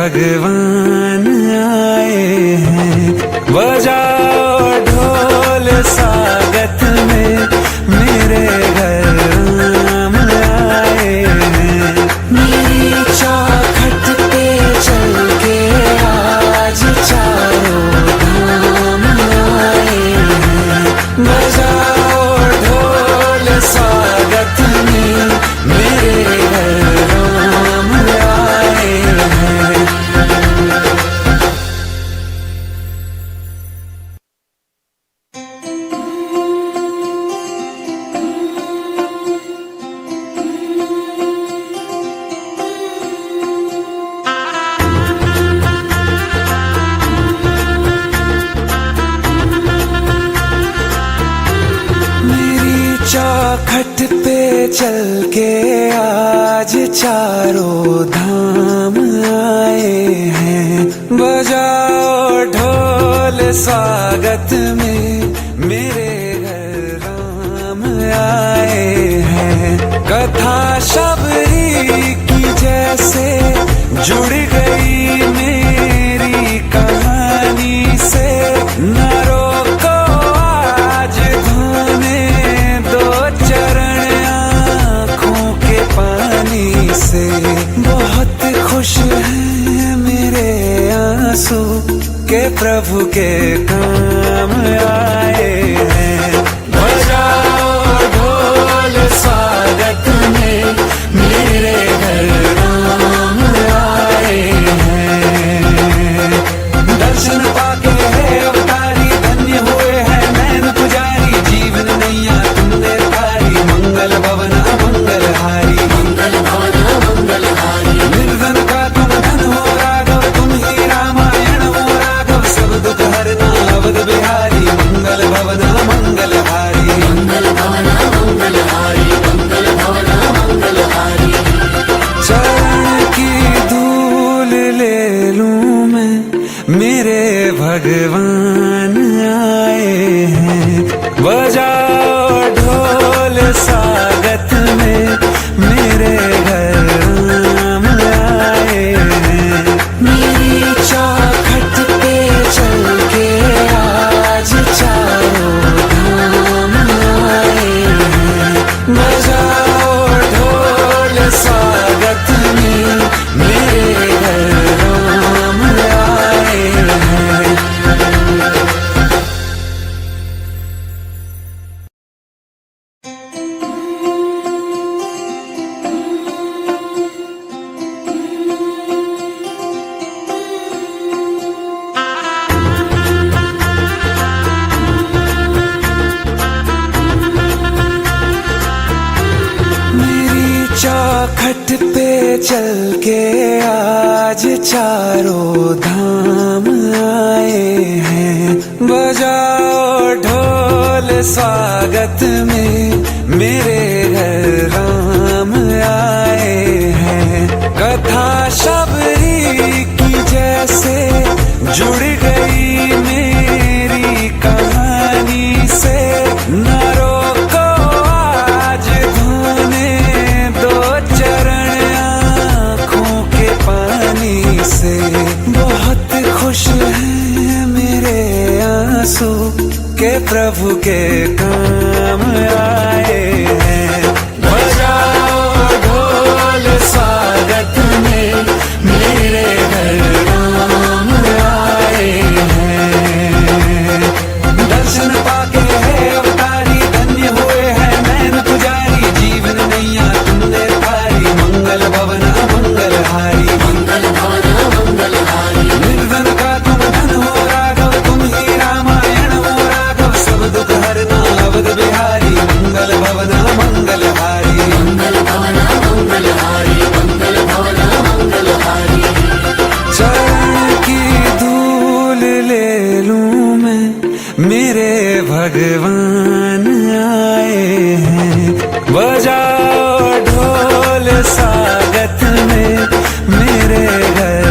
भगवान आए हैं। बजाओ ढोल स्वागत में, मेरे घर राम आए हैं। मेरी चौखट पे चल के आज चारों धाम आए हैं। बजाओ ढोल स्वागत में, मेरे घर राम आए हैं। चौखट पे चल के आज चारों धाम आए हैं। बजाओ ढोल स्वागत में, मेरे घर राम आए हैं। कथा शबरी की जैसे जुड़ गई मेरी कहानी से। न रोको आज धोने दो चरण आँखों के पानी से। बहुत खुश हैं मेरे आंसू के प्रभु के काम आए हैं। बजाओ ढोल स्वागत में, मेरे घर राम आए हैं। दर्शन पाके है अवतारी, धन्य हुए हैं नैन पुजारी। जीवन नैया तुमने तारी, मंगल भवना मंगलहारी। मंगल भवना मंगलहारी। निर्धन का तुम धन हो राघव, तुम ही रामायण हो राघव। सब दुख हरना अवध बिहारी, मंगल भवना मंगलहारी। मंगल भवना मंगलहारी। मंगल भवना मंगलहारी। चरण की धूल ले लूं मैं, मेरे भगवान आए हैं। बजाओ ढोल स्वागत में, मेरे घर राम आए हैं। मेरी चौखट पे चल के आज चारों धाम आए हैं। बजाओ ढोल स्वागत में, मेरे घर राम आए हैं। मेरी चौखट पे चल के आज चारों धाम आए हैं। बजाओ ढोल स्वागत में, मेरे घर राम आए हैं। कथा शबरी की जैसे जुड़ गई मेरी कहानी से। न रोको आज धोने दो चरण आँखों के पानी से। बहुत खुश हैं मेरे आंसू के प्रभु के काम आए हैं। बजाओ ढोल स्वागत में, मेरे घर राम आए हैं। दर्शन पाके है अवतारी, धन्य हुए हैं नैन पुजारी। जीवन नैया तुमने तारी, मंगल भवना मंगलहारी। मंगल भवना मंगलहारी। निर्धन का तुम धन हो राघव, तुम ही रामायण हो राघव। सब दुख हरना अवध बिहारी, मंगल भवना मंगलहारी। मंगल भवना मंगलहारी। मंगल भवना मंगलहारी। चरण की धूल ले लूं मैं, मेरे भगवान आए हैं। बजाओ ढोल स्वागत में, मेरे घर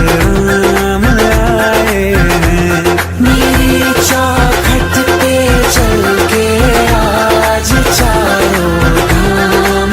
राम आए हैं। मेरी चौखट पे चल के आज चारों धाम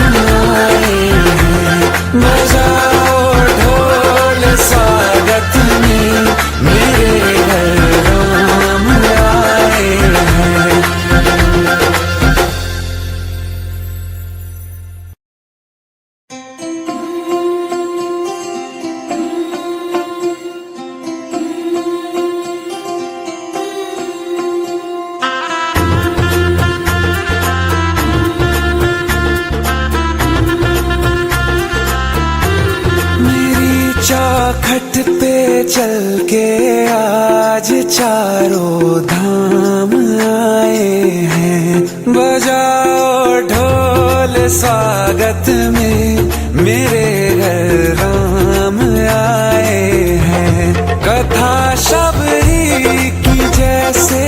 चौखट पे चल के आज चारों धाम आए हैं। बजाओ ढोल स्वागत में, मेरे घर राम आए हैं। कथा शबरी की जैसे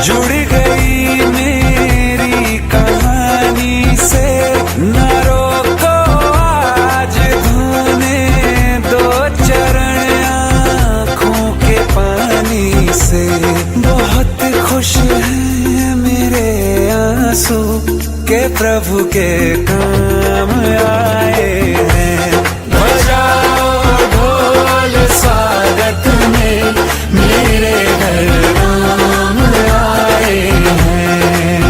जुड़ गई मेरी कहानी से। न रोको आज धोने दो चरण आँखों के पानी से। बहुत खुश हैं मेरे आंसू के प्रभु के काम आए हैं। बजाओ ढोल स्वागत में, मेरे घर राम आए हैं।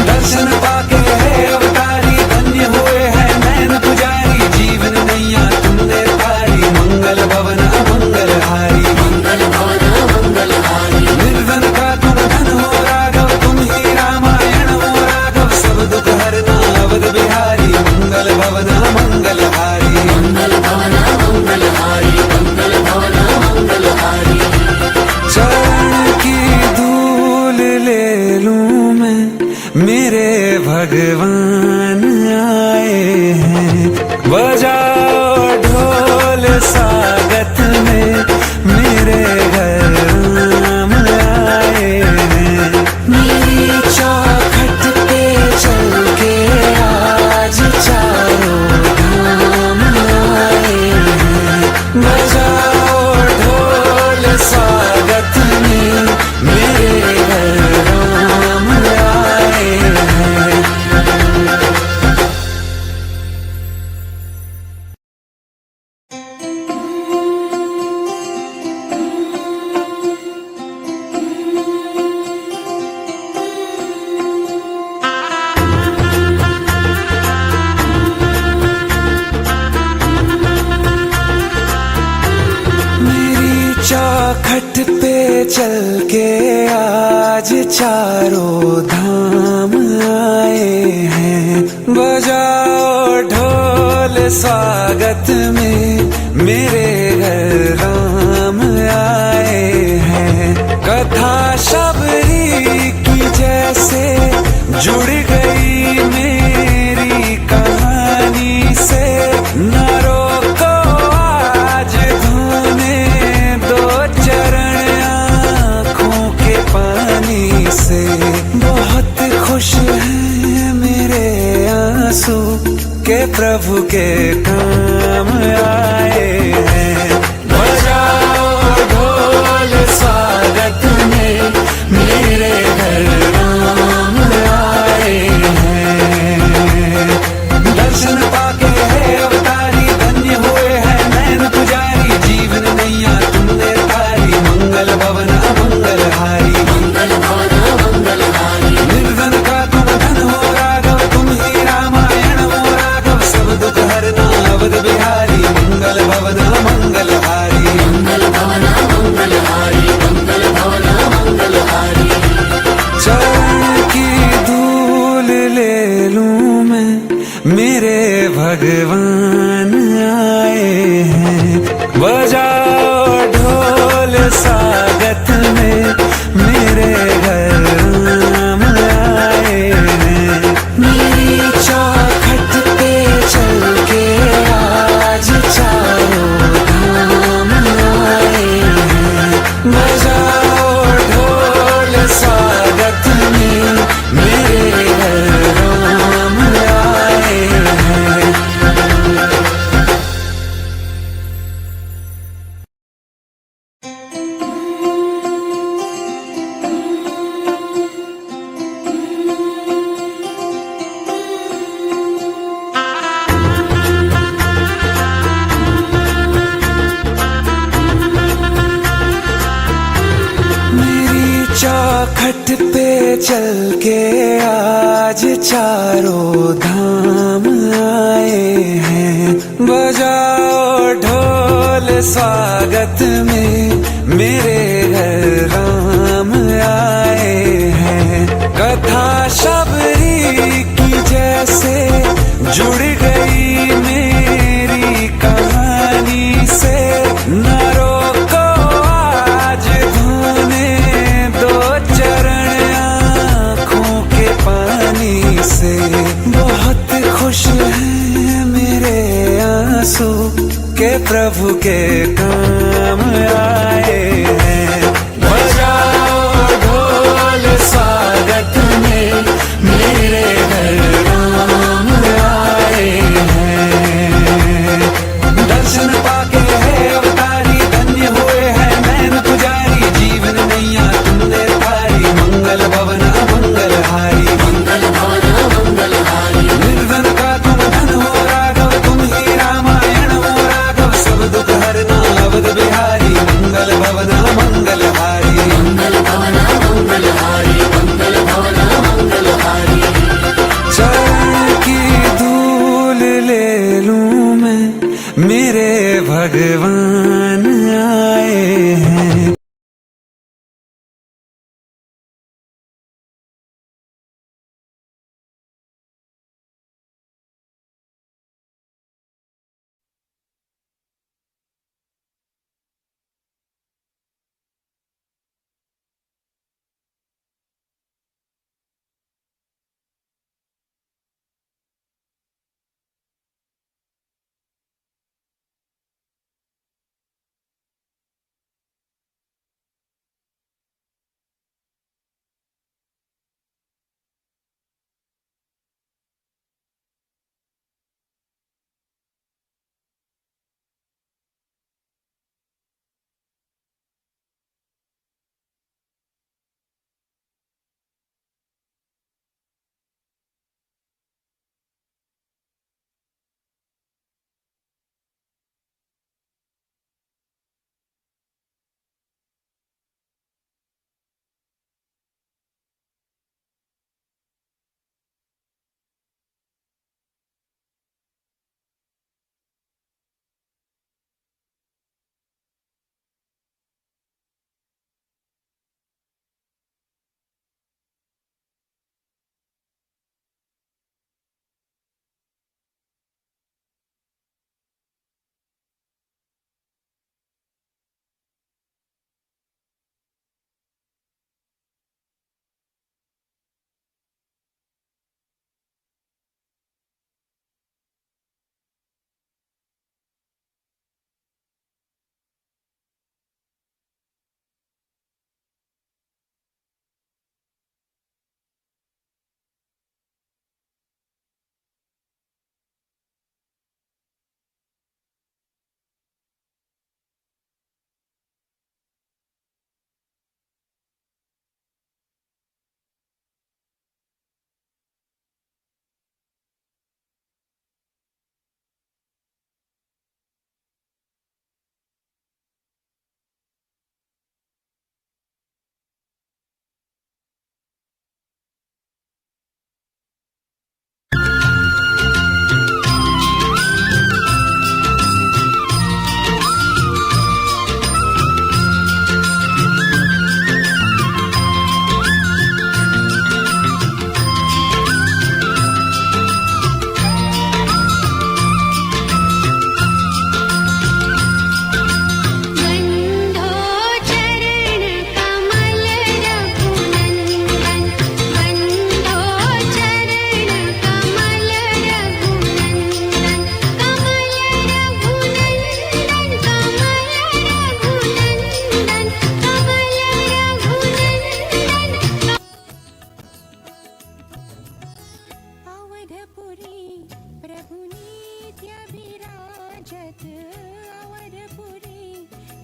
दर्शन पाके है अवतारी, धन्य हुए हैं नैन पुजारी। जीवन नैया तुमने तारी, मंगल भवन मंगल हारी। मंगल भवन मंगल हारी। निर्धन का तुम धन हो राघव, तुम ही रामायण हो राघव। सब दुख हरना अवध बिहारी, मंगल भवन मंगल हारी। मंगल भवन मंगल हारी। मंगल भवन मंगल हारी। चरण की धूल ले लूं मैं, मेरे भगवान आए हैं। बजाओ ढोल स्वागत में, मेरे घर राम आए हैं। मेरी चौखट पे चल के आज चारों धाम आए हैं। बजाओ ढोल स्वागत में, मेरे घर राम आए हैं। मेरी चौखट पे चल के आज चारों धाम आए हैं। बजाओ ढोल स्वागत में, मेरे घर राम आए हैं। कथा शबरी की जैसे जुड़ गई मेरी कहानी से। न रोको आज धोने दो चरण आँखों के पानी से। बहुत खुश हैं मेरे आंसू के प्रभु के काम आए हैं। बजाओ ढोल स्वागत में, मेरे घर राम आए हैं। दर्शन पाके है अवतारी, धन्य हुए हैं नैन पुजारी। जीवन नैया तुमने तारी, मंगल भवन मंगल हारी। मंगल भवन मंगल हारी। निर्धन का तुम धन हो राघव, तुम ही रामायण हो राघव। सब दुख हरना अवध बिहारी, मंगल भवन मंगल हारी। मंगल भवन मंगल हारी। मंगल भवन मंगल हारी। चरण की धूल ले लूं मैं, मेरे भगवान आए हैं। बजाओ ढोल स्वागत में, मेरे घर राम आए हैं। मेरी चौखट पे चल के आज चारों धाम आए हैं। बजाओ ढोल स्वागत में, मेरे घर राम आए हैं। चौखट पे चल के आज चारों धाम आए हैं। बजाओ ढोल स्वागत में, मेरे घर राम आए हैं। कथा शबरी की जैसे जुड़ गई मेरी कहानी प्रभु के काम आए हैं। बजाओ ढोल स्वागत में, मेरे घर राम आए हैं। दर्शन पाके है अवतारी, धन्य हुए हैं नैन पुजारी, जीवन नैया तुमने तारी, मंगल भवना मंगलहारी, मंगल भवना मंगलहारी। निर्धन का तुम धन हो राघव, तुम ही रामायण हो राघव, सब दुख हरना अवध बिहारी, मंगल भवना मंगलहारी, मंगल भवना मंगलहारी, मंगल भवना मंगलहारी। चरण की धूल ले लूं मैं, मेरे भगवान आए हैं।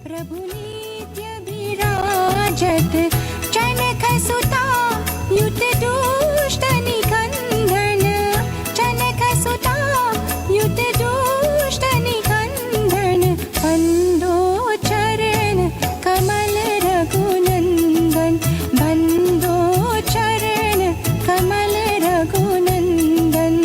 प्रभु नित्य विराजत, जनक सुता युत दुष्ट निकंदन, जनक सुता युत दुष्ट निकंदन, बंदो चरण कमल रघुनंदन, बंदो चरण कमल रघुनंदन।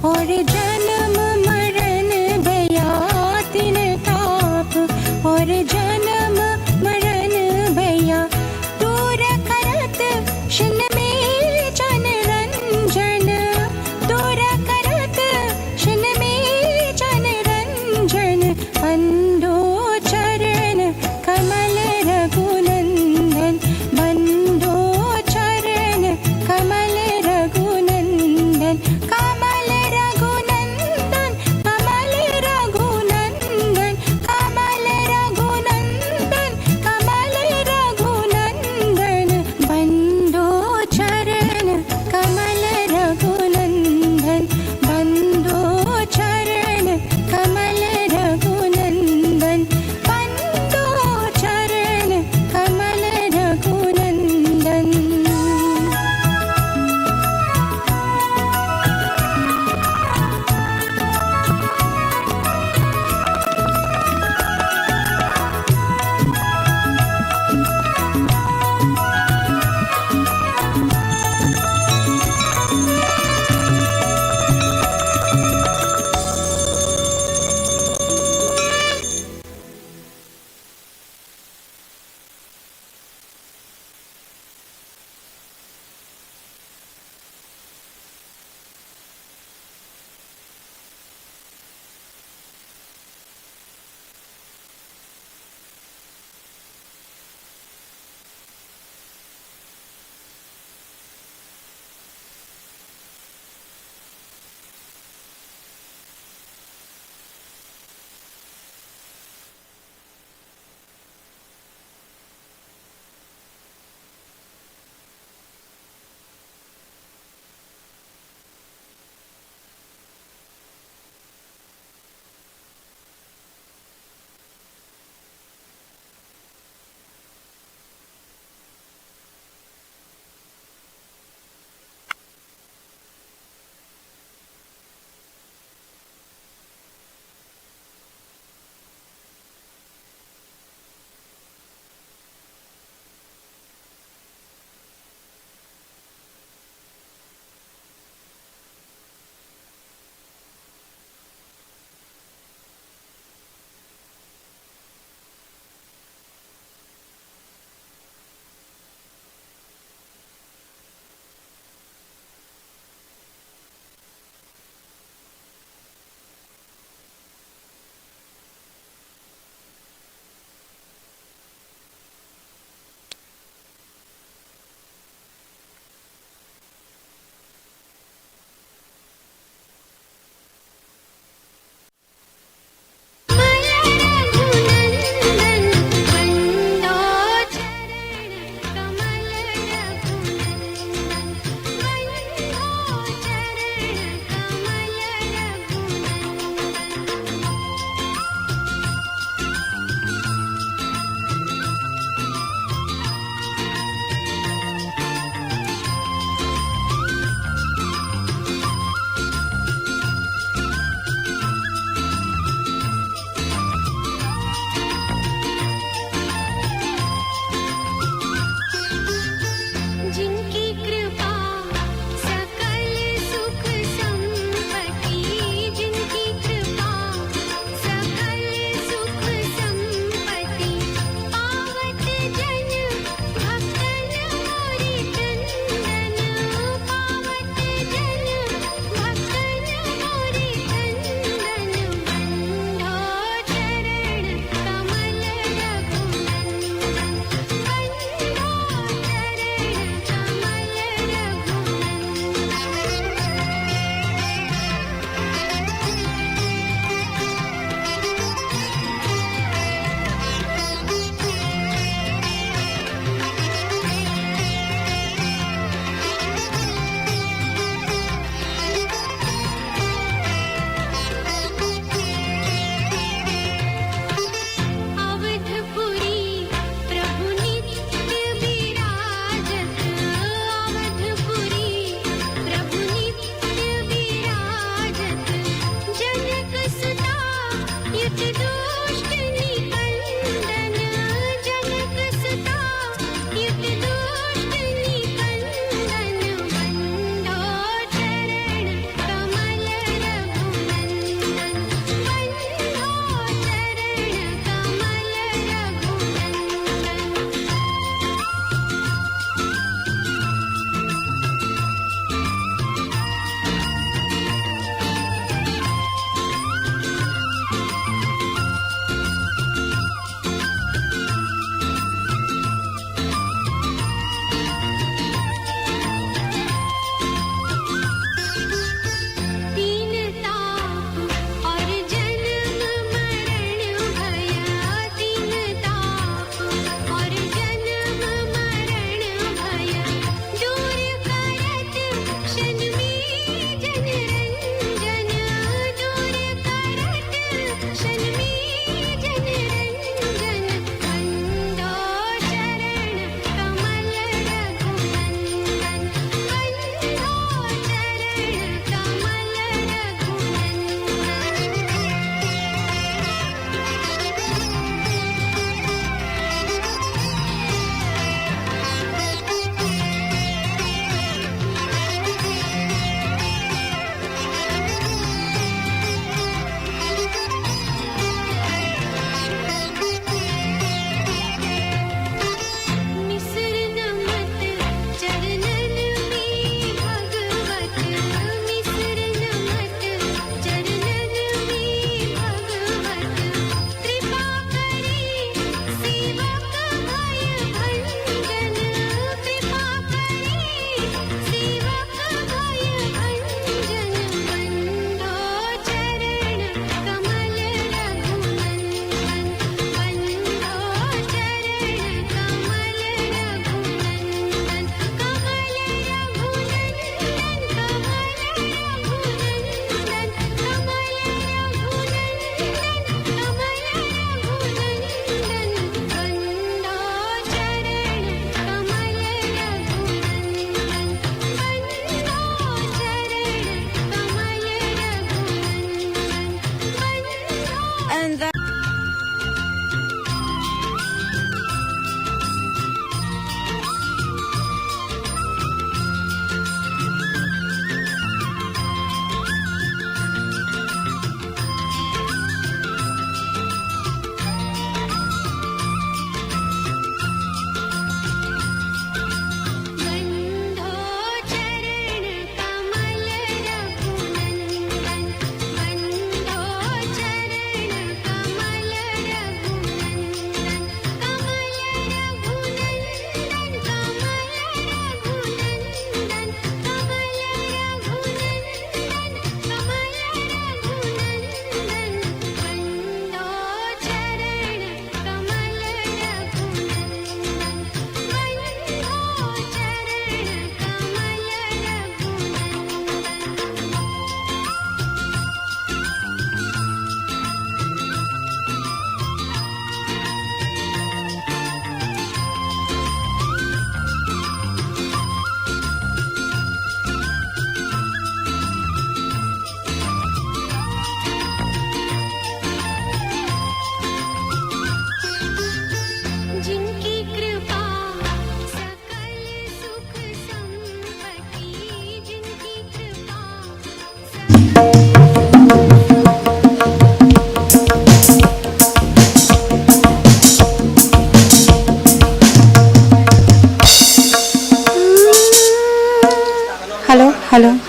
और जन्म मरण भया, तीन ताप और जन्म मरण भया, दूर करत क्षण में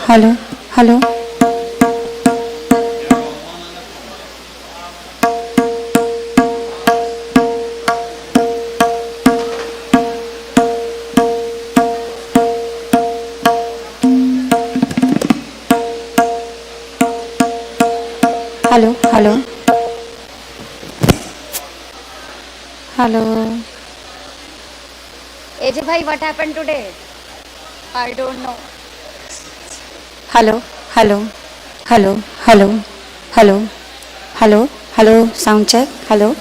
hello, hello. Hello, hello, hello. AJ bhai, what happened today? I don't know. Hello, hello, hello, hello, hello, hello, hello, sound check, hello,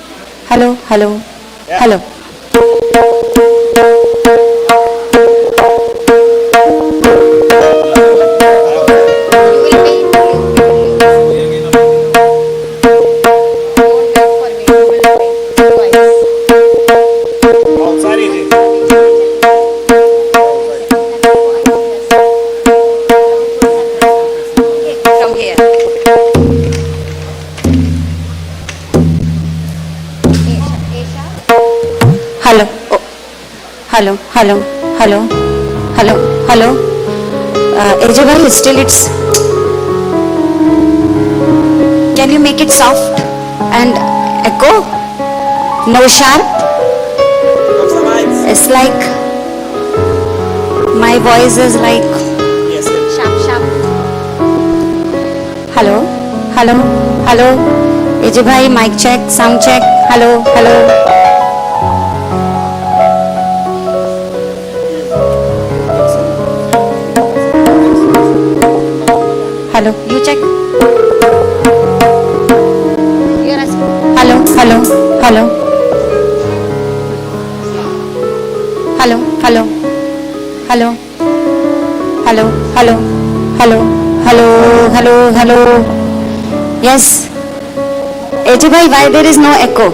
hello, hello, hello. From here. Hello, oh, hello, hello, hello, hello, hello. AJ bhai, still it's. Can you make it soft and echo? No sharp. It's like my voice is like. Sharp, sharp. Hello, hello, hello. AJ bhai, mic check, sound check. Hello, hello. Hello, you check. You're asking. Hello, hello, hello. Hello, hello, hello. Hello, hello, hello, hello, hello, hello. Yes. AJ bhai, why there is no echo?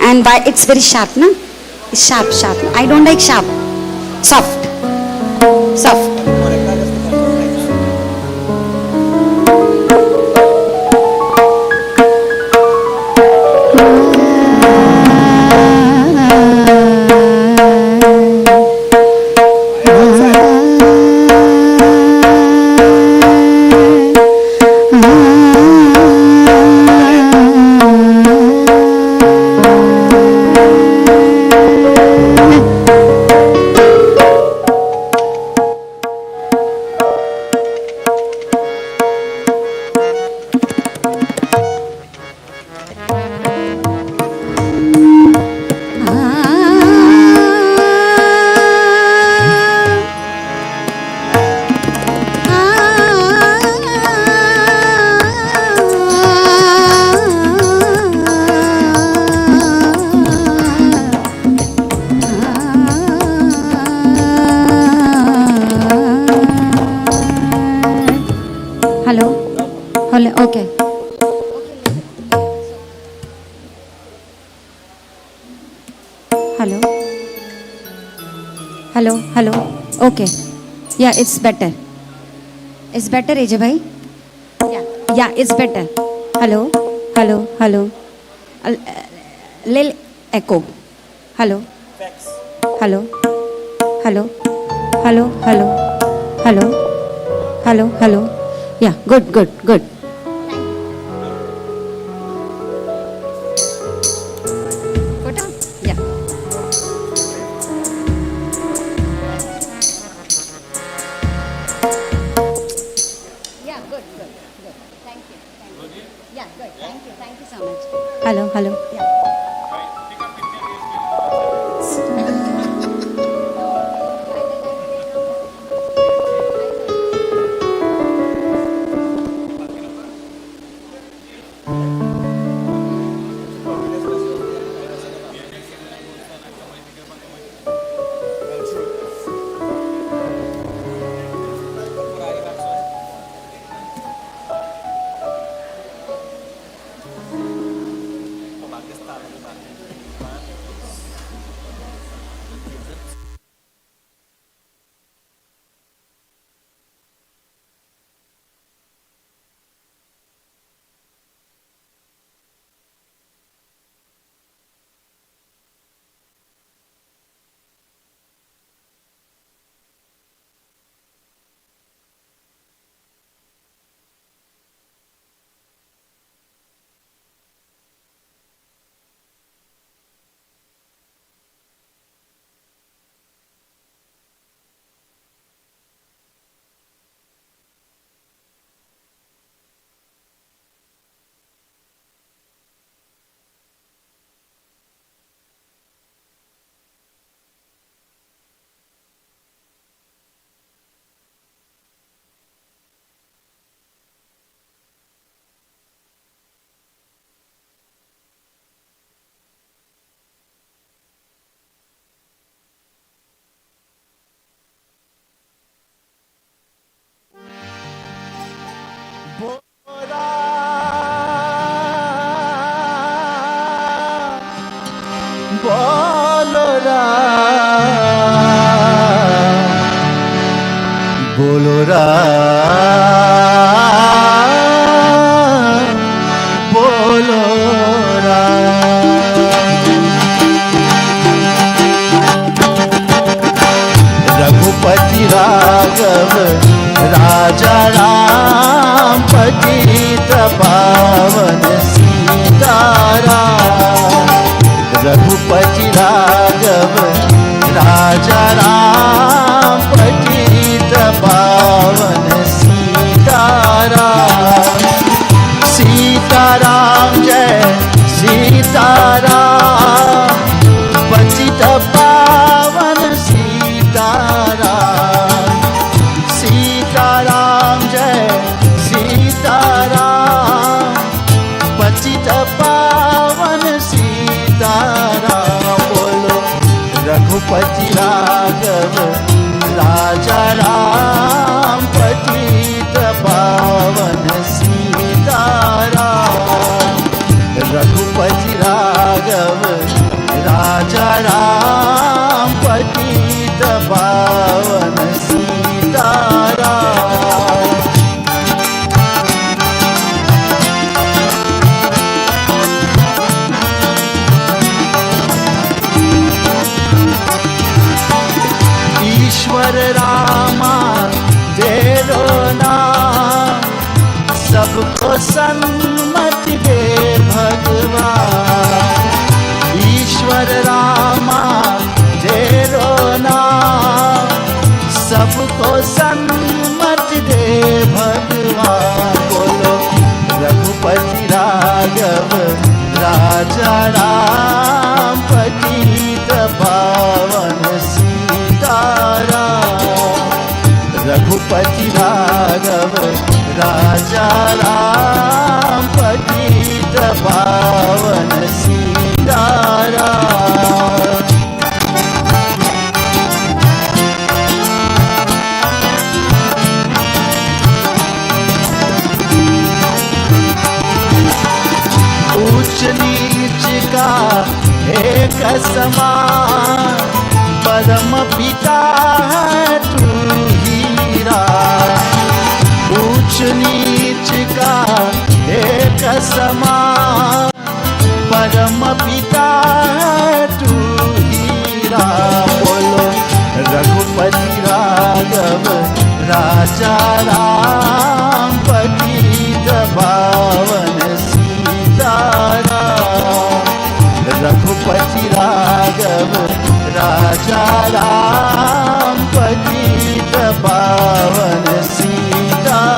And why it's very sharp, na? It's sharp, sharp. I don't like sharp. Soft. Soft. Hello? Hello, okay. Hello? Hello, hello. Okay. Yeah, it's better. It's better, AJ bhai? Yeah, it's better. Hello, hello, hello. Lil echo. Hello. Hello. Hello. Hello, hello. Hello. Hello, hello. Yeah, good, good, good. Photo? Yeah. Yeah, good, good, good. Thank you. Thank you. Yeah, good. Thank you. Thank you so much. Hello, hello. Yeah. Ram, बोलो राम, बोलो राम। रघुपति राघव राजा राम, पतित पावन सीताराम। रघुपति राघव राजा राम, पतित पावन सीताराम। सीताराम जय सीताराम, पतित पावन सीताराम। सीताराम जय सीताराम, पतित पावन सीताराम। बोलो रघुपति राघव राजा राम, पतित पावन सीताराम। रघुपति राघव राजा राम, पतित पावन सीताराम। ईश्वर रामा तेरो नाम, सबको सन्मति दे भगवान। ईश्वर रामा तेरो नाम, सबको सन्मति दे भगवान। बोलो रघुपति राघव राजा राम, पतित पावन सीताराम। रघुपति राघव राजा राम, पतित पावन सीताराम। ऊंच नीच का एक समान, परम पिता है तू हीरा। ऊंच नीच का एक समान, परम पिता है तू हीरा। बोलो रघुपति राघव राजा राम, पतित पावन सीताराम। रघुपति राघव राजा राम, पतित पावन सीताराम।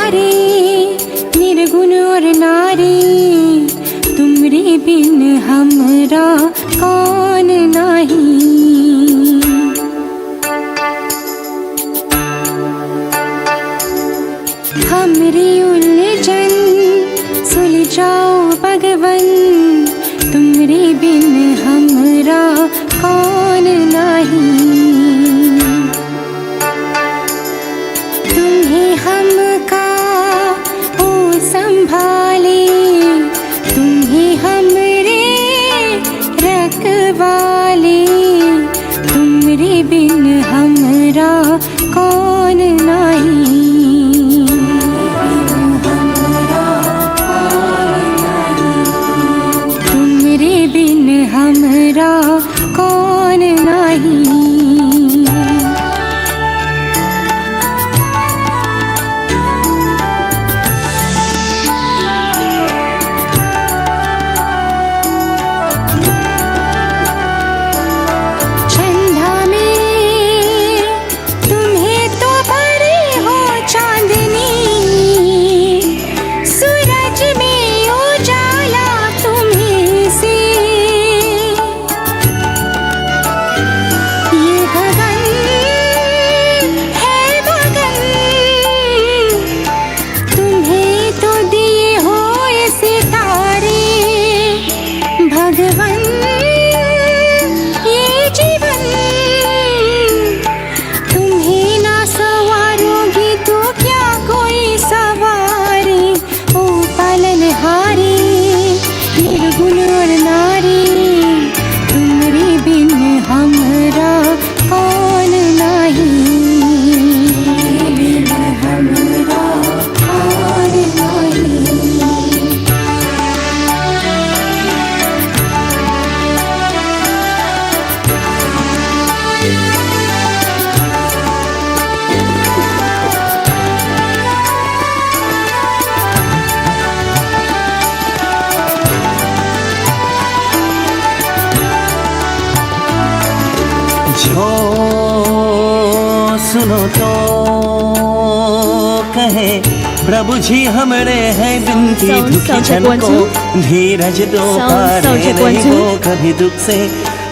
सारे निर्गुण और नारी, तुमरे बिन हमरा कौन नाही। हमरी उलझन सुलझाओ भगवन, तुमरे बिन हमरा कौन नाही। तुम्हें हमका ओ संभाले, तुम्हें हमरे रखवाले, तुमरे बिन हमरा कौन नाही। तुमरे बिन हमरा कौन नाही। जो सुनो तो कहे प्रभु जी हमरे हैं बिनती दुखी जन को, धीरज दो पारे नहीं वो कभी दुख से।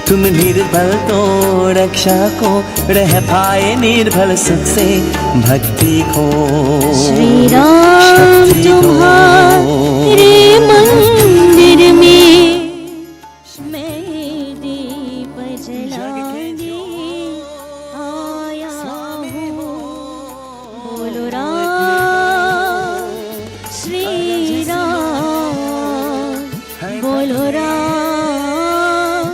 तुम निर्बल तो रक्षा को, रह पाए निर्बल सुख से। भक्ति को श्री राम तुम्हारे मंदिर में मैं दीप जलाने आया हूँ। बोलो राम श्री राम, बोलो राम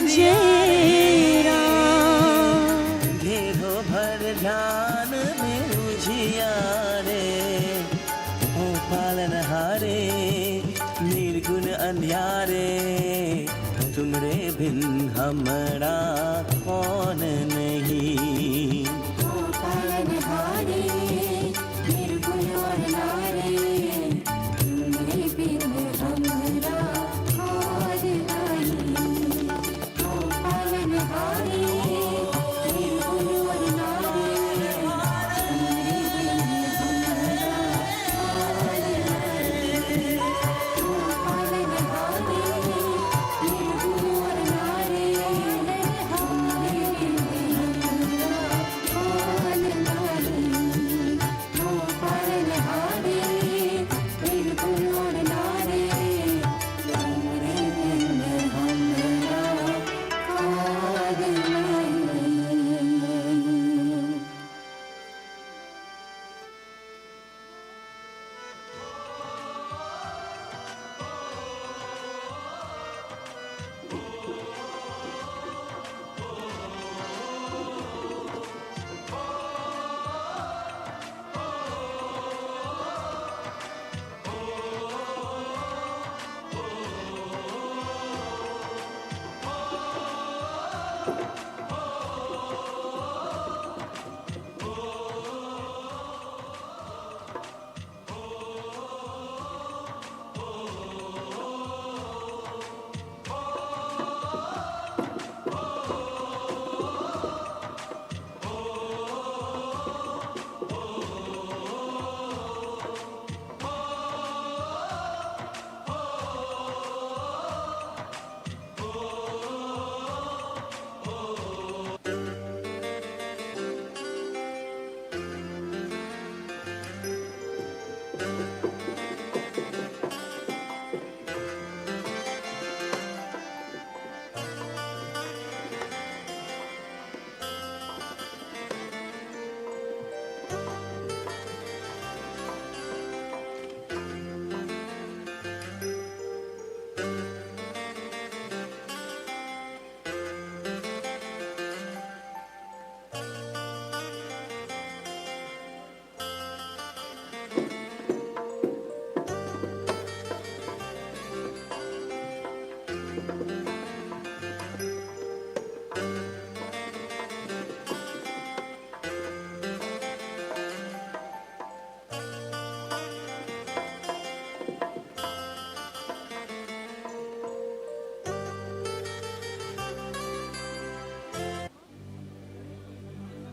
जय राम। घेरो भर ध्यान में उजियारे, ओ पालनहारे निर्गुण अन्यारे। तुमरे बिन हमरा कौन नहीं।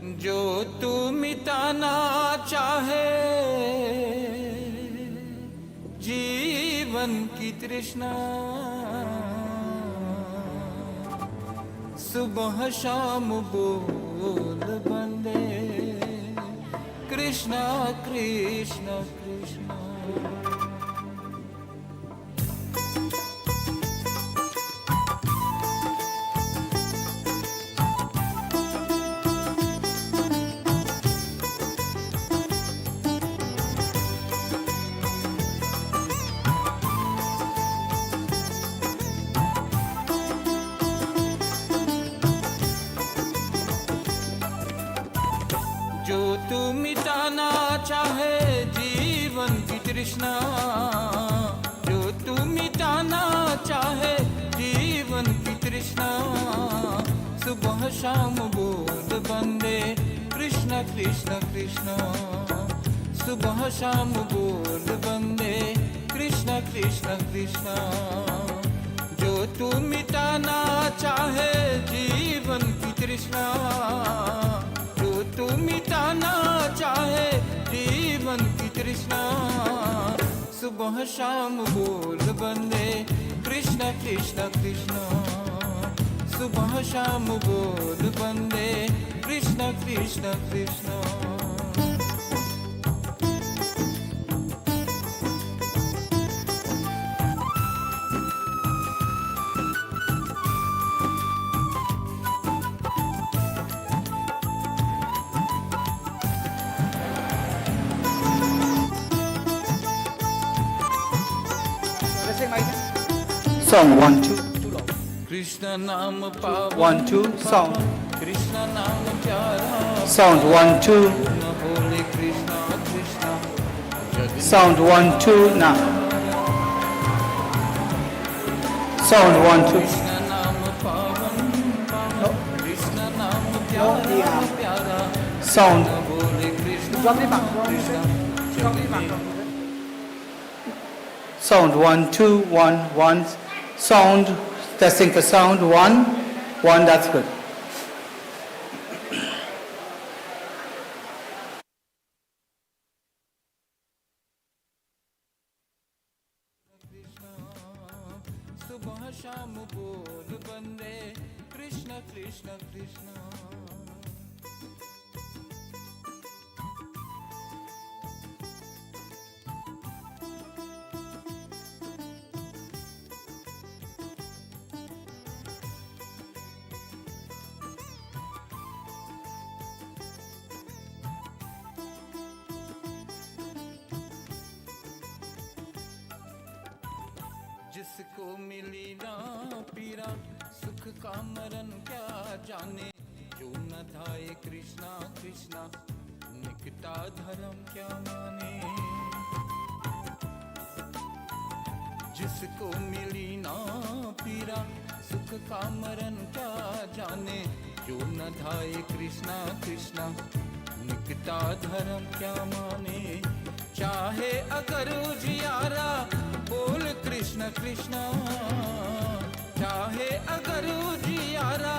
जो तू मिटाना चाहे जीवन की तृष्णा, सुबह शाम बोल बंदे कृष्णा कृष्णा कृष्णा। जो तू मिटाना चाहे जीवन की तृष्णा, जो तू मिटाना चाहे जीवन की तृष्णा, सुबह शाम बोल बंदे कृष्ण कृष्ण कृष्ण, सुबह शाम बोल बंदे कृष्ण कृष्ण कृष्ण। जो तू मिटाना चाहे जीवन की तृष्णा, जो तू मिटाना चाहे जीवन की तृष्णा, सुबह शाम बोल बंदे कृष्ण कृष्ण कृष्ण, सुबह शाम बोल बंदे कृष्ण कृष्ण कृष्ण। Song 1 2 कृष्ण नाम पावन 1 2 song कृष्ण नाम प्यारा, sound 1 2 न बोले कृष्णा कृष्णा जग sound 1 2 now sound 1 2 कृष्ण नाम पावन पावन, कृष्ण नाम प्यारा प्यारा, sound न बोले कृष्णा कृष्णा जग में। sound 1 2 1 1 sound testing for sound 1 1 that's good. सुबह शाम बोल बंदे कृष्ण कृष्ण कृष्ण। जिसको मिली ना पीरा सुख का मरण क्या जाने, जो न धाये कृष्णा कृष्णा निकटा धर्म क्या माने। जिसको मिली ना पीरा सुख का मरण क्या जाने, जो न धाये कृष्णा कृष्णा निकटा धर्म क्या माने। चाहे अगर उजियारा बोल कृष्ण कृष्ण, चाहे अगर उजियारा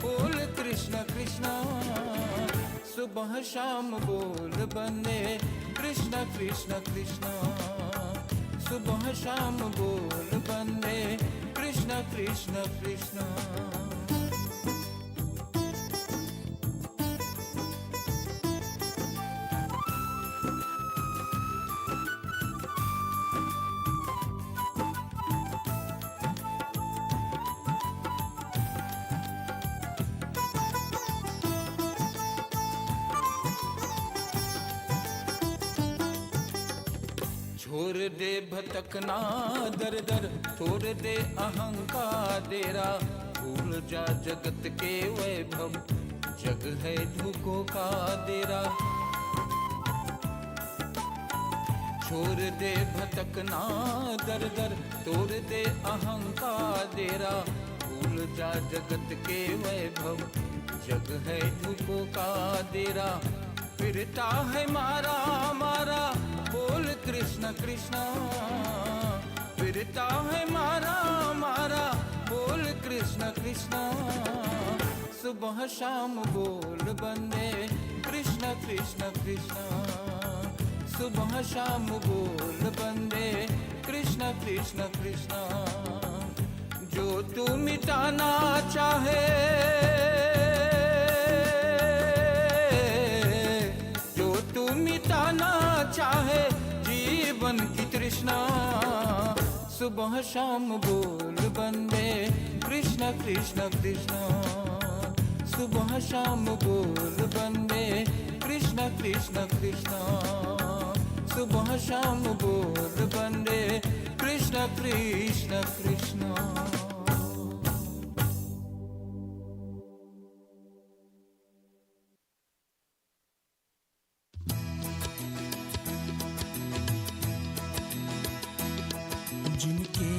बोल कृष्ण कृष्ण, सुबह शाम बोल बंदे कृष्ण कृष्ण कृष्ण, सुबह शाम बोल बंदे कृष्ण कृष्ण कृष्ण। छोड़ दे भटकना दर दर, छोड़ दे अहंकार तेरा, भूल जा जगत के वैभव, जग है धुकों का डेरा। छोड़ दे भटकना दर दर, तोड़ दे अहंकार तेरा, भूल जा जगत के वैभव, जग है धुकों का डेरा। फिरता है मारा मारा बोल कृष्ण कृष्ण, फिरता है मारा मारा बोल कृष्ण कृष्ण, सुबह शाम बोल बंदे कृष्ण कृष्ण कृष्ण। सुबह शाम बोल बंदे कृष्ण कृष्ण कृष्ण। जो तू मिटाना चाहे, जो तू मिटाना चाहे जीवन की तृष्णा, सुबह शाम बोल बंदे कृष्ण कृष्ण कृष्ण। सुबह शाम बोल बंदे कृष्ण कृष्ण कृष्ण। सुबह शाम बोल बंदे कृष्ण कृष्ण कृष्ण। जिनके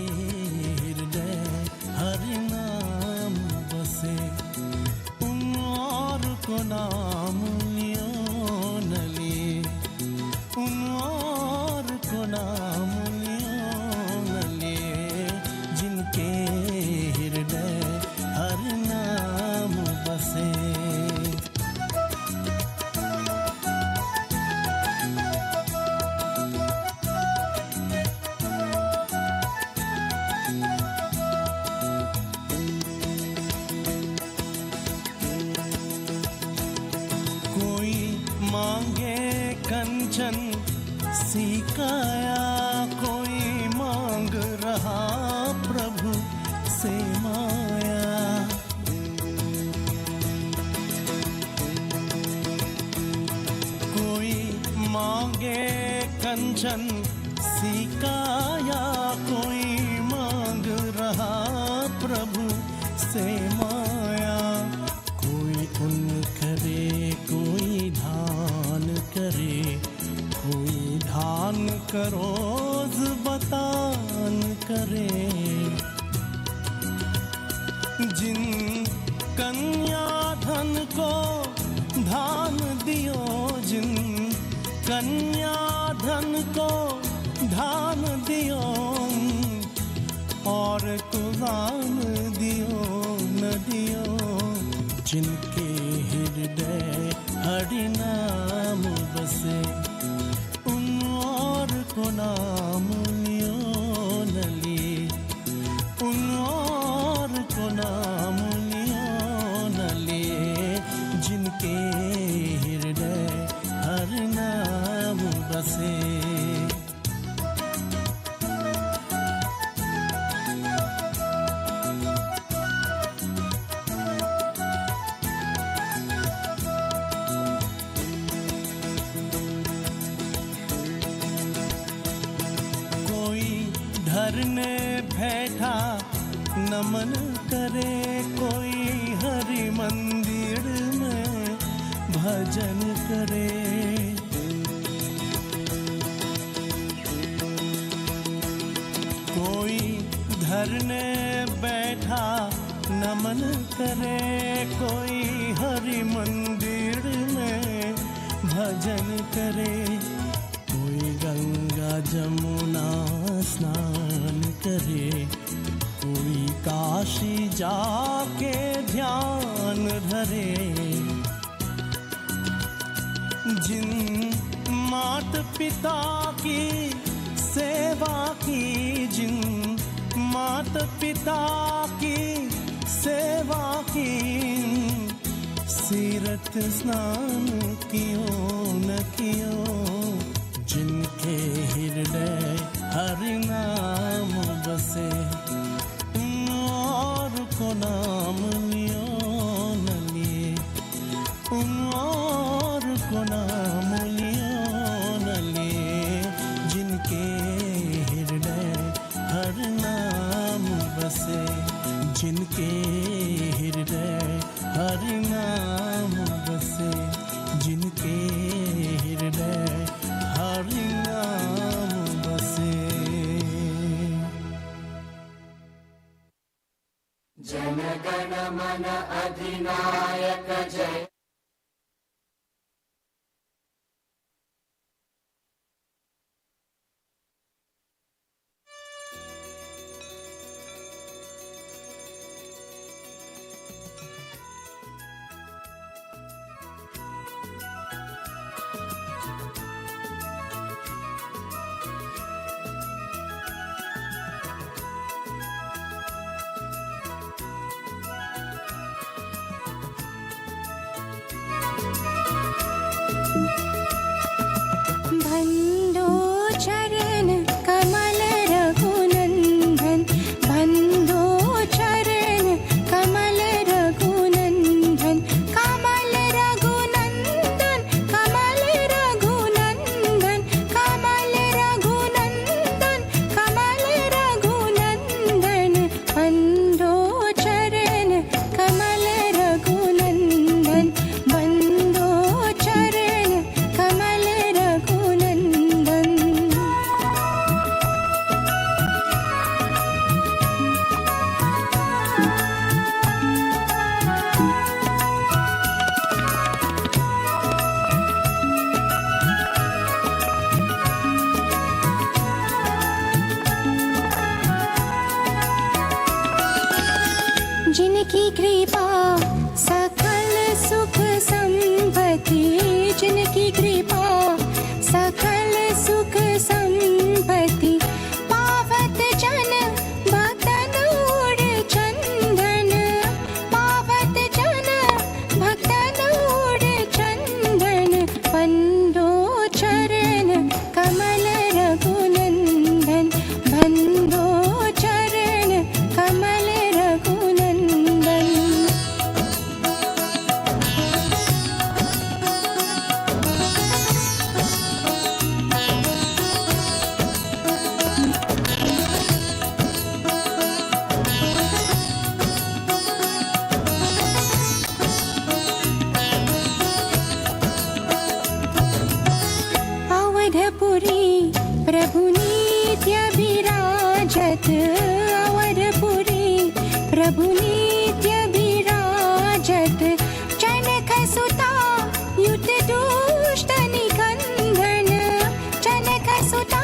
हृदय हरि नाम बसे, उन और को नाम लियो न लिए, उन और को नाम लियो न लिए। जिनके हृदय हरि नाम बसे। मांगे कंचन सिकाया, कोई मांग रहा प्रभु से माया। कोई मांगे कंचन सिकाया, कोई मांग रहा प्रभु से माया। कोई पुन करे, कोई धान करे, कोई धान करोज बतान करे। जिन कन्या धन को धान दियो, जिन कन्या धन को धान दियो, और को दान दियो न दियो। जिनके हृदय हरि नाम बसे, उन और को नाम लियो न लिए, उन और को नाम लियो न लिए। जिनके हृदय हरि नाम बसे। धरने बैठा नमन करे, कोई हरि मंदिर में भजन करे। कोई धरने बैठा नमन करे, कोई हरि मंदिर में भजन करे। कोई गंगा जमुना स्नान करे, कोई काशी जाके ध्यान धरे। जिन मात पिता की सेवा की, जिन मात पिता की सेवा की, सीरत स्नान कियो न कियो। जिनके हृदय हरि नाम बसे, उन और को नाम लियो न लिए, उन और को नाम लियो न लिए। जिनके हृदय हरि नाम बसे, जिनके हृदय हरि नाम बसे, जिनके हृदय हरि नाम बसे। जन गण मन अधिनायक जय। बंदो चरण कमल रघुनंदन, बंदो चरण कमल रघुनंदन, कमल रघुनंदन, कमल रघुनंदन, कमल रघुनंदन, कमल रघुनंदन, बंदो चरण कमल रघुनंदन, बंदो चरण कमल रघुनंदन। जिनकी कृपा सकल सुख संपत्ति, जिनकी कृपा सकल सुख संपत्ति, पावत जन भक्तन उड़ चंदन, पावत जन भक्तन उड़ चंदन, बंदो चरण कमल रघुनंदन, बंदो चरण कमल रघुनंदन। अवधपुरी प्रभु नित्य विराजत, अवधपुरी प्रभु नित्य विराजत, जनक सुता युत दुष्ट निकंदन, जनक सुता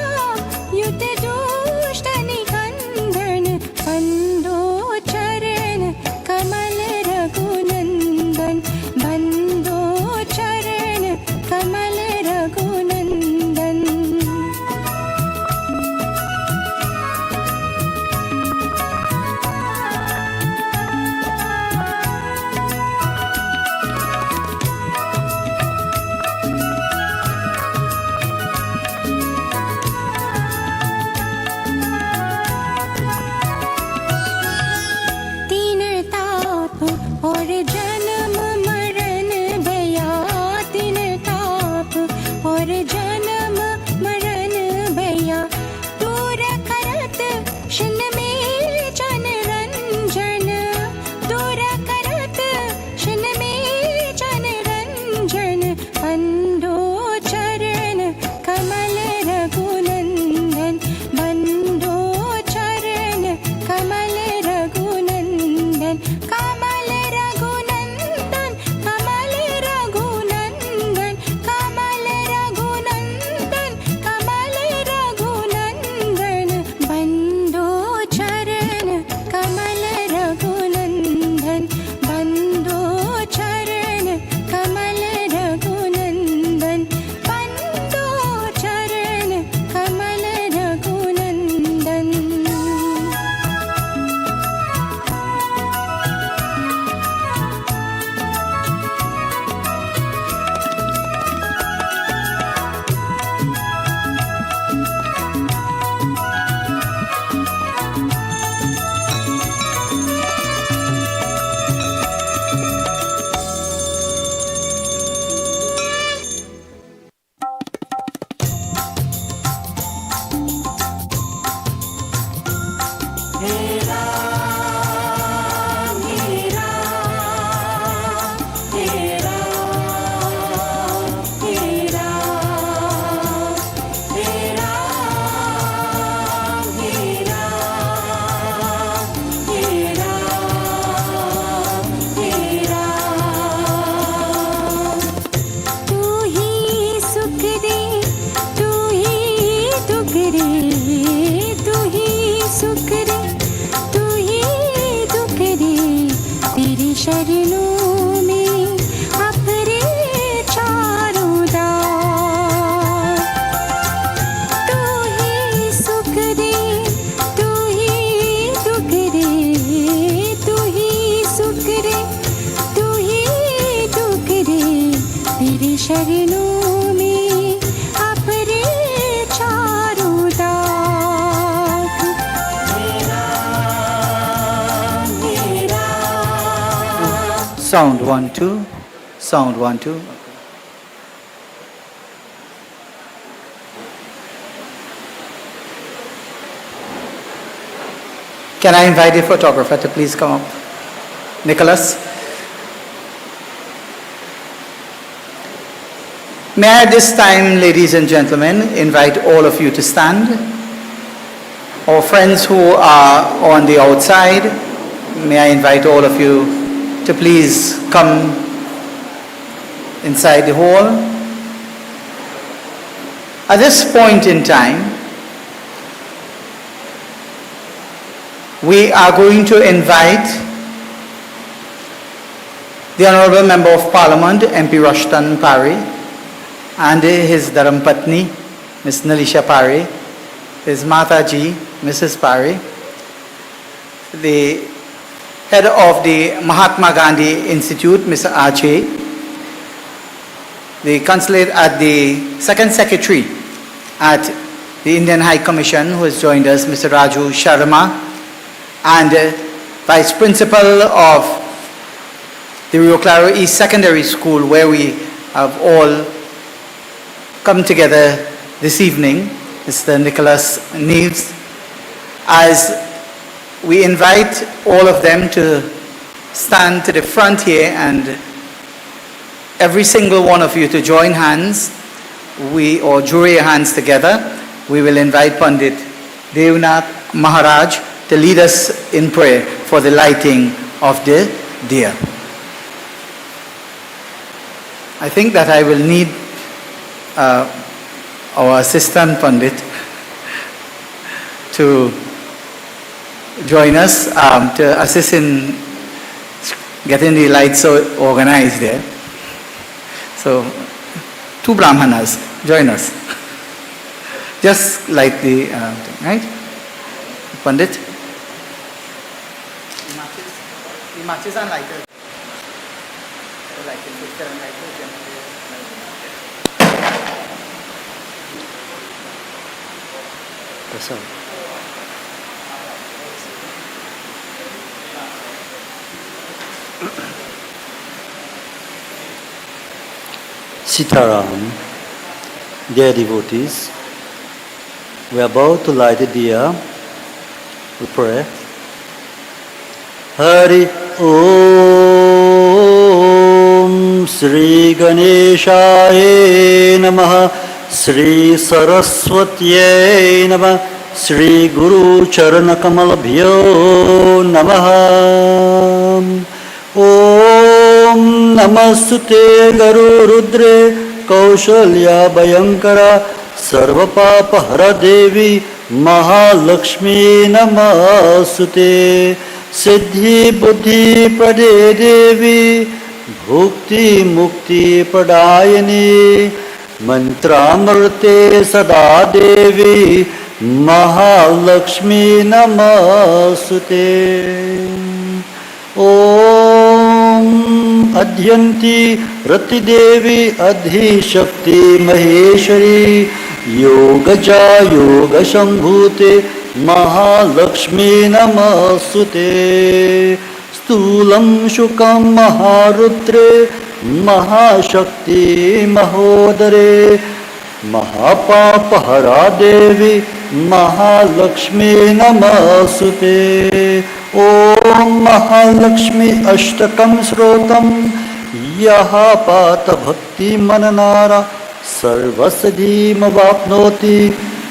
युत दुष्ट निकंदन, बंदो चरण कमल रघुनंदन, बंदो चरण कमल रघुनंदन। तीन ताप और जन्म मरण भया, तीन ताप और जन्म मरण भया, दूर करत शिन में जन रंजन, दूर करत शिन में जन रंजन, बंदो चरण कमल रघुनंदन, बंदो चरण कमल रघुनंदन, कमल रघुनंदन, कमल रघुनंदन, कमल रघुनंदन, कमल रघुनंदन, बंदो चरण कमल रघुनंदन, बंदो चरण कमल रघुनंदन, बंदो चरण कमल रघुनंदन। शरणों में अपने चारों दार, तू ही सुख दे, तू ही दुख दे, तू ही सुख दे, तू ही दुख दे, तेरी शरणों Sound 1 2. Sound 1 2. Can I invite the photographer to please come up? Nicholas? May I at this time, ladies and gentlemen, invite all of you to stand. Our friends who are on the outside, may I invite all of you to please come inside the hall. At this point in time, we are going to invite the Honourable Member of Parliament, MP Rushton Parry, and his Dharampatni, Ms. Nalisha Parry, his Mataji, Mrs. Parry, the head of the Mahatma Gandhi Institute, Mr. Ache, the consulate at the second secretary at the Indian High Commission, who has joined us, Mr. Raju Sharma, and Vice Principal of the Rio Claro East Secondary School, where we have all come together this evening, Mr. Nicholas Neves, as we invite all of them to stand to the front here, and every single one of you to join hands, or join your hands together. We will invite Pandit Devnath Maharaj to lead us in prayer for the lighting of the diya. I think that I will need our assistant Pandit to join us to assist in getting the lights so organized there. So, two Brahmanas, join us. Just light the thing, right? Pandit? The matches are lighter. That's all. Sitaram, dear devotees, we are about to light the diya. We pray. Hari Om Sri Ganeshaya Namaha Sri Saraswatye Namaha Sri Guru Charana Kamalabhyo Namaha Om Namastute Garu Rudre Kaushalya Bhayankara Sarva Papa Hara Devi Mahalakshmi Namastute Siddhi Buddhi Prade Devi Bhukti Mukti Pradayani Mantramrte Sada Devi Mahalakshmi Namastute Om Adhyanti Rati Devi Adhi Shakti Maheshwari Yogaja Yoga Shambhute Mahalakshmi Namastute Stulam Shukam Maharudre Mahashakti Mahodare Mahapapahara Devi Mahalakshmi Namastute Om Mahalakshmi Ashtakam Srotam Yaha Pata Bhakti Mananara Sarvasiddhim Vapnoti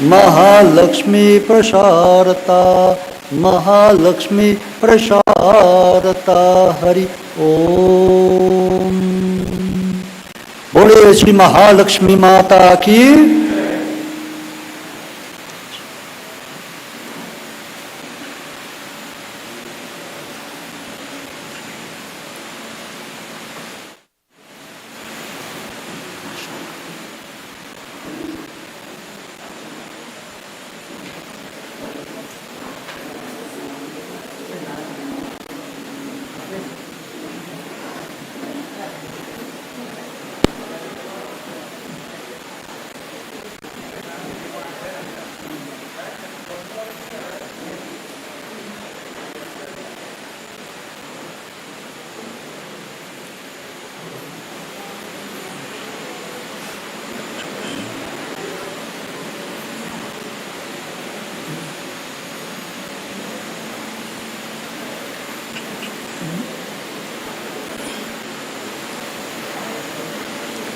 Mahalakshmi Prasharata Mahalakshmi Prasharata Hari Om Bole Shri Mahalakshmi Mata Ki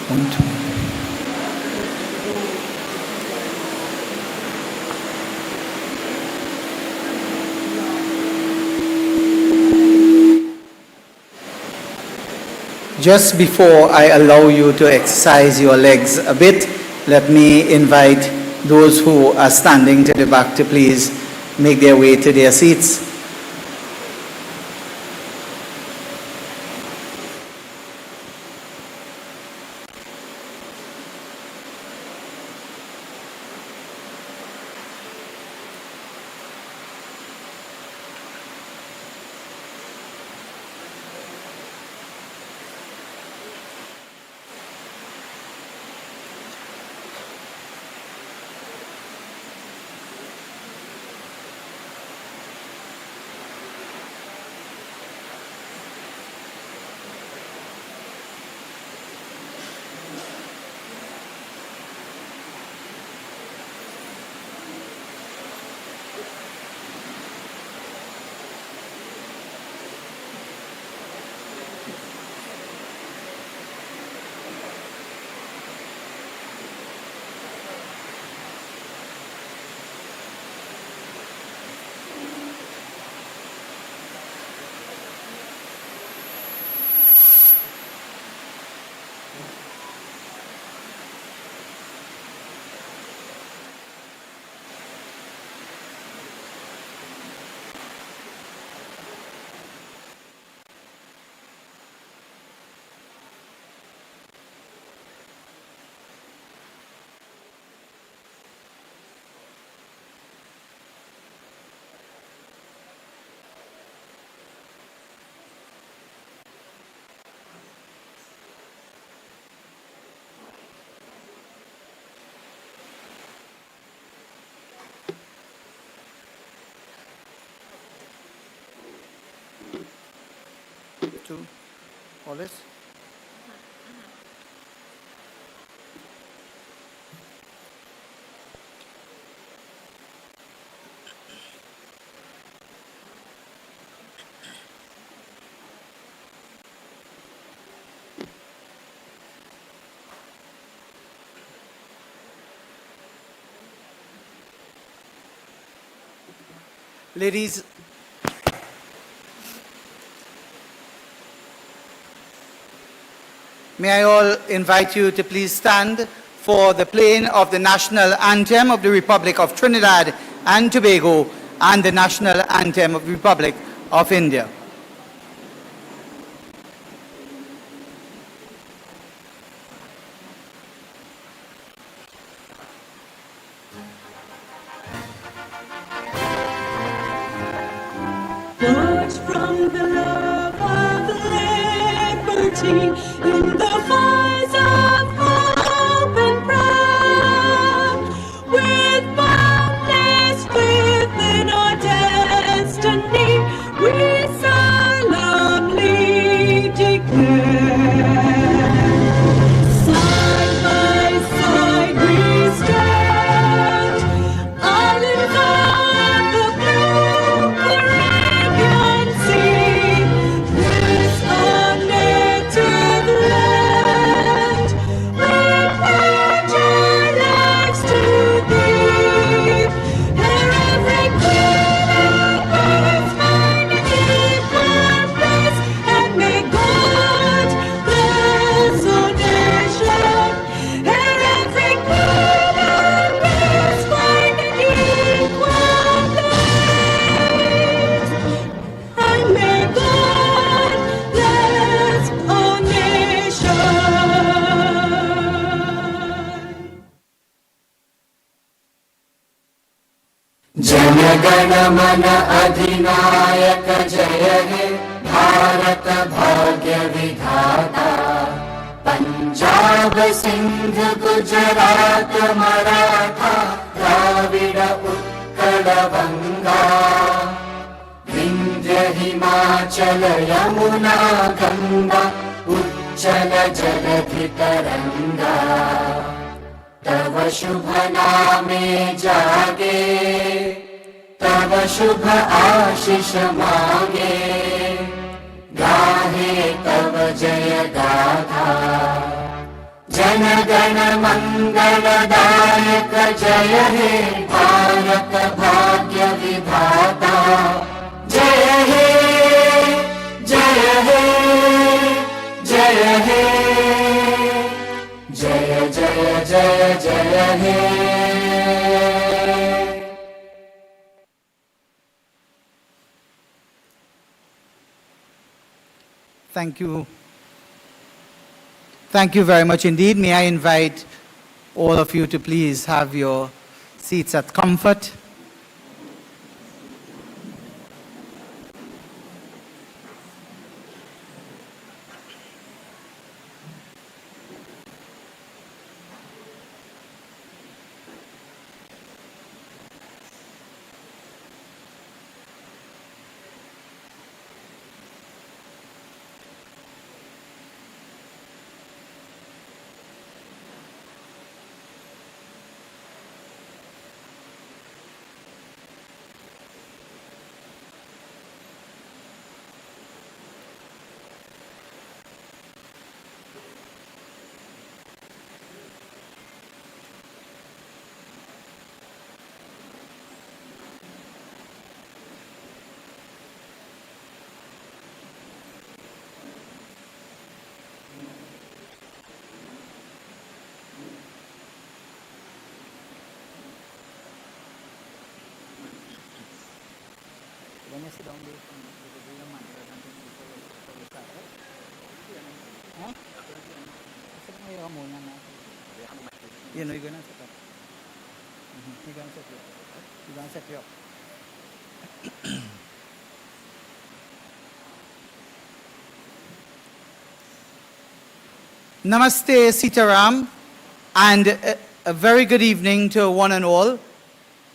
point. Just before I allow you to exercise your legs a bit, let me invite those who are standing to the back to please make their way to their seats. To Wallace. Ladies, may I all invite you to please stand for the playing of the national anthem of the Republic of Trinidad and Tobago and the national anthem of the Republic of India. Forged from the love of liberty in the fires of hope and pride, with boundless faith in our destiny, we solemnly declare. Side by side we stand, islands on the blue Caribbean Sea. This our native land, we pledge our lives to thee. Here every queen and birds find an equal place, and may God bless our nation. Here every queen and birds find an equal place, and may God bless our nation. जनगण मन अधिनायक जय हे भारत भाग्य विधाता पंजाब सिंध गुजरात मराठा द्राविड उत्कल बंगा विंध्य हिमाचल यमुना गंगा उच्चल जलधि तरंगा तव शुभ नामे जागे तव शुभ आशीष मांगे गाहे तव जय गाथा जनगण मंगलदायक जय हे भारत भाग्य विधाता जय हे जय हे जय हे जय जय जय जय हे Thank you. Thank you very much indeed. May I invite all of you to please have your seats at comfort. You know, you're gonna set up. You're gonna set you up. You're gonna set you up. Namaste, Sitaram, and a very good evening to one and all.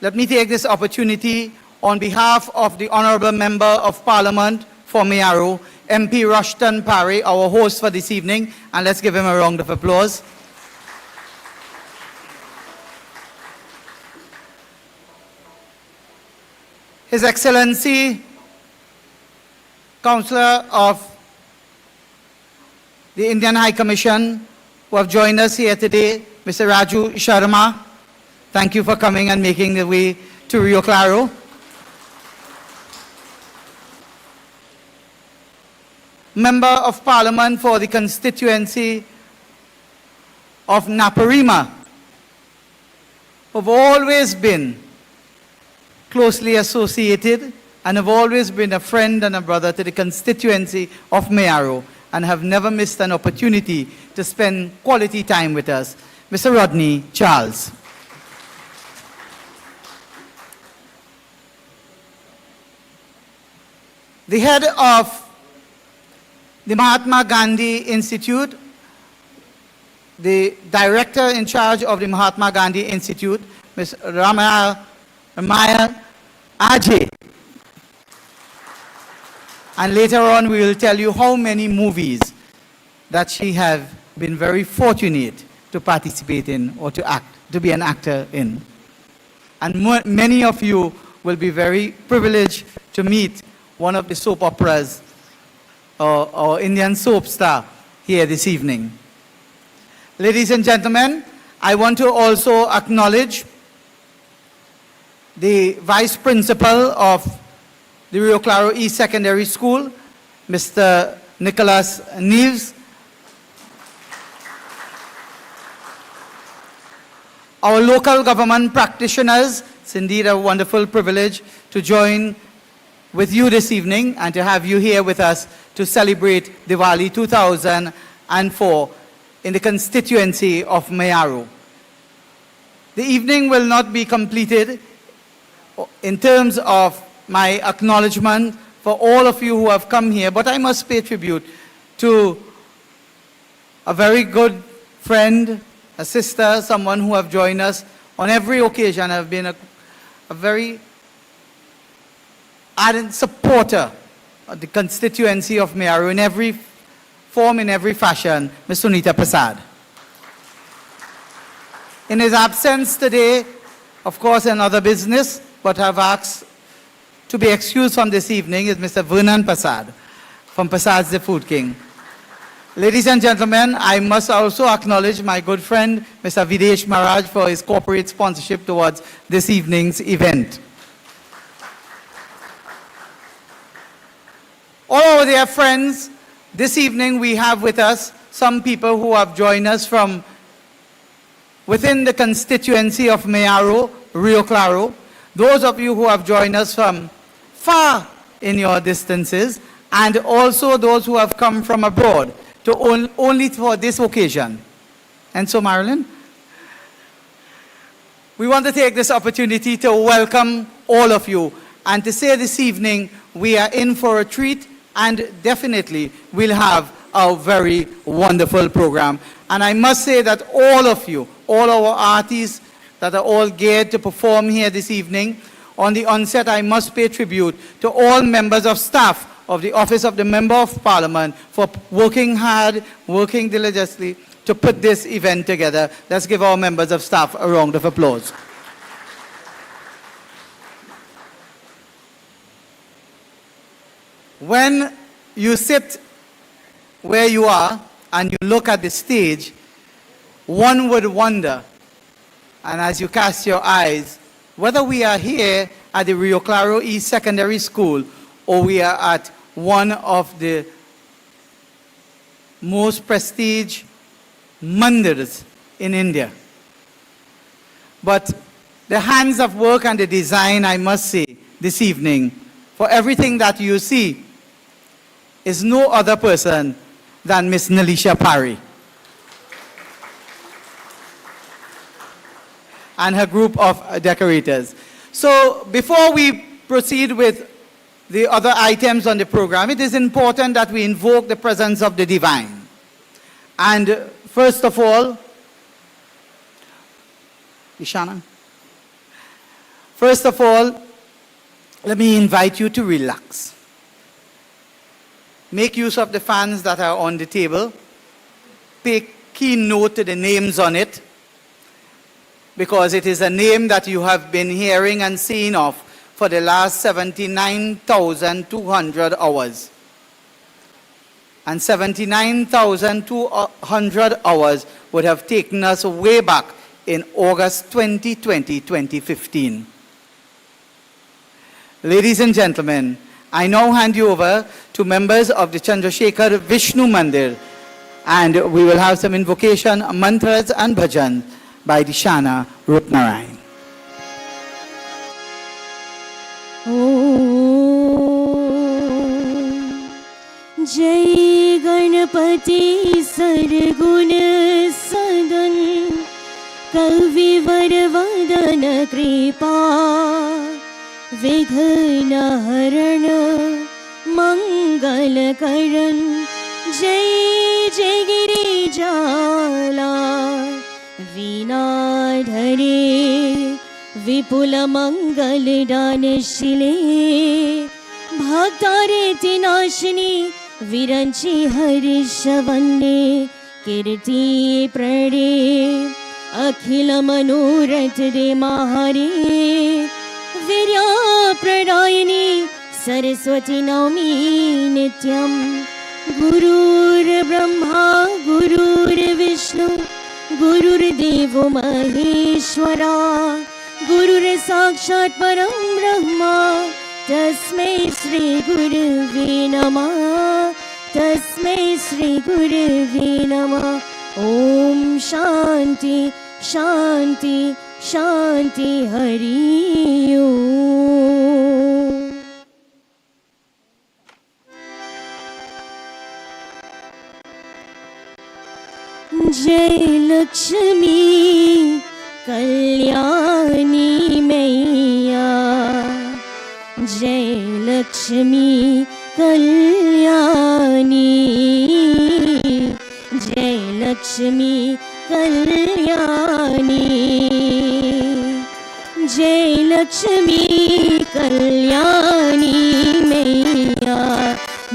Let me take this opportunity on behalf of the Honorable Member of Parliament for Mayaro, MP Rushton Parry, our host for this evening, and let's give him a round of applause. His Excellency, Councillor of the Indian High Commission, who have joined us here today, Mr. Raju Sharma. Thank you for coming and making the way to Rio Claro. Member of Parliament for the constituency of Naparima, who have always been closely associated and have always been a friend and a brother to the constituency of Mayaro and have never missed an opportunity to spend quality time with us. Mr. Rodney Charles. The head of the Mahatma Gandhi Institute, the director in charge of the Mahatma Gandhi Institute, Ms. Ramaya Ajay. And later on we will tell you how many movies that she has been very fortunate to participate in or to be an actor in. And many of you will be very privileged to meet one of the soap operas or Indian soap star here this evening. Ladies and gentlemen, I want to also acknowledge the Vice Principal of the Rio Claro East Secondary School, Mr. Nicholas Neves. Our local government practitioners, it's indeed a wonderful privilege to join with you this evening and to have you here with us to celebrate Diwali 2004 in the constituency of Mayaro. The evening will not be completed in terms of my acknowledgement for all of you who have come here, but I must pay tribute to a very good friend, a sister, someone who have joined us on every occasion, have been a very ardent supporter of the constituency of Mayaro in every form, in every fashion, Ms. Sunita Prasad. In his absence today, of course, another business, but have asked to be excused from this evening is Mr. Vernon Prasad from Prasad's The Food King. Ladies and gentlemen, I must also acknowledge my good friend, Mr. Videsh Maharaj, for his corporate sponsorship towards this evening's event. All our dear friends, this evening we have with us some people who have joined us from within the constituency of Mayaro, Rio Claro. Those of you who have joined us from far in your distances, and also those who have come from abroad to only for this occasion. And so, Marilyn, we want to take this opportunity to welcome all of you and to say this evening we are in for a treat, and definitely we'll have a very wonderful program. And I must say that all of you, all our artists that are all geared to perform here this evening, on the onset I must pay tribute to all members of staff of the Office of the Member of Parliament for working hard, working diligently to put this event together. Let's give our members of staff a round of applause. When you sit where you are and you look at the stage, one would wonder, and as you cast your eyes, whether we are here at the Rio Claro East Secondary School or we are at one of the most prestige mandirs in India. But the hands of work and the design, I must say, this evening, for everything that you see, is no other person than Miss Nalisha Parry and her group of decorators. So before we proceed with the other items on the program, it is important that we invoke the presence of the divine. And first of all, Ishana, first of all, let me invite you to relax. Make use of the fans that are on the table. Pay keen note to the names on it, because it is a name that you have been hearing and seeing of for the last 79,200 hours. And 79,200 hours would have taken us way back in August 2020, 2015. Ladies and gentlemen, I now hand you over to members of the Chandrasekhar Vishnu Mandir, and we will have some invocation, mantras and bhajan by Dishana Rupnarayan. जय गणपति सरगुण सदन कविवर वदन कृपा विघ्न हरण मंगल करण जय जय गिरिजाला वीणाधरे विपुल मंगल दानशिले भक्तारेति नाशिनी विरंचि हर्षवन्ने कीर्ति प्रणे अखिल मनोरथ दे महारे वीर्या प्रदायिनी सरस्वती नौमी नित्यं गुरुर्ब्रह्मा गुरुर्विष्णु गुरुर्देवो महेश्वरा गुरुर्साक्षात् परं ब्रह्मा तस्मै श्री गुरुवे नमः तस्मै श्री गुरुवे नमः ओम शांति शांति शांति हरि ओम। जय लक्ष्मी कल्याणी मैया जय लक्ष्मी कल्याणी जय लक्ष्मी कल्याणी जय लक्ष्मी कल्याणी मैया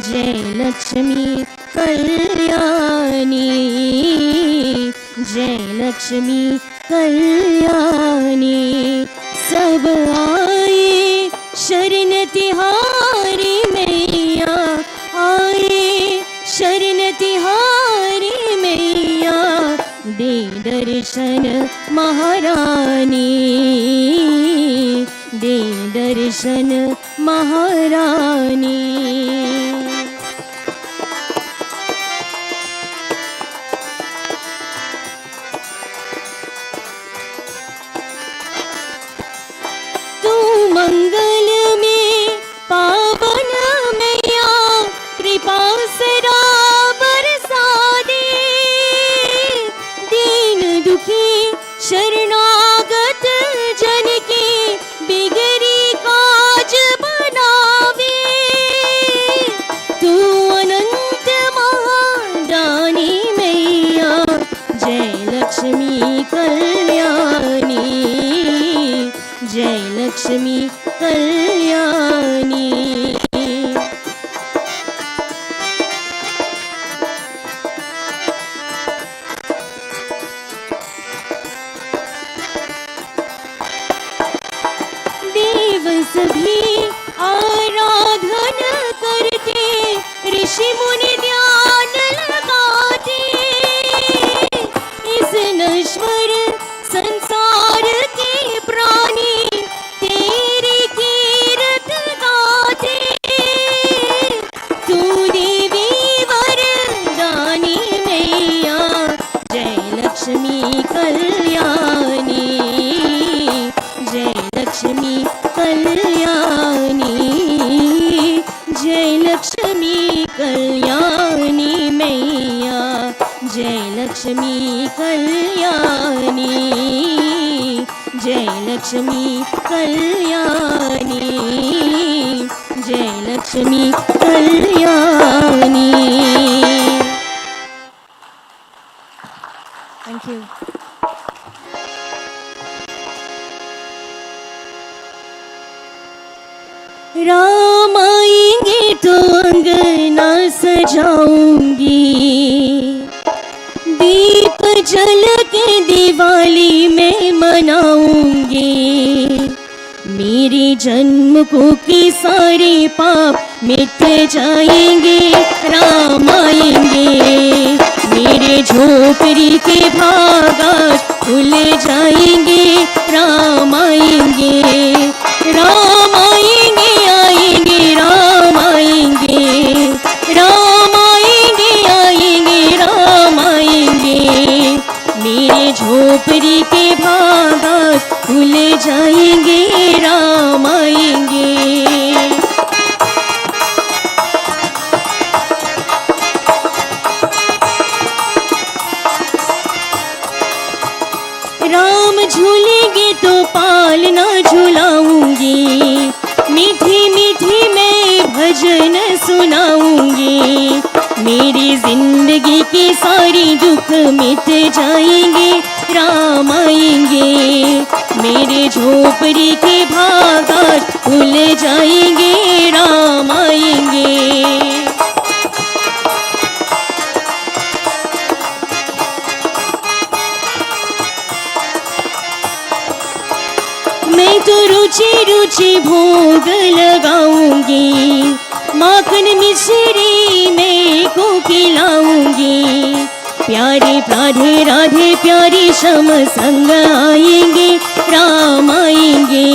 जय लक्ष्मी कल्याणी जय लक्ष्मी कल्याणी सब आए शरण तिहारी मैया आए शरण तिहारी दर्शन महारानी, दे दर्शन महारानी। तू मंगल में पावन मैया, कृपा सदा बरसा दे, दीन दुखी शरणागत जन के बिगड़ी काज बनावे। तू अनंत महादानी मैया, जय लक्ष्मी कल्याणी, जय लक्ष्मी कल्याणी। देव सभी आराधन करते, ऋषि मुनि ध्यान लगाते, इस नश्वर संसार के प्राणी तेरी कीर्त गाते। तू देवी वरदानी मैया, जय लक्ष्मी कल्याणी, जय लक्ष्मी कल्याणी, जय लक्ष्मी कल्याणी मैया, जय लक्ष्मी कल्याणी, जय लक्ष्मी कल्याणी, जय लक्ष्मी कल्याणी। Thank you. राम आएंगे तो अंगना सजाऊंगी, दीप जल के दिवाली में मनाऊंगी। मेरे जन्म को की सारे पाप मिट जाएंगे, राम आएंगे। मेरे झोपड़ी के भागास खुल जाएंगे, राम आएंगे। राम आएंगे, आएंगे, राम आएंगे, राम आएंगे, आएंगे, राम आएंगे। मेरे झोपड़ी के भागास खुल जाएंगे, राम आएंगे। राम झूलेंगे तो पालना झुलाऊंगी, मीठी मीठी मैं भजन सुनाऊंगी। मेरी जिंदगी के सारे दुख मिट जाएंगे, राम आएंगे। मेरे झोपड़ी के भागास खुल जाएंगे, राम आएंगे। मैं तो रुचि रुचि भोग लगाऊंगी, माखन मिश्री मैं को खिलाऊंगी। प्यारे राधे राधे प्यारी श्याम संग आएंगे, राम आएंगे।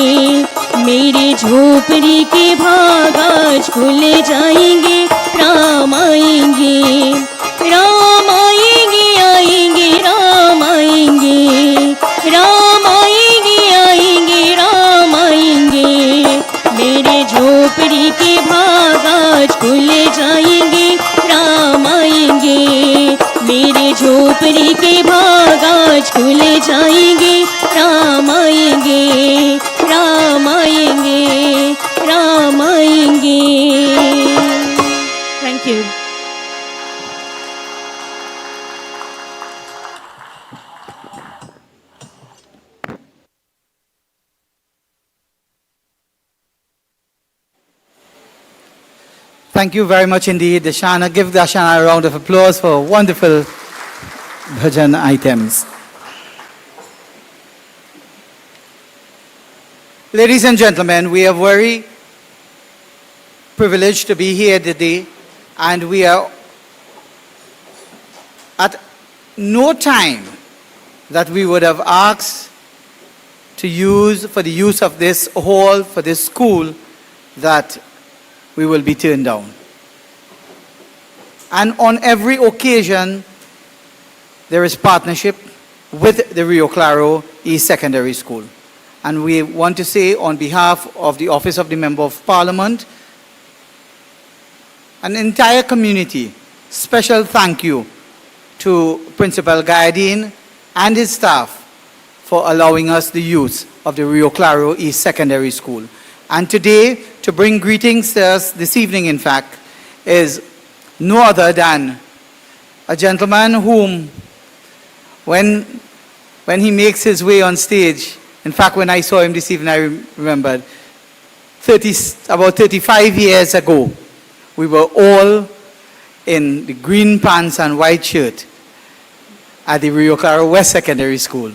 मेरे झोपड़ी के भागास खुल जाएंगे, राम आएंगे। राम आएंगे, आएंगे, राम आएंगे, राम आएंगे, आएंगे, राम आएंगे। मेरे झोपड़ी के भागास खुल जाएंगे, राम आएंगे। मेरे झोपड़ी के भागास खुल जाएंगे, राम आएंगे, राम आएंगे, राम आएंगे। Thank you. Thank you very much indeed, Dashana. Give Dashana a round of applause for wonderful bhajan items. Ladies and gentlemen, we are very privileged to be here today, and we are at no time that we would have asked to use for the use of this hall, for this school, that we will be turned down. And on every occasion, there is partnership with the Rio Claro East Secondary School. And we want to say on behalf of the Office of the Member of Parliament, an entire community, special thank you to Principal Gaiadine and his staff for allowing us the use of the Rio Claro East Secondary School. And today, to bring greetings to us this evening, in fact, is no other than a gentleman whom, when he makes his way on stage, in fact, when I saw him this evening, I remembered, about 35 years ago, we were all in the green pants and white shirt at the Rio Claro West Secondary School,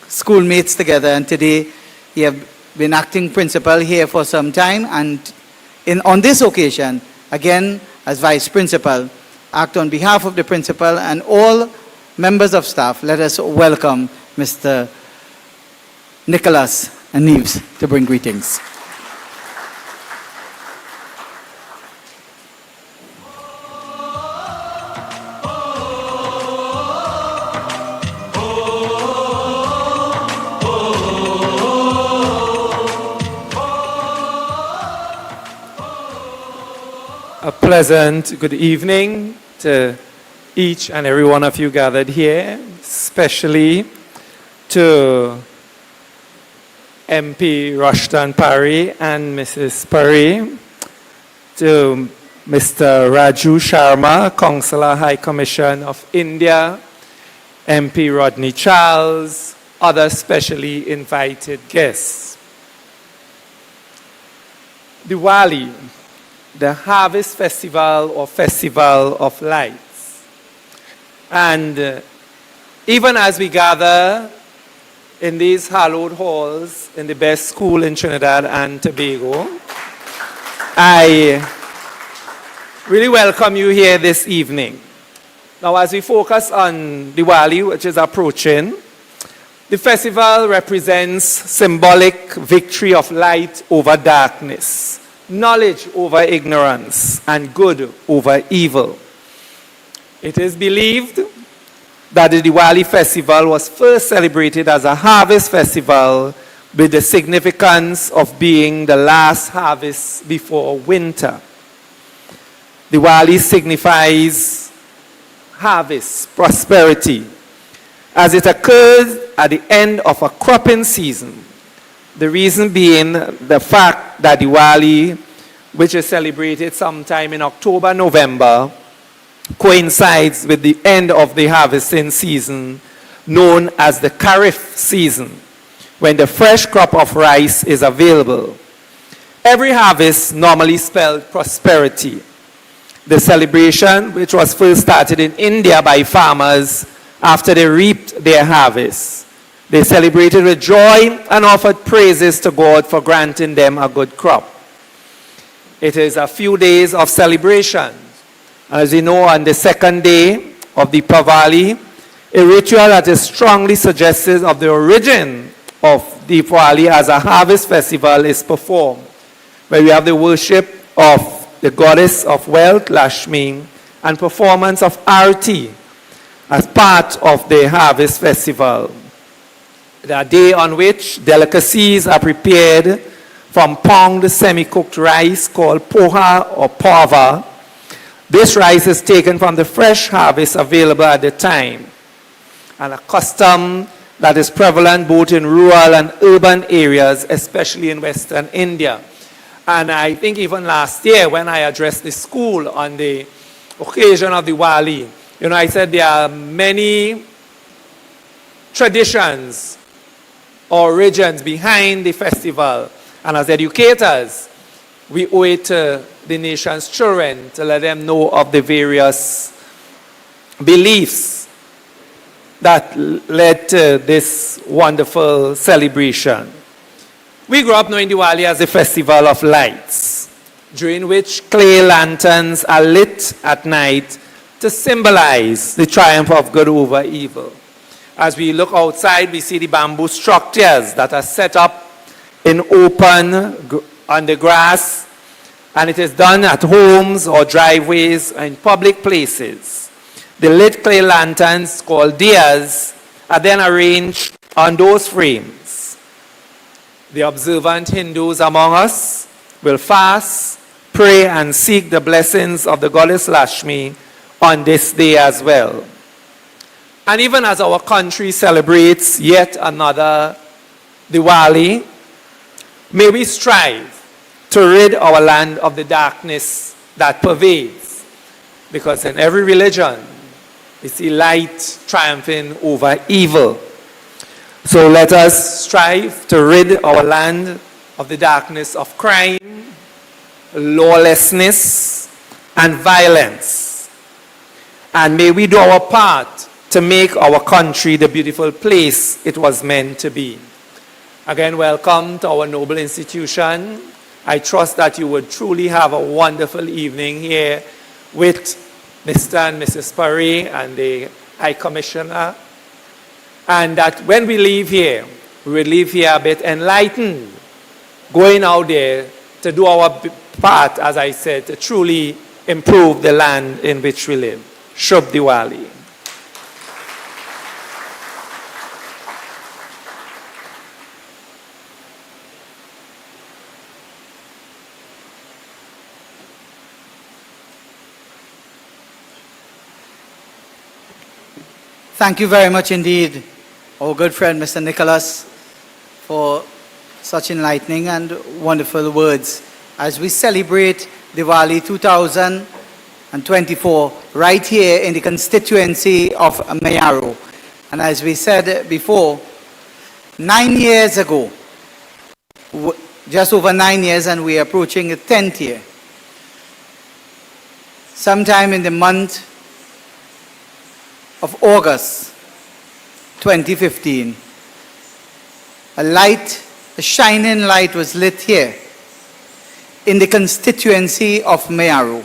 schoolmates together, and today he has been acting principal here for some time, and on this occasion, again, as vice principal, act on behalf of the principal and all members of staff. Let us welcome Mr. Nicholas and Neves to bring greetings. A pleasant good evening to each and every one of you gathered here, especially to MP Rushton Parry and Mrs. Parry, to Mr. Raju Sharma, Consular High Commission of India, MP Rodney Charles, other specially invited guests. Diwali, the Harvest Festival or Festival of Lights. And even as we gather in these hallowed halls in the best school in Trinidad and Tobago, I really welcome you here this evening. Now, as we focus on Diwali, which is approaching, the festival represents symbolic victory of light over darkness, knowledge over ignorance, and good over evil. It is believed that the Diwali festival was first celebrated as a harvest festival with the significance of being the last harvest before winter. Diwali signifies harvest, prosperity, as it occurs at the end of a cropping season. The reason being the fact that Diwali, which is celebrated sometime in October, November, coincides with the end of the harvesting season known as the Kharif season, when the fresh crop of rice is available. Every harvest normally spelled prosperity. The celebration, which was first started in India by farmers after they reaped their harvest, they celebrated with joy and offered praises to God for granting them a good crop. It is a few days of celebration. As you know, on the second day of the Diwali, a ritual that is strongly suggestive of the origin of Diwali as a harvest festival is performed, where we have the worship of the goddess of wealth, Lakshmi, and performance of Arati as part of the harvest festival. The day on which delicacies are prepared from ponged semi-cooked rice called poha or pava. This rice is taken from the fresh harvest available at the time, and a custom that is prevalent both in rural and urban areas, especially in Western India. And I think even last year when I addressed the school on the occasion of Diwali, I said there are many traditions, origins behind the festival. And as educators, we owe it to the nation's children to let them know of the various beliefs that led to this wonderful celebration. We grew up knowing Diwali as a festival of lights, during which clay lanterns are lit at night to symbolize the triumph of good over evil. As we look outside, we see the bamboo structures that are set up in on the grass, and it is done at homes or driveways and public places. The lit clay lanterns, called diyas, are then arranged on those frames. The observant Hindus among us will fast, pray, and seek the blessings of the goddess Lakshmi on this day as well. And even as our country celebrates yet another Diwali, may we strive to rid our land of the darkness that pervades. Because in every religion, we see light triumphing over evil. So let us strive to rid our land of the darkness of crime, lawlessness, and violence. And may we do our part to make our country the beautiful place it was meant to be. Again, welcome to our noble institution. I trust that you would truly have a wonderful evening here with Mr. and Mrs. Parry and the High Commissioner. And that when we leave here, we will leave here a bit enlightened, going out there to do our part, as I said, to truly improve the land in which we live. Shubh Diwali. Thank you very much indeed, our good friend Mr. Nicholas, for such enlightening and wonderful words as we celebrate Diwali 2024 right here in the constituency of Mayaro. And as we said before, 9 years ago, just over 9 years, and we are approaching the 10th year, sometime in the month of August 2015, a shining light was lit here in the constituency of Mayaro.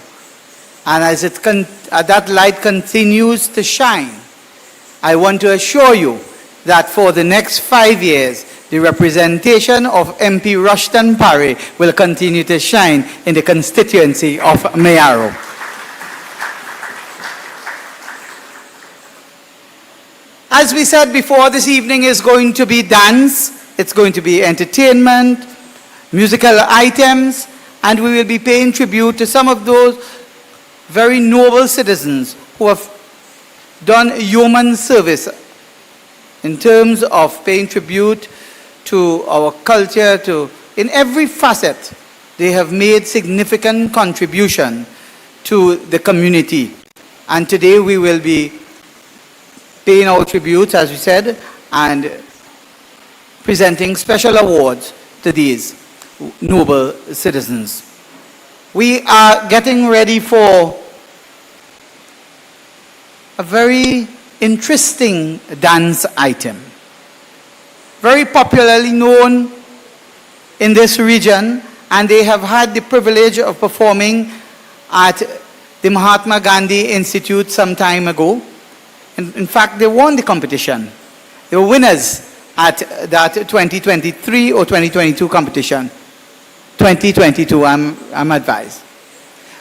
And as that light continues to shine, I want to assure you that for the next 5 years, the representation of MP Rushton Parry will continue to shine in the constituency of Mayaro. As we said before, this evening is going to be dance, it's going to be entertainment, musical items, and we will be paying tribute to some of those very noble citizens who have done yeoman service in terms of paying tribute to our culture, in every facet. They have made significant contribution to the community. And today we will be paying our tributes, as we said, and presenting special awards to these noble citizens. We are getting ready for a very interesting dance item, very popularly known in this region, and they have had the privilege of performing at the Mahatma Gandhi Institute some time ago. In fact, they won the competition. They were winners at that 2023 or 2022 competition. 2022, I'm advised.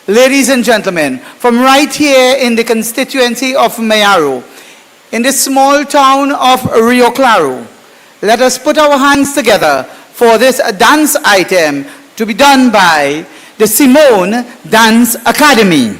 Ladies and gentlemen, from right here in the constituency of Mayaro, in the small town of Rio Claro, let us put our hands together for this dance item to be done by the Simone Dance Academy.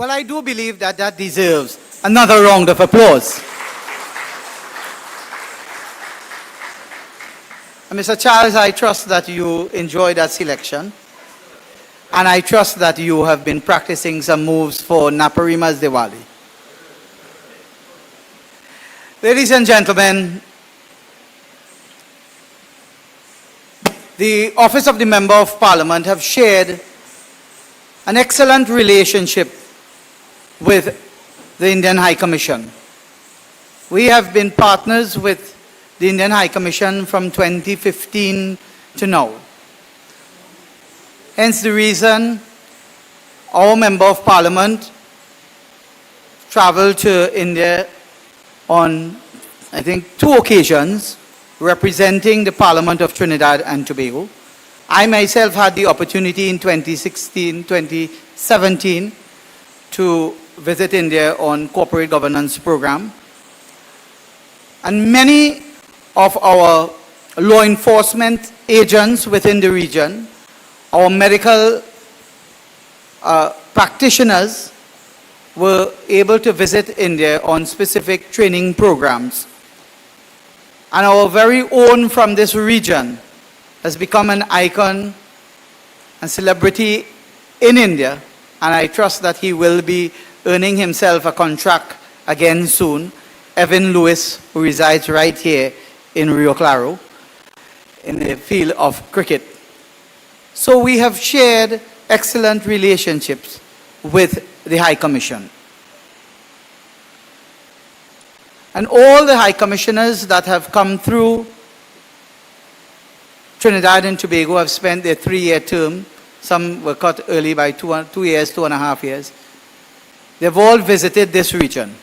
Well, I do believe that that deserves another round of applause. And Mr. Charles, I trust that you enjoyed that selection. And I trust that you have been practicing some moves for Naparima's Diwali. Ladies and gentlemen, the Office of the Member of Parliament have shared an excellent relationship with the Indian High Commission. We have been partners with the Indian High Commission from 2015 to now. Hence the reason our Member of Parliament traveled to India on, I think, 2 occasions representing the Parliament of Trinidad and Tobago. I myself had the opportunity in 2016, 2017 to visit India on corporate governance program. And many of our law enforcement agents within the region, our medical practitioners were able to visit India on specific training programs. And our very own from this region has become an icon and celebrity in India, and I trust that he will be earning himself a contract again soon. Evan Lewis, who resides right here in Rio Claro, in the field of cricket. So we have shared excellent relationships with the High Commission. And all the High Commissioners that have come through Trinidad and Tobago have spent their 3-year term. Some were cut early by 2 years, 2.5 years. They've all visited this region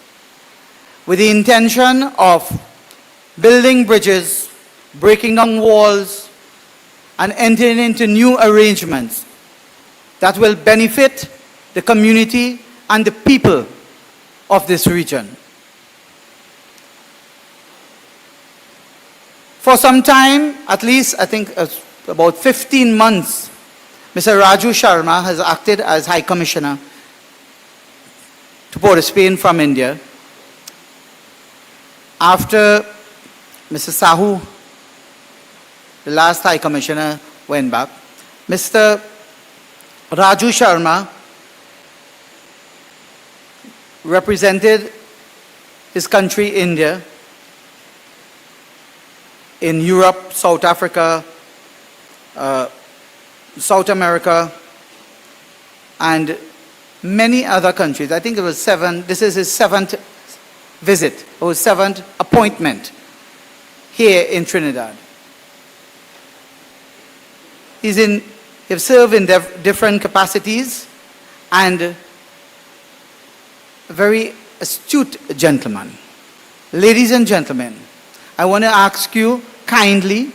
with the intention of building bridges, breaking down walls, and entering into new arrangements that will benefit the community and the people of this region. For some time, at least I think about 15 months, Mr. Raju Sharma has acted as High Commissioner to Port of Spain from India. After Mr. Sahu, the last High Commissioner, went back, Mr. Raju Sharma represented his country, India, in Europe, South Africa, South America, and many other countries. I think it was 7. This is his 7th visit, or 7th appointment here in Trinidad. He's served in different capacities, and a very astute gentleman. Ladies and gentlemen, I want to ask you kindly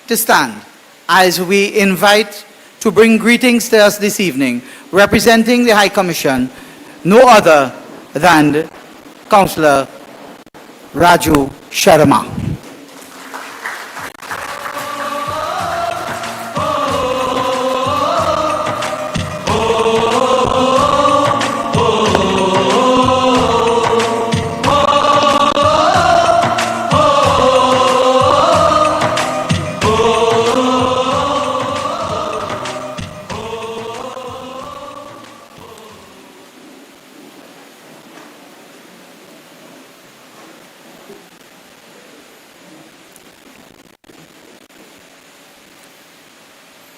to stand as we invite to bring greetings to us this evening, representing the High Commission, no other than Councillor Raju Sharma.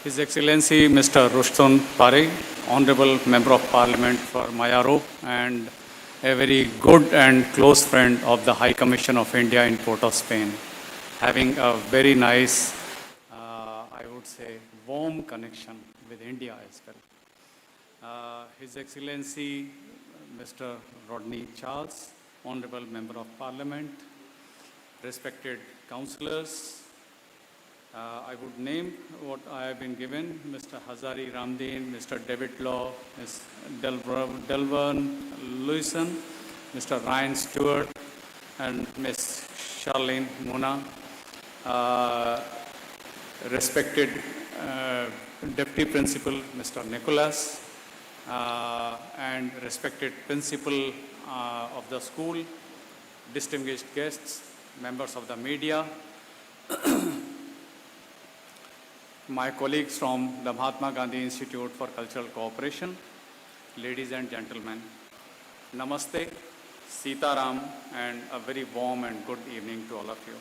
His Excellency Mr. Ruston Pare, Honorable Member of Parliament for Mayaro, and a very good and close friend of the High Commission of India in Port of Spain, having a very nice, I would say, warm connection with India as well. His Excellency Mr. Rodney Charles, Honorable Member of Parliament, respected councillors, I would name what I have been given: Mr. Hazari Ramdeen, Mr. David Law, Ms. Delvern Lewison, Mr. Ryan Stewart, and Ms. Charlene Muna, respected Deputy Principal Mr. Nicholas, and respected principal of the school, distinguished guests, members of the media, my colleagues from the Mahatma Gandhi Institute for Cultural Cooperation, ladies and gentlemen, Namaste, Sitaram, and a very warm and good evening to all of you.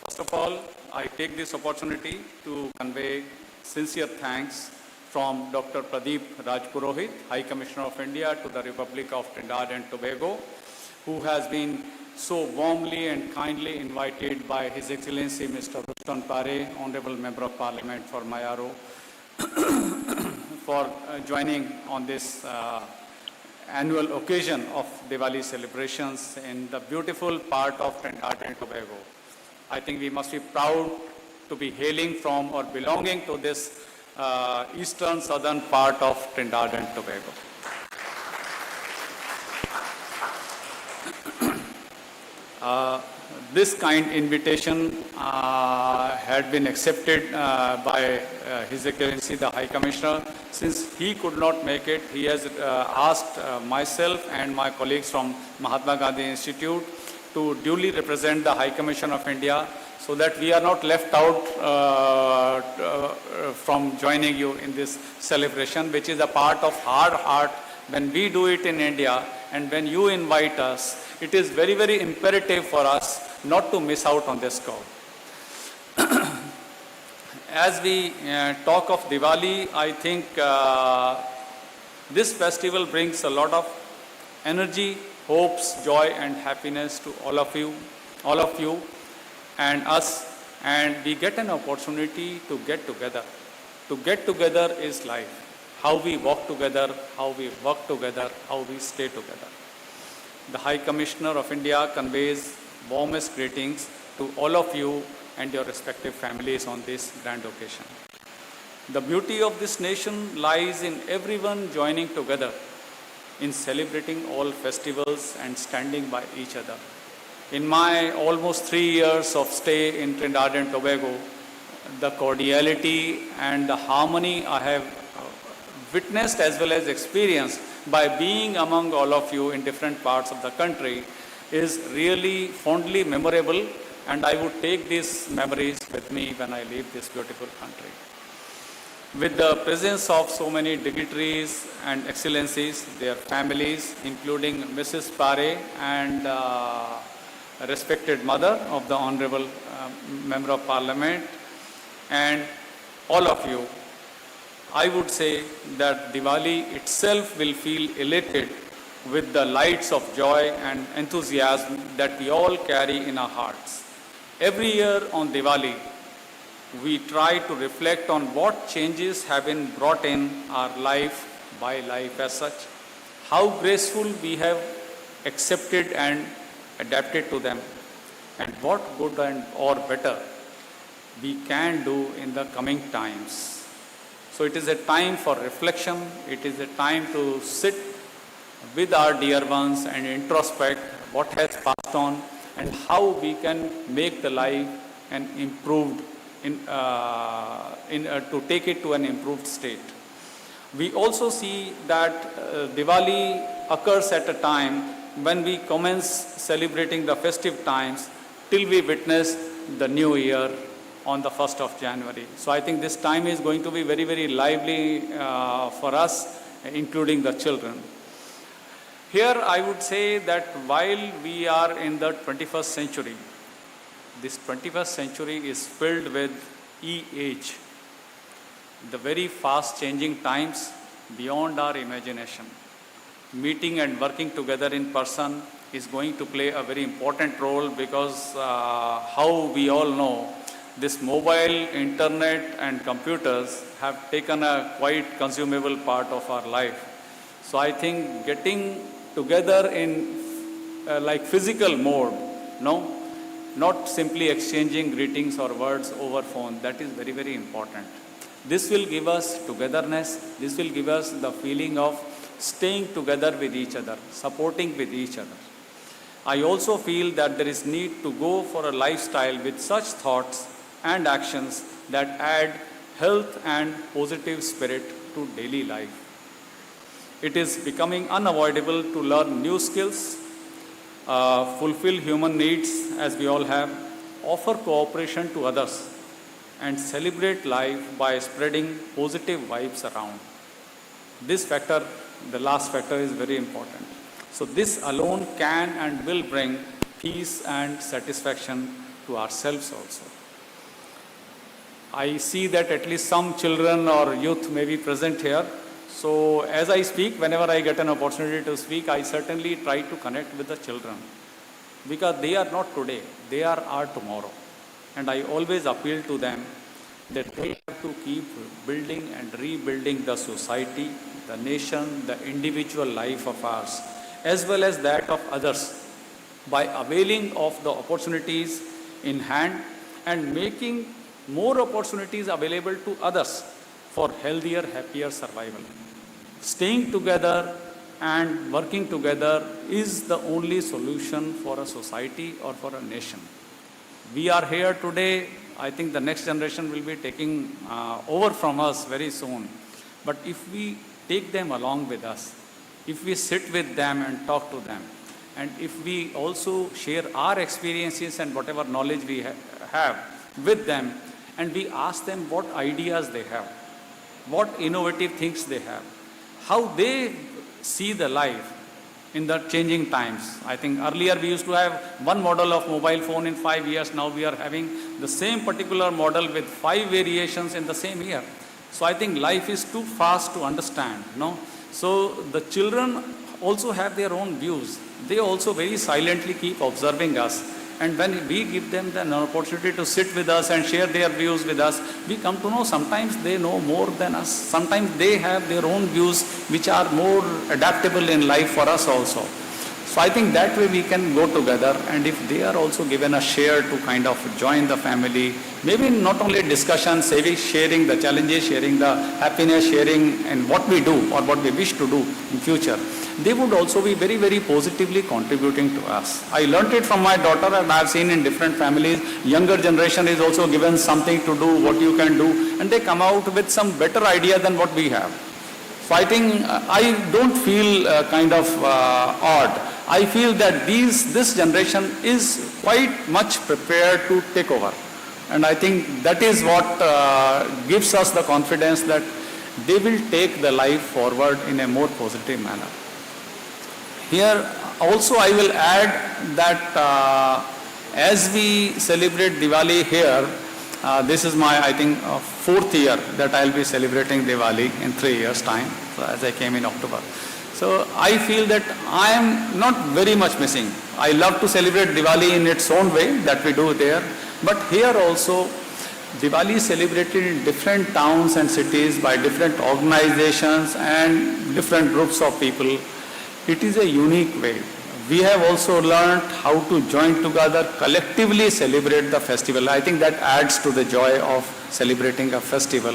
First of all, I take this opportunity to convey sincere thanks from Dr. Pradeep Rajpurohit, High Commissioner of India to the Republic of Trinidad and Tobago, who has been so warmly and kindly invited by His Excellency Mr. Rushton Pare, Honorable Member of Parliament for Mayaro, for joining on this annual occasion of Diwali celebrations in the beautiful part of Trinidad and Tobago. I think we must be proud to be hailing from or belonging to this eastern southern part of Trinidad and Tobago. This kind invitation had been accepted by His Excellency the High Commissioner. Since he could not make it, he has asked myself and my colleagues from Mahatma Gandhi Institute to duly represent the High Commission of India so that we are not left out from joining you in this celebration, which is a part of hard heart when we do it in India and when you invite us. It is very, very imperative for us not to miss out on this call. As we talk of Diwali, I think this festival brings a lot of energy, hopes, joy and happiness to all of you and us, and we get an opportunity to get together. To get together is life. How we walk together, how we work together, how we stay together. The High Commissioner of India conveys warmest greetings to all of you and your respective families on this grand occasion. The beauty of this nation lies in everyone joining together in celebrating all festivals and standing by each other. In my almost 3 years of stay in Trinidad and Tobago, the cordiality and the harmony I have witnessed as well as experienced by being among all of you in different parts of the country is really fondly memorable, and I would take these memories with me when I leave this beautiful country. With the presence of so many dignitaries and excellencies, their families, including Mrs. Pare and respected mother of the Honorable Member of Parliament, and all of you, I would say that Diwali itself will feel elated with the lights of joy and enthusiasm that we all carry in our hearts. Every year on Diwali, we try to reflect on what changes have been brought in our life by life as such, how graceful we have accepted and adapted to them, and what good and or better we can do in the coming times. So it is a time for reflection, it is a time to sit with our dear ones and introspect what has passed on and how we can make the life an improved, to take it to an improved state. We also see that Diwali occurs at a time when we commence celebrating the festive times till we witness the new year on the 1st of January. So I think this time is going to be very, very lively for us, including the children. Here I would say that while we are in the 21st century, this 21st century is filled with e-age, the very fast changing times beyond our imagination. Meeting and working together in person is going to play a very important role because how we all know, this mobile, internet and computers have taken a quite consumable part of our life. So I think getting together in like physical mode, not simply exchanging greetings or words over phone, that is very, very important. This will give us togetherness, this will give us the feeling of staying together with each other, supporting with each other. I also feel that there is need to go for a lifestyle with such thoughts and actions that add health and positive spirit to daily life. It is becoming unavoidable to learn new skills, fulfill human needs as we all have, offer cooperation to others, and celebrate life by spreading positive vibes around. This factor, the last factor, is very important. So this alone can and will bring peace and satisfaction to ourselves also. I see that at least some children or youth may be present here. So as I speak, whenever I get an opportunity to speak, I certainly try to connect with the children, because they are not today, they are our tomorrow. And I always appeal to them that they have to keep building and rebuilding the society, the nation, the individual life of ours, as well as that of others, by availing of the opportunities in hand and making more opportunities available to others for healthier, happier survival. Staying together and working together is the only solution for a society or for a nation. We are here today. I think the next generation will be taking over from us very soon. But if we take them along with us, if we sit with them and talk to them, and if we also share our experiences and whatever knowledge we have with them, and we ask them what ideas they have, what innovative things they have, how they see the life in the changing times. I think earlier we used to have one model of mobile phone in 5 years. Now we are having the same particular model with 5 variations in the same year. So I think life is too fast to understand, no? So the children also have their own views. They also very silently keep observing us. And when we give them an opportunity to sit with us and share their views with us, we come to know sometimes they know more than us. Sometimes they have their own views which are more adaptable in life for us also. So I think that way we can go together, and if they are also given a share to kind of join the family, maybe not only discussions, maybe sharing the challenges, sharing the happiness, sharing and what we do or what we wish to do in future, they would also be very, very positively contributing to us. I learnt it from my daughter, and I have seen in different families, younger generation is also given something to do, what you can do, and they come out with some better idea than what we have. So I think I don't feel kind of odd. I feel that this generation is quite much prepared to take over. And I think that is what gives us the confidence that they will take the life forward in a more positive manner. Here also I will add that as we celebrate Diwali here, this is my, I think, 4th year that I will be celebrating Diwali in 3 years' time, so as I came in October. So I feel that I am not very much missing. I love to celebrate Diwali in its own way that we do there, but here also Diwali is celebrated in different towns and cities by different organizations and different groups of people. It is a unique way. We have also learned how to join together, collectively celebrate the festival. I think that adds to the joy of celebrating a festival.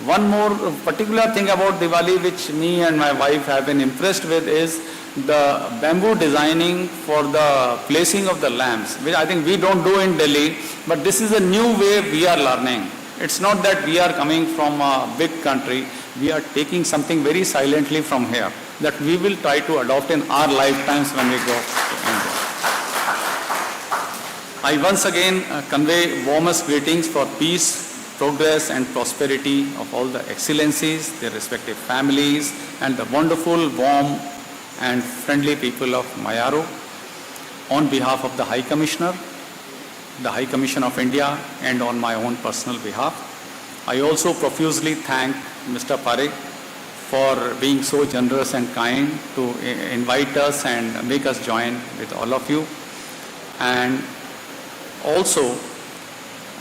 One more particular thing about Diwali which me and my wife have been impressed with is the bamboo designing for the placing of the lamps, which I think we don't do in Delhi, but this is a new way we are learning. It's not that we are coming from a big country, we are taking something very silently from here that we will try to adopt in our lifetimes when we go to India. I once again convey warmest greetings for peace, progress and prosperity of all the excellencies, their respective families, and the wonderful, warm and friendly people of Mayaro. On behalf of the High Commissioner, the High Commission of India, and on my own personal behalf, I also profusely thank Mr. Pare for being so generous and kind to invite us and make us join with all of you. And also,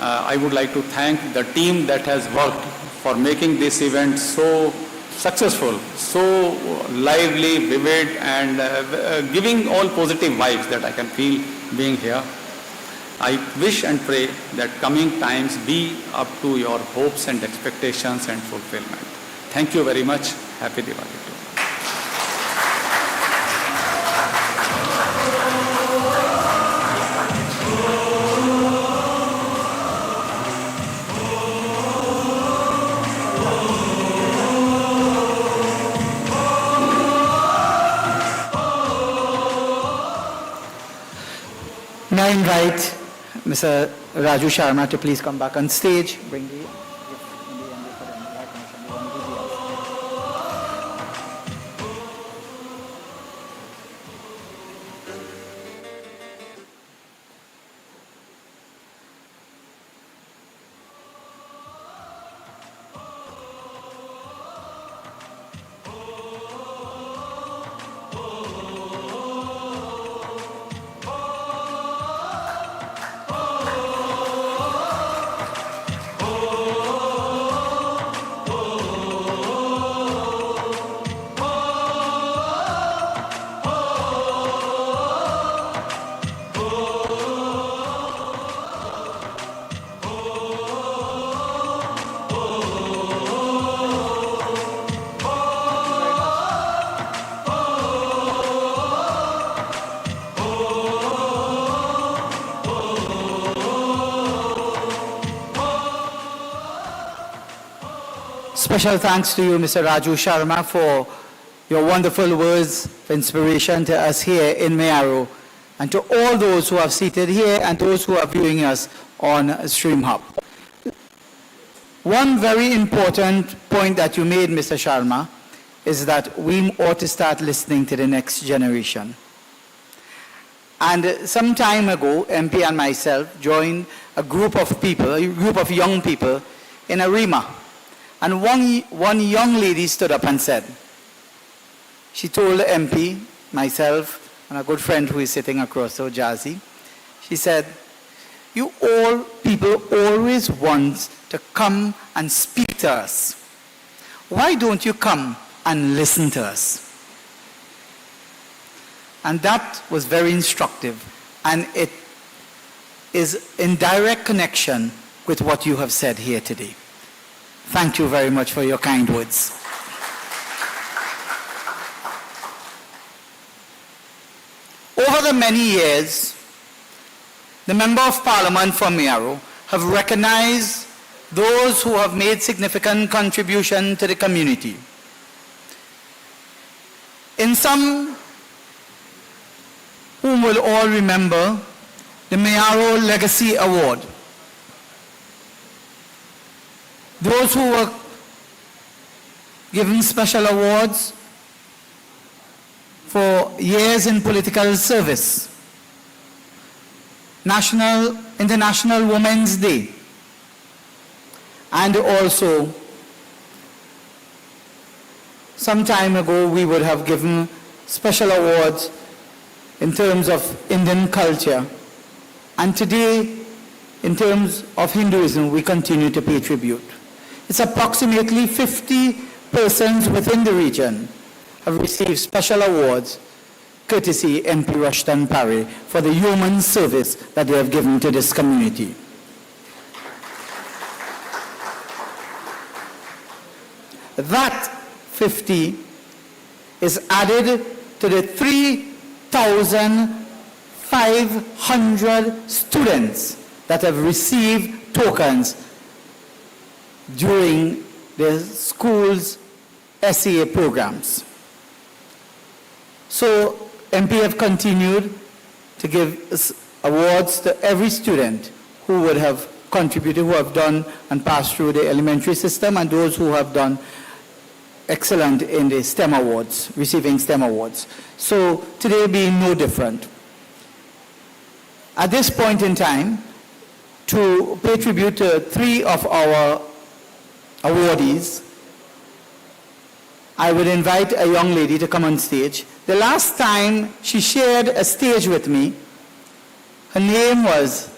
I would like to thank the team that has worked for making this event so successful, so lively, vivid, and giving all positive vibes that I can feel being here. I wish and pray that coming times be up to your hopes and expectations and fulfillment. Thank you very much. Happy Diwali to you. I invite Mr. Raju Sharma to please come back on stage. Bring the Special thanks to you, Mr. Raju Sharma, for your wonderful words of inspiration to us here in Mayaro, and to all those who are seated here and those who are viewing us on StreamHub. One very important point that you made, Mr. Sharma, is that we ought to start listening to the next generation. And some time ago, MP and myself joined a group of people, a group of young people in a RIMA. And one young lady stood up and said, she told the MP, myself, and a good friend who is sitting across, so Jazzy, she said, you all people always want to come and speak to us. Why don't you come and listen to us? And that was very instructive, and it is in direct connection with what you have said here today. Thank you very much for your kind words. Over the many years, the Member of Parliament for Mayaro have recognized those who have made significant contribution to the community. In some whom will all remember the Mayaro Legacy Award. Those who were given special awards for years in political service. International Women's Day. And also, some time ago, we would have given special awards in terms of Indian culture. And today, in terms of Hinduism, we continue to pay tribute. It's approximately 50 persons within the region have received special awards courtesy MP Rushton Parry for the human service that they have given to this community. That 50 is added to the 3,500 students that have received tokens during the school's SEA programs. So MP have continued to give awards to every student who would have contributed, who have done and passed through the elementary system, and those who have done excellent in the STEM awards, receiving STEM awards. So today being no different. At this point in time, to pay tribute to 3 of our awardees, I would invite a young lady to come on stage. The last time she shared a stage with me, her name was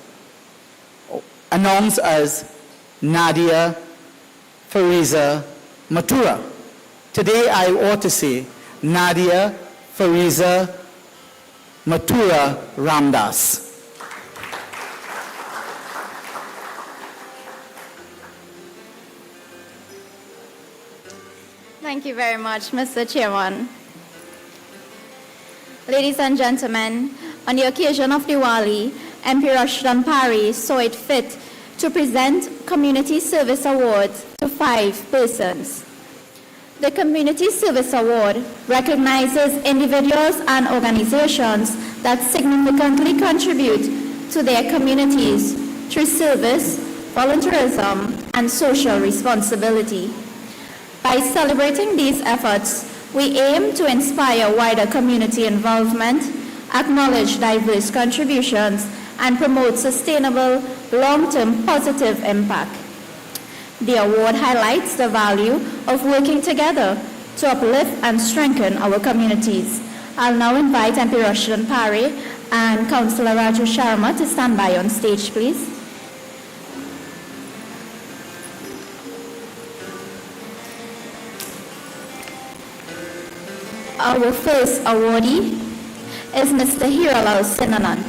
announced as Nadia Fariza Matura. Today I ought to say Nadia Fariza Matura Ramdas. Thank you very much, Mr. Chairman. Ladies and gentlemen, on the occasion of Diwali, MP Rushton Parry saw it fit to present Community Service Awards to 5 persons. The Community Service Award recognizes individuals and organizations that significantly contribute to their communities through service, volunteerism, and social responsibility. By celebrating these efforts, we aim to inspire wider community involvement, acknowledge diverse contributions, and promote sustainable, long-term positive impact. The award highlights the value of working together to uplift and strengthen our communities. I'll now invite MP Rashdan Pare and Councillor Raju Sharma to stand by on stage, please. Our first awardee is Mr. Hiralal Sinanan.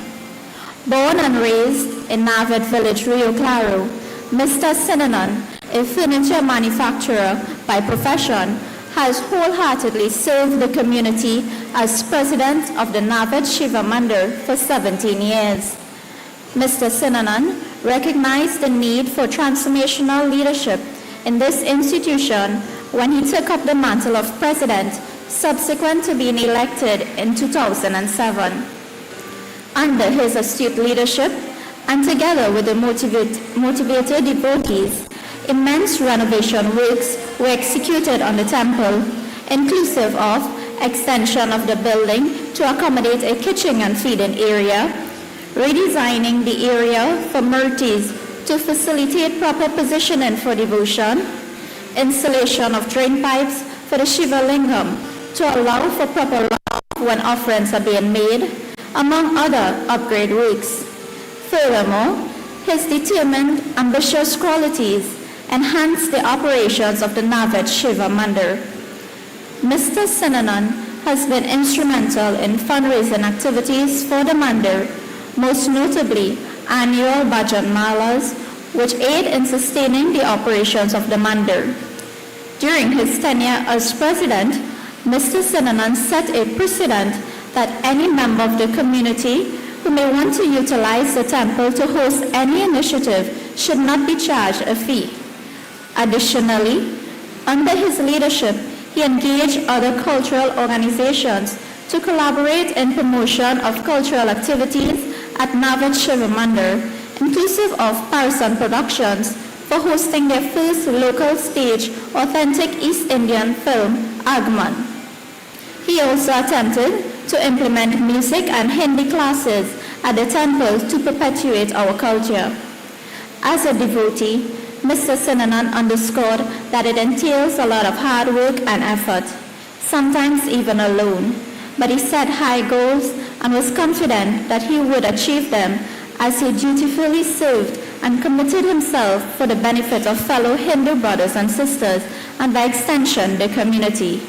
Born and raised in Navid Village, Rio Claro, Mr. Sinanan, a furniture manufacturer by profession, has wholeheartedly served the community as president of the Navid Shiva Mandir for 17 years. Mr. Sinanan recognized the need for transformational leadership in this institution when he took up the mantle of president subsequent to being elected in 2007. Under his astute leadership, and together with the motivated devotees, immense renovation works were executed on the temple, inclusive of extension of the building to accommodate a kitchen and feeding area, redesigning the area for murtis to facilitate proper positioning for devotion, installation of drain pipes for the Shiva Lingam to allow for proper runoff when offerings are being made, among other upgrade works. Furthermore, his determined, ambitious qualities enhanced the operations of the Navid Shiva Mandir. Mr. Sinanan has been instrumental in fundraising activities for the Mandir, most notably annual Bhajan Malas, which aid in sustaining the operations of the Mandir. During his tenure as president, Mr. Sinanan set a precedent that any member of the community who may want to utilize the temple to host any initiative should not be charged a fee. Additionally, under his leadership, he engaged other cultural organizations to collaborate in promotion of cultural activities at Navid Shiva Mandir, inclusive of Parson Productions, for hosting their first local stage authentic East Indian film, Agman. He also attempted to implement music and Hindi classes at the temple to perpetuate our culture. As a devotee, Mr. Sinanan underscored that it entails a lot of hard work and effort, sometimes even alone, but he set high goals and was confident that he would achieve them as he dutifully served and committed himself for the benefit of fellow Hindu brothers and sisters and by extension the community.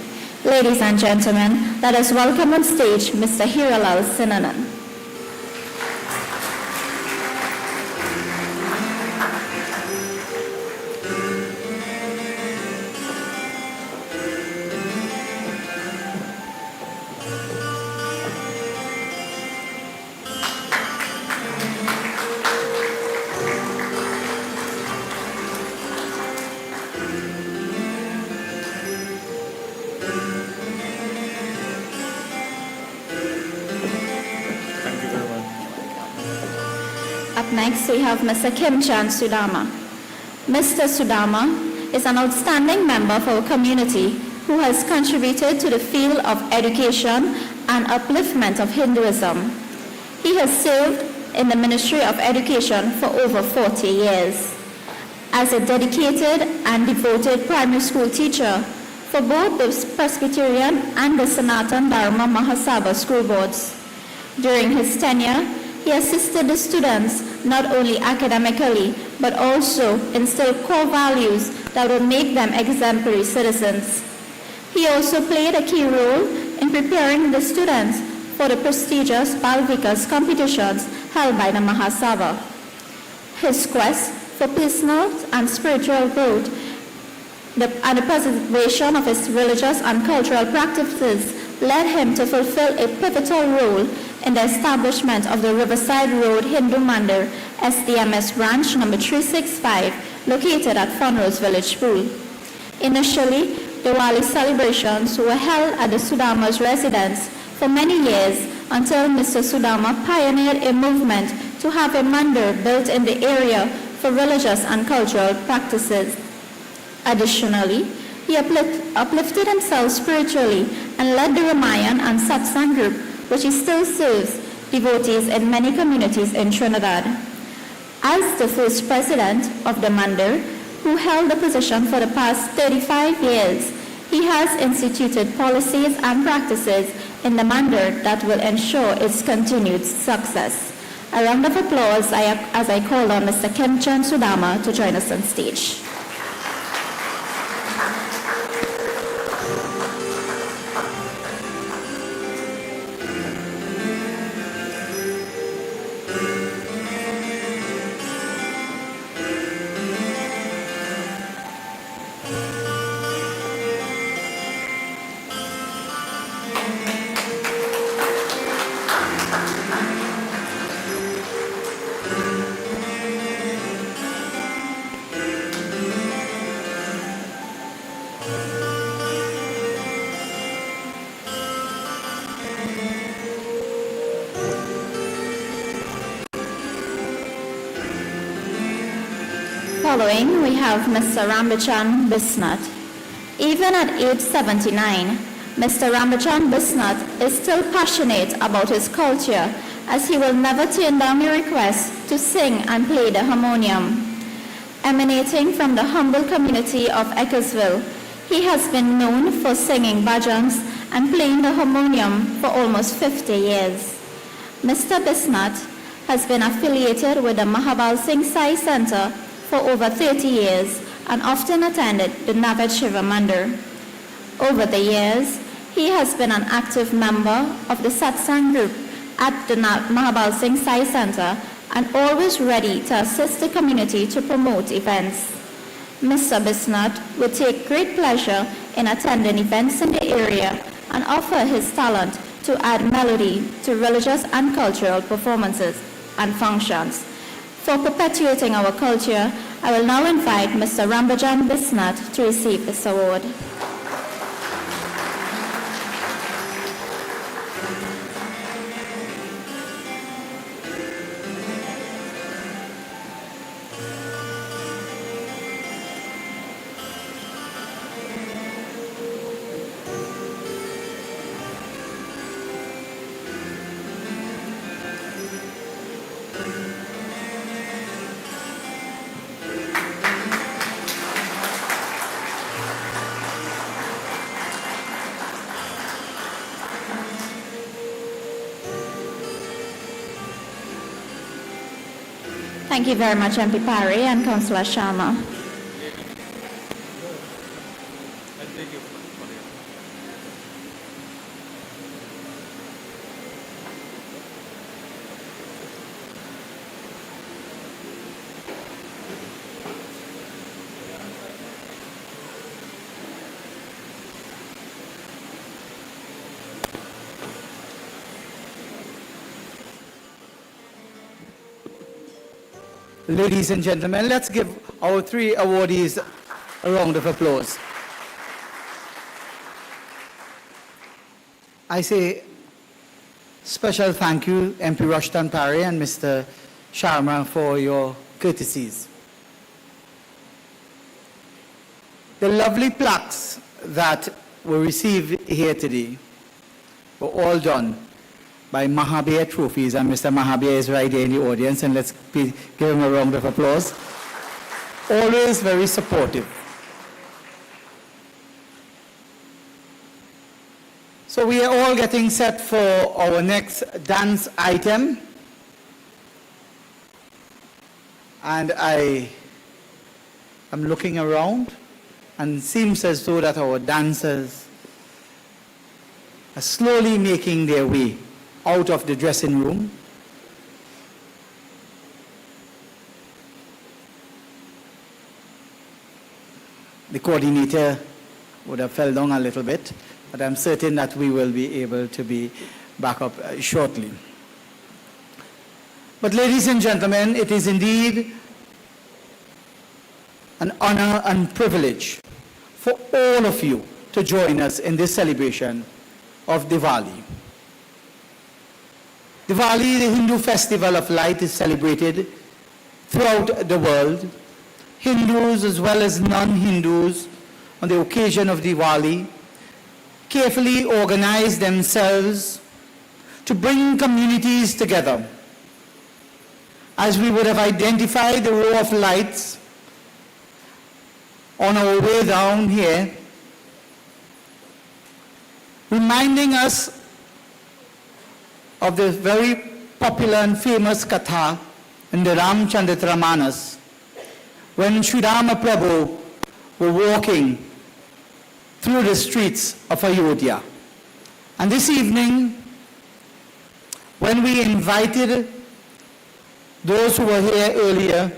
Ladies and gentlemen, let us welcome on stage Mr. Hiralal Sinanan. Up next, we have Mr. Kim Chan Sudama. Mr. Sudama is an outstanding member of our community who has contributed to the field of education and upliftment of Hinduism. He has served in the Ministry of Education for over 40 years. As a dedicated and devoted primary school teacher for both the Presbyterian and the Sanatan Dharma Mahasabha school boards. During his tenure, he assisted the students not only academically, but also instilled core values that would make them exemplary citizens. He also played a key role in preparing the students for the prestigious Balvikas competitions held by the Mahasabha. His quest for personal and spiritual growth and the preservation of his religious and cultural practices led him to fulfill a pivotal role in the establishment of the Riverside Road Hindu Mandir SDMS branch number 365 located at Funrose Village Pool. Initially, Diwali celebrations were held at the Sudama's residence for many years until Mr. Sudama pioneered a movement to have a mandir built in the area for religious and cultural practices. Additionally, he uplifted himself spiritually and led the Ramayan and Satsang group, which he still serves devotees in many communities in Trinidad. As the first president of the mandir, who held the position for the past 35 years, he has instituted policies and practices in the mandir that will ensure its continued success. A round of applause as I call on Mr. Kim Chan Sudama to join us on stage. Following, we have Mr. Rambachan Bisnath. Even at age 79, Mr. Rambachan Bisnath is still passionate about his culture, as he will never turn down a request to sing and play the harmonium. Emanating from the humble community of Eckersville, he has been known for singing bhajans and playing the harmonium for almost 50 years. Mr. Bisnath has been affiliated with the Mahabal Singh Sai Center for over 30 years and often attended the Navad Shiva Mandir. Over the years, he has been an active member of the Satsang group at the Mahabal Singh Sai Center and always ready to assist the community to promote events. Mr. Bisnath would take great pleasure in attending events in the area and offer his talent to add melody to religious and cultural performances and functions. For perpetuating our culture, I will now invite Mr. Rambajan Bisnath to receive this award. Thank you very much, MP Parry and Councillor Sharma. Ladies and gentlemen, let's give our three awardees a round of applause. I say special thank you, MP Rushton Parry and Mr. Sharma, for your courtesies. The lovely plaques that were received here today were all done by Mahabir Trophies, and Mr. Mahabir is right here in the audience, and let's give him a round of applause. Always very supportive. So we are all getting set for our next dance item. And I am looking around, and it seems as though that our dancers are slowly making their way out of the dressing room. The coordinator would have fell down a little bit, but I'm certain that we will be able to be back up shortly. But ladies and gentlemen, it is indeed an honor and privilege for all of you to join us in this celebration of Diwali. Diwali, the Hindu festival of light, is celebrated throughout the world. Hindus as well as non-Hindus on the occasion of Diwali carefully organize themselves to bring communities together. As we would have identified the row of lights on our way down here, reminding us of the very popular and famous katha in the Ramchandramanas, when Sri Rama Prabhu were walking through the streets of Ayodhya. And this evening, when we invited those who were here earlier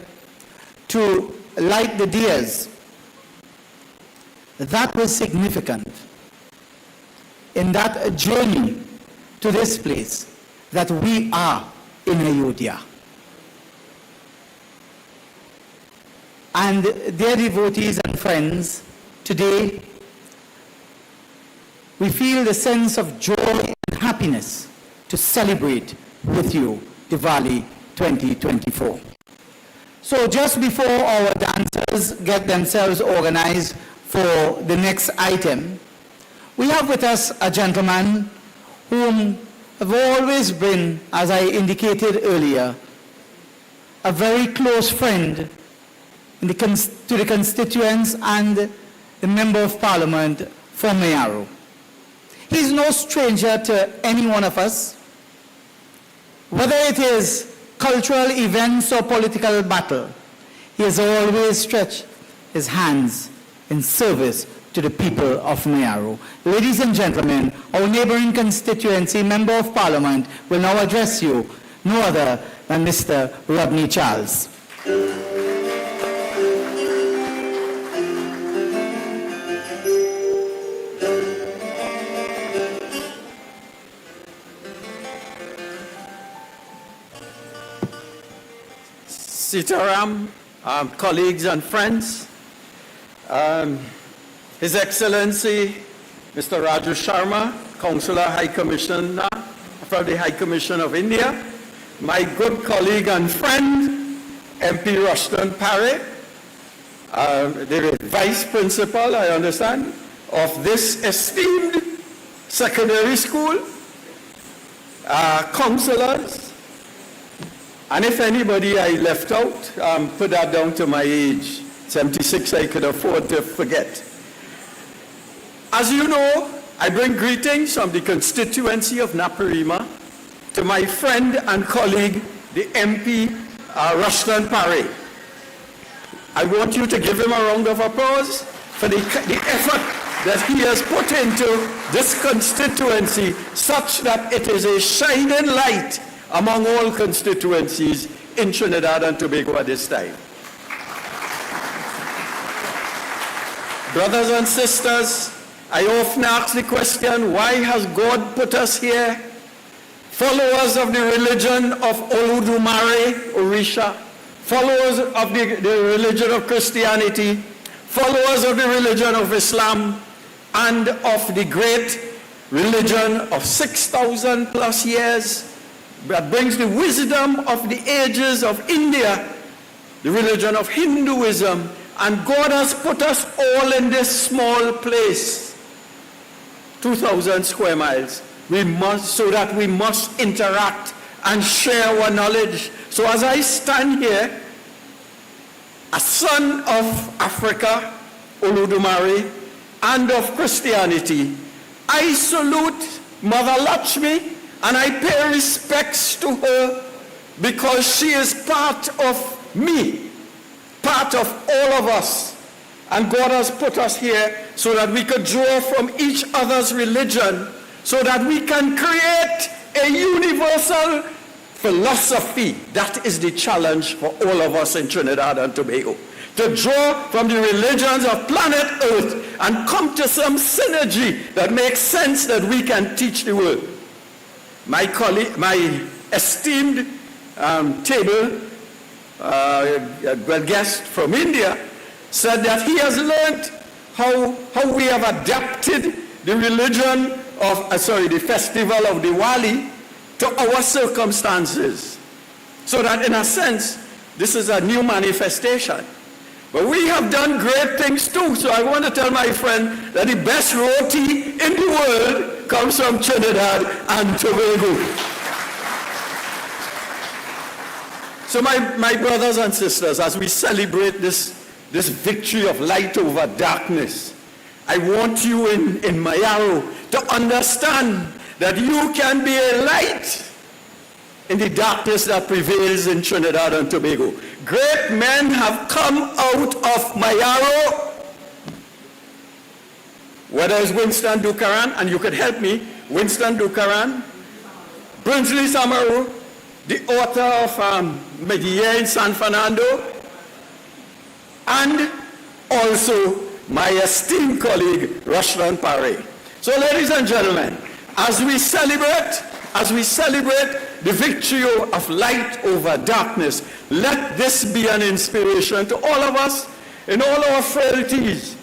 to light the diyas, that was significant in that journey to this place, that we are in Ayodhya. And dear devotees and friends, today we feel the sense of joy and happiness to celebrate with you Diwali 2024. So just before our dancers get themselves organized for the next item, we have with us a gentleman whom have always been, as I indicated earlier, a very close friend to the constituents and the Member of Parliament for Mayaro. He's no stranger to any one of us, whether it is cultural events or political battle. He has always stretched his hands in service to the people of Mayaro. Ladies and gentlemen, our neighboring constituency Member of Parliament will now address you, no other than Mr. Rodney Charles. Sitaram, colleagues and friends, His Excellency Mr. Raju Sharma, Consular High Commissioner from the High Commission of India, my good colleague and friend, MP Rushton Parry, the Vice Principal, I understand, of this esteemed secondary school, councillors, and if anybody I left out, put that down to my age. 76, I could afford to forget. As you know, I bring greetings from the constituency of Naparima to my friend and colleague, the MP Rushton Parry. I want you to give him a round of applause for the effort that he has put into this constituency, such that it is a shining light among all constituencies in Trinidad and Tobago at this time. Brothers and sisters, I often ask the question, why has God put us here? Followers of the religion of Olodumare, Orisha, followers of the religion of Christianity, followers of the religion of Islam, and of the great religion of 6,000 plus years that brings the wisdom of the ages of India, the religion of Hinduism, and God has put us all in this small place, 2,000 square miles. So that we must interact and share our knowledge. So as I stand here, a son of Africa, Olodumare, and of Christianity, I salute Mother Lakshmi and I pay respects to her because she is part of me, part of all of us. And God has put us here so that we could draw from each other's religion, so that we can create a universal philosophy. That is the challenge for all of us in Trinidad and Tobago. To draw from the religions of planet Earth and come to some synergy that makes sense that we can teach the world. My colleague, my esteemed table guest from India said that he has learned how we have adapted the religion of, the festival of Diwali to our circumstances. So that in a sense, this is a new manifestation. But we have done great things too. So I want to tell my friend that the best roti in the world comes from Trinidad and Tobago. So my brothers and sisters, as we celebrate this victory of light over darkness, I want you in Mayaro to understand that you can be a light in the darkness that prevails in Trinidad and Tobago. Great men have come out of Mayaro, whether it's Winston Dukaran, and you could help me, Winston Dukaran, Brinsley Samaru, the author of Medellin in San Fernando, and also my esteemed colleague, Rashran Pare. So ladies and gentlemen, as we celebrate the victory of light over darkness, let this be an inspiration to all of us in all our frailties,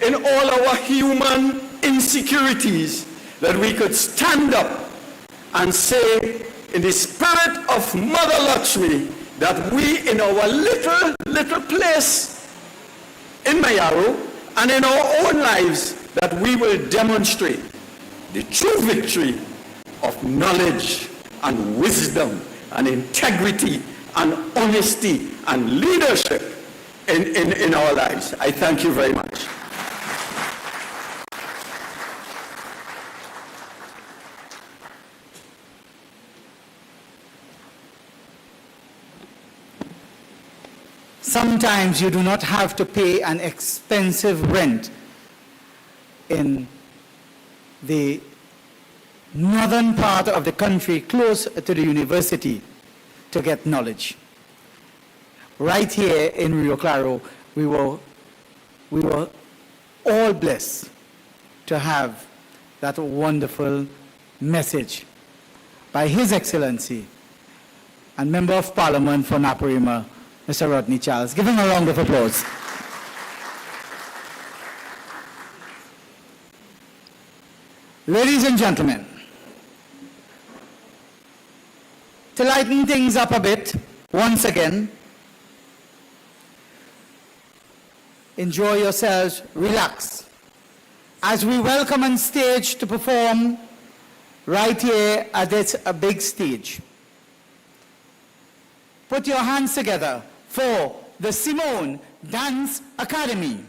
in all our human insecurities, that we could stand up and say, in the spirit of Mother Lakshmi, that we in our little place in Mayaro and in our own lives, that we will demonstrate the true victory of knowledge and wisdom and integrity and honesty and leadership in our lives. I thank you very much. Sometimes you do not have to pay an expensive rent in the northern part of the country close to the university to get knowledge. Right here in Rio Claro, we were all blessed to have that wonderful message by His Excellency and Member of Parliament for Naparima, Mr. Rodney Charles. Give him a round of applause. Ladies and gentlemen, to lighten things up a bit, once again, enjoy yourselves, relax, as we welcome on stage to perform right here at this big stage. Put your hands together for the Simone Dance Academy.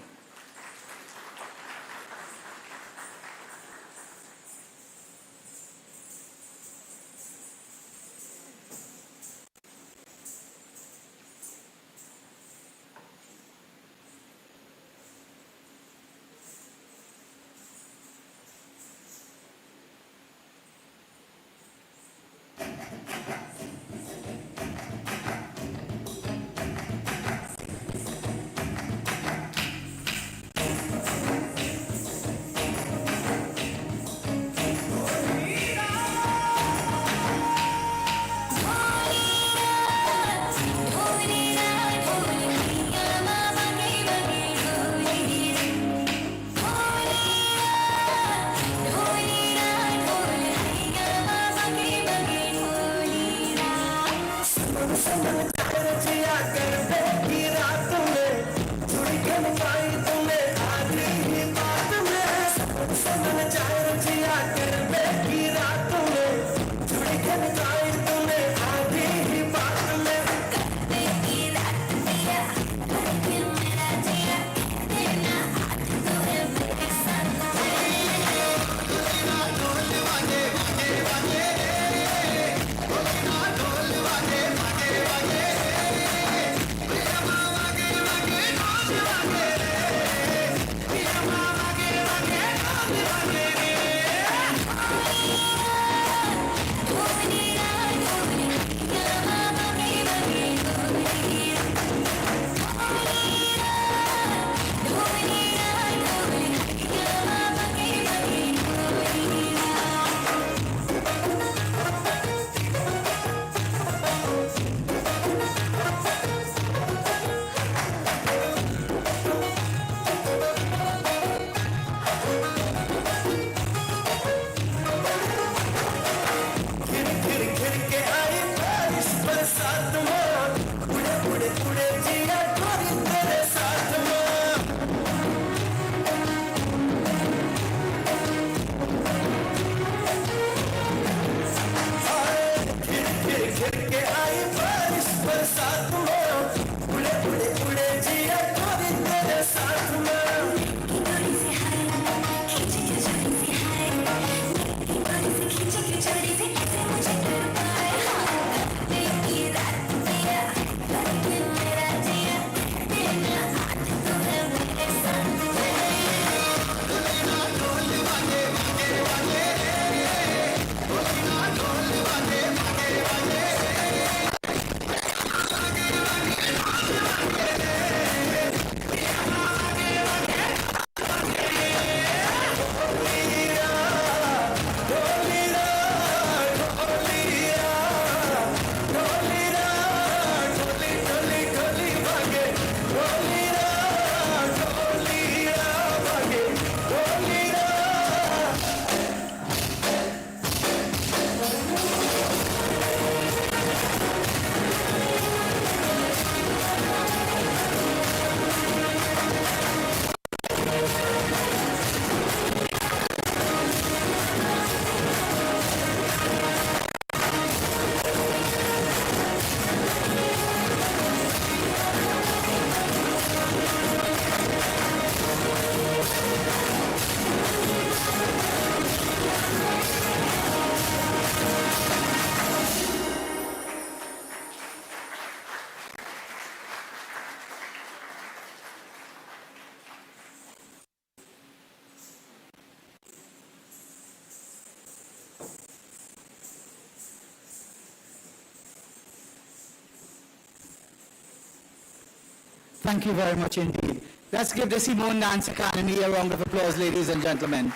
Thank you very much indeed. Let's give the Simone Dance Academy a round of applause, ladies and gentlemen.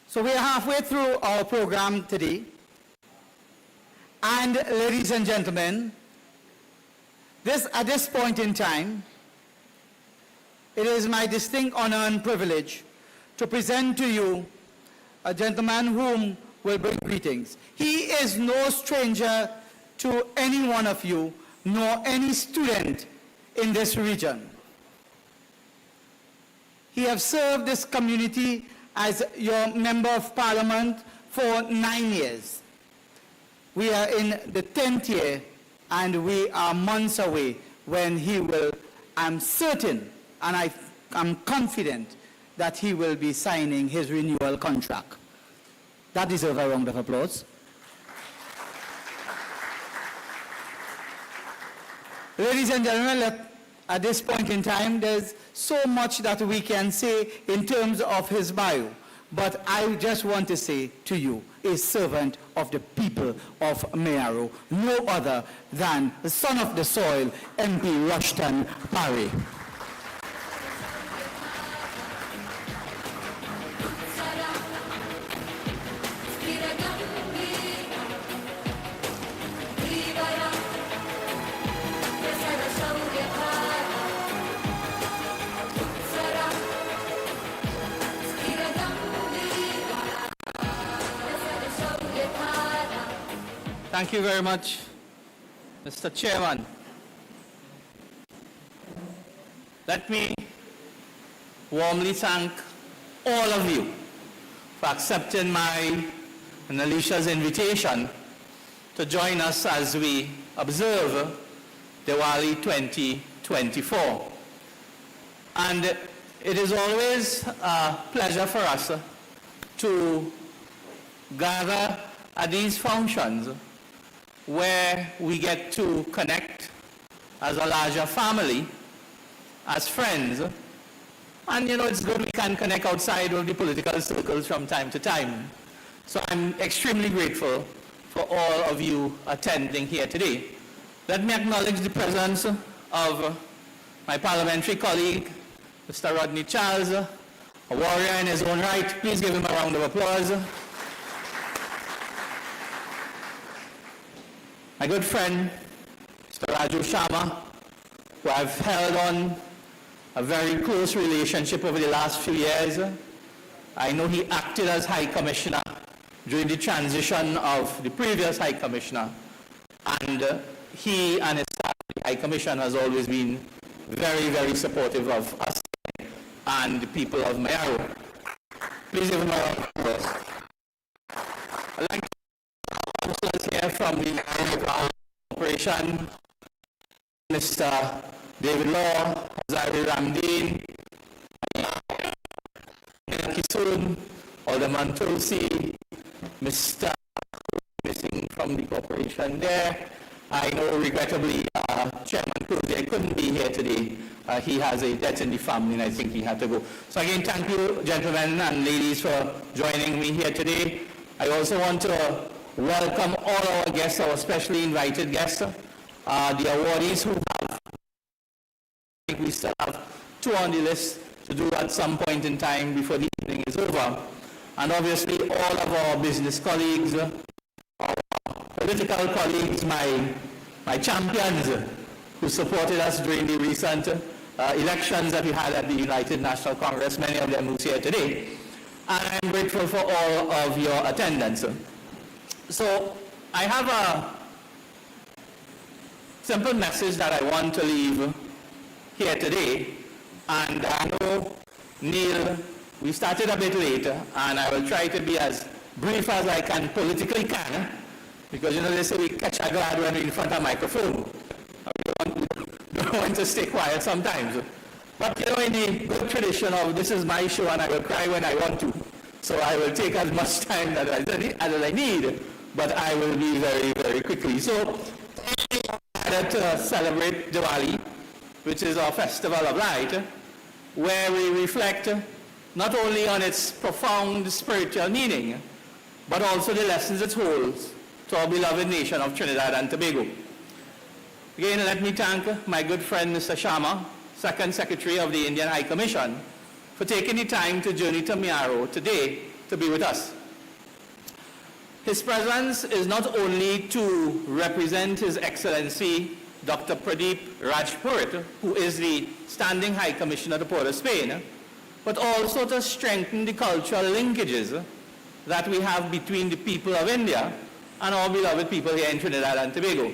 So we are halfway through our program today. And ladies and gentlemen, at this point in time, it is my distinct honor and privilege to present to you a gentleman whom will bring greetings. He is no stranger to any one of you, nor any student in this region. He has served this community as your member of parliament for 9 years. We are in the 10th year, and we are months away when he will, I'm certain, and I'm confident that he will be signing his renewal contract. That deserves a round of applause. Ladies and gentlemen, at this point in time, there's so much that we can say in terms of his bio. But I just want to say to you, a servant of the people of Mayaro, no other than the son of the soil, MP Rushton Parry. Thank you very much, Mr. Chairman. Let me warmly thank all of you for accepting my and Alicia's invitation to join us as we observe Diwali 2024. And it is always a pleasure for us to gather at these functions where we get to connect as a larger family, as friends. And you know, it's good we can connect outside of the political circles from time to time. So I'm extremely grateful for all of you attending here today. Let me acknowledge the presence of my parliamentary colleague, Mr. Rodney Charles, a warrior in his own right. Please give him a round of applause. My good friend, Mr. Raju Sharma, who I've held on a very close relationship over the last few years. I know he acted as High Commissioner during the transition of the previous High Commissioner, and he and his staff, the High Commission, has always been very, very supportive of us and the people of Mayaro. Please give him a round of applause. I'd like to councillors here from the Corporation, Mr. David Law, Zari Ramdeen, Kisun, Alderman Tulsi, Mr. missing from the corporation there. I know, regrettably, Chairman Kurzay couldn't be here today. He has a death in the family, and I think he had to go. So again, thank you, gentlemen and ladies, for joining me here today. I also want to welcome all our guests, our specially invited guests, the awardees who have, I think we still have 2 on the list to do at some point in time before the evening is over. And obviously all of our business colleagues, our political colleagues, my champions who supported us during the recent elections that we had at the United National Congress, many of them who's here today. And I'm grateful for all of your attendance. So I have a simple message that I want to leave here today. And I know, Neil, we started a bit later, and I will try to be as brief as I can politically can, because you know they say we catch a glad when we're in front of a microphone. We don't want to stay quiet sometimes. But you know, in the good tradition of this is my show and I will cry when I want to, so I will take as much time as I need, but I will be very, very quickly. So, to celebrate Diwali, which is our festival of light, where we reflect not only on its profound spiritual meaning, but also the lessons it holds to to our beloved nation of Trinidad and Tobago. Again, let me thank my good friend Mr. Sharma, Second Secretary of the Indian High Commission, for taking the time to journey to Mayaro today to be with us. His presence is not only to represent His Excellency Dr. Pradeep Rajpurit, who is the Standing High Commissioner to Port of Spain, but also to strengthen the cultural linkages that we have between the people of India and our beloved people here in Trinidad and Tobago.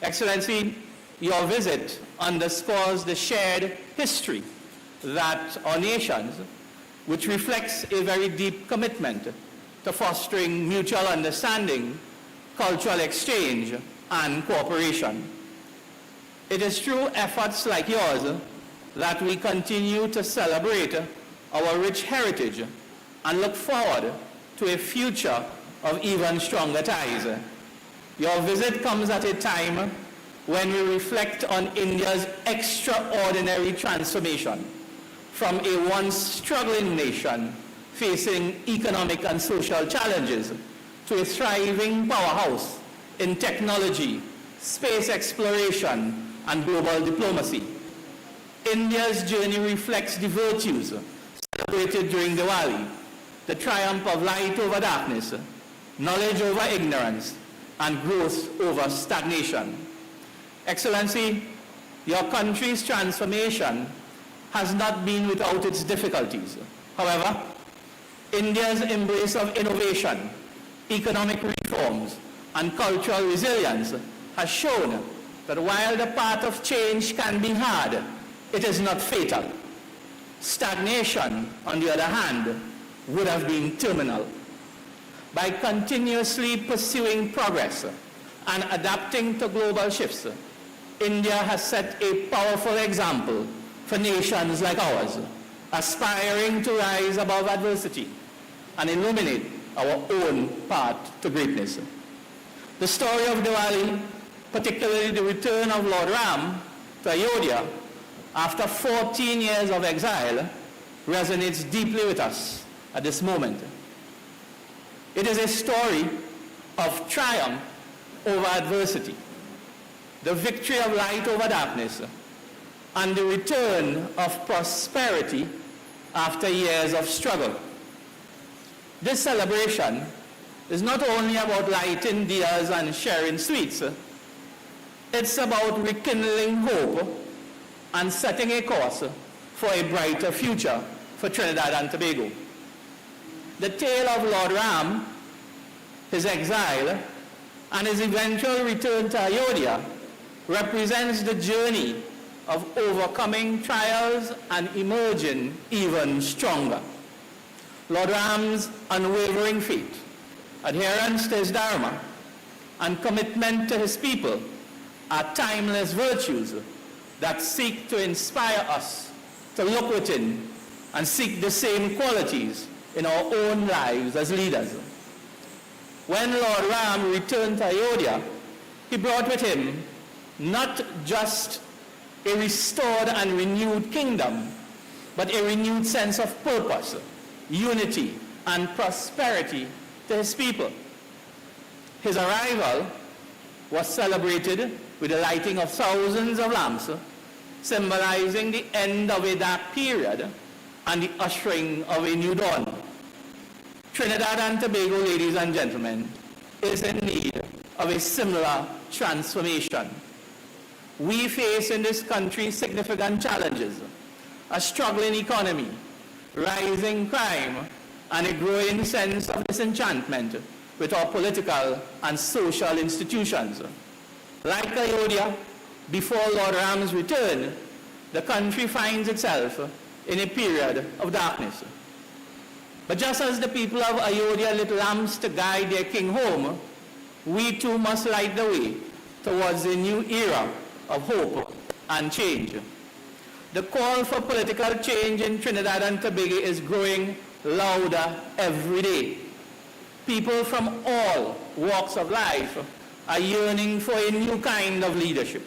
Excellency, your visit underscores the shared history that our nations, which reflects a very deep commitment to fostering mutual understanding, cultural exchange, and cooperation. It is through efforts like yours that we continue to celebrate our rich heritage and look forward to a future of even stronger ties. Your visit comes at a time when we reflect on India's extraordinary transformation from a once struggling nation facing economic and social challenges to a thriving powerhouse in technology, space exploration, and global diplomacy. India's journey reflects the virtues celebrated during Diwali, the triumph of light over darkness, knowledge over ignorance, and growth over stagnation. Excellency, your country's transformation has not been without its difficulties. However, India's embrace of innovation, economic reforms, and cultural resilience has shown that while the path of change can be hard, it is not fatal. Stagnation, on the other hand, would have been terminal. By continuously pursuing progress and adapting to global shifts, India has set a powerful example for nations like ours, aspiring to rise above adversity and illuminate our own path to greatness. The story of Diwali, particularly the return of Lord Ram to Ayodhya after 14 years of exile, resonates deeply with us at this moment. It is a story of triumph over adversity, the victory of light over darkness, and the return of prosperity after years of struggle. This celebration is not only about lighting diyas and sharing sweets. It's about rekindling hope and setting a course for a brighter future for Trinidad and Tobago. The tale of Lord Ram, his exile, and his eventual return to Ayodhya represents the journey of overcoming trials and emerging even stronger. Lord Ram's unwavering faith, adherence to his dharma, and commitment to his people are timeless virtues that seek to inspire us to look within and seek the same qualities in our own lives as leaders. When Lord Ram returned to Ayodhya, he brought with him not just a restored and renewed kingdom, but a renewed sense of purpose, unity, and prosperity to his people. His arrival was celebrated with the lighting of thousands of lamps, symbolizing the end of a dark period and the ushering of a new dawn. Trinidad and Tobago, ladies and gentlemen, is in need of a similar transformation. We face in this country significant challenges: a struggling economy, rising crime, and a growing sense of disenchantment with our political and social institutions. Like Ayodhya, before Lord Ram's return, the country finds itself in a period of darkness. But just as the people of Ayodhya lit lamps to guide their king home, we too must light the way towards a new era of hope and change. The call for political change in Trinidad and Tobago is growing louder every day. People from all walks of life are yearning for a new kind of leadership,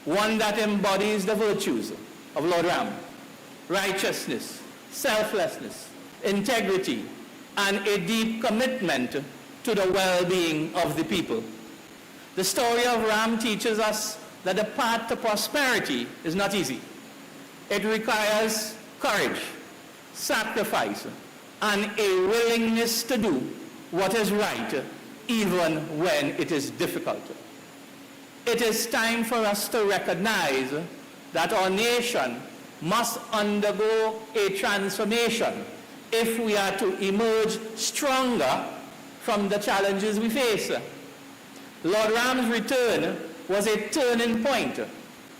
one that embodies the virtues of Lord Ram: righteousness, selflessness, integrity, and a deep commitment to the well-being of the people. The story of Ram teaches us that the path to prosperity is not easy. It requires courage, sacrifice, and a willingness to do what is right, even when it is difficult. It is time for us to recognize that our nation must undergo a transformation if we are to emerge stronger from the challenges we face. Lord Ram's return was a turning point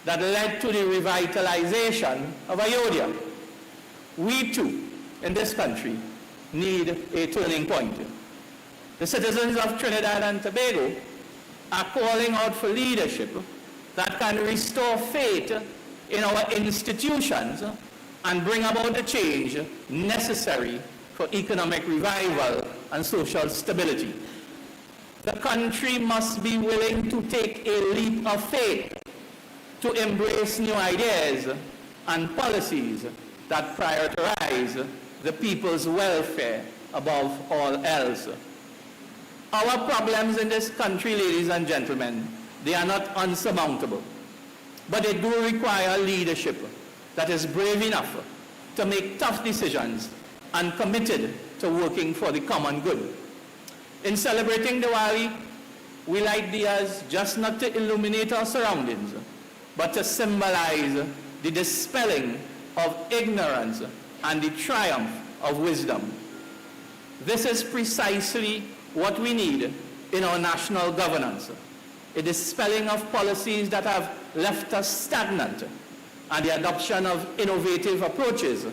that led to the revitalization of Ayodhya. We too, in this country, need a turning point. The citizens of Trinidad and Tobago are calling out for leadership that can restore faith in our institutions and bring about the change necessary for economic revival and social stability. The country must be willing to take a leap of faith to embrace new ideas and policies that prioritize the people's welfare above all else. Our problems in this country, ladies and gentlemen, they are not unsurmountable, but they do require leadership that is brave enough to make tough decisions and committed to working for the common good. In celebrating Diwali, we light diyas just not to illuminate our surroundings, but to symbolize the dispelling of ignorance and the triumph of wisdom. This is precisely what we need in our national governance, a dispelling of policies that have left us stagnant and the adoption of innovative approaches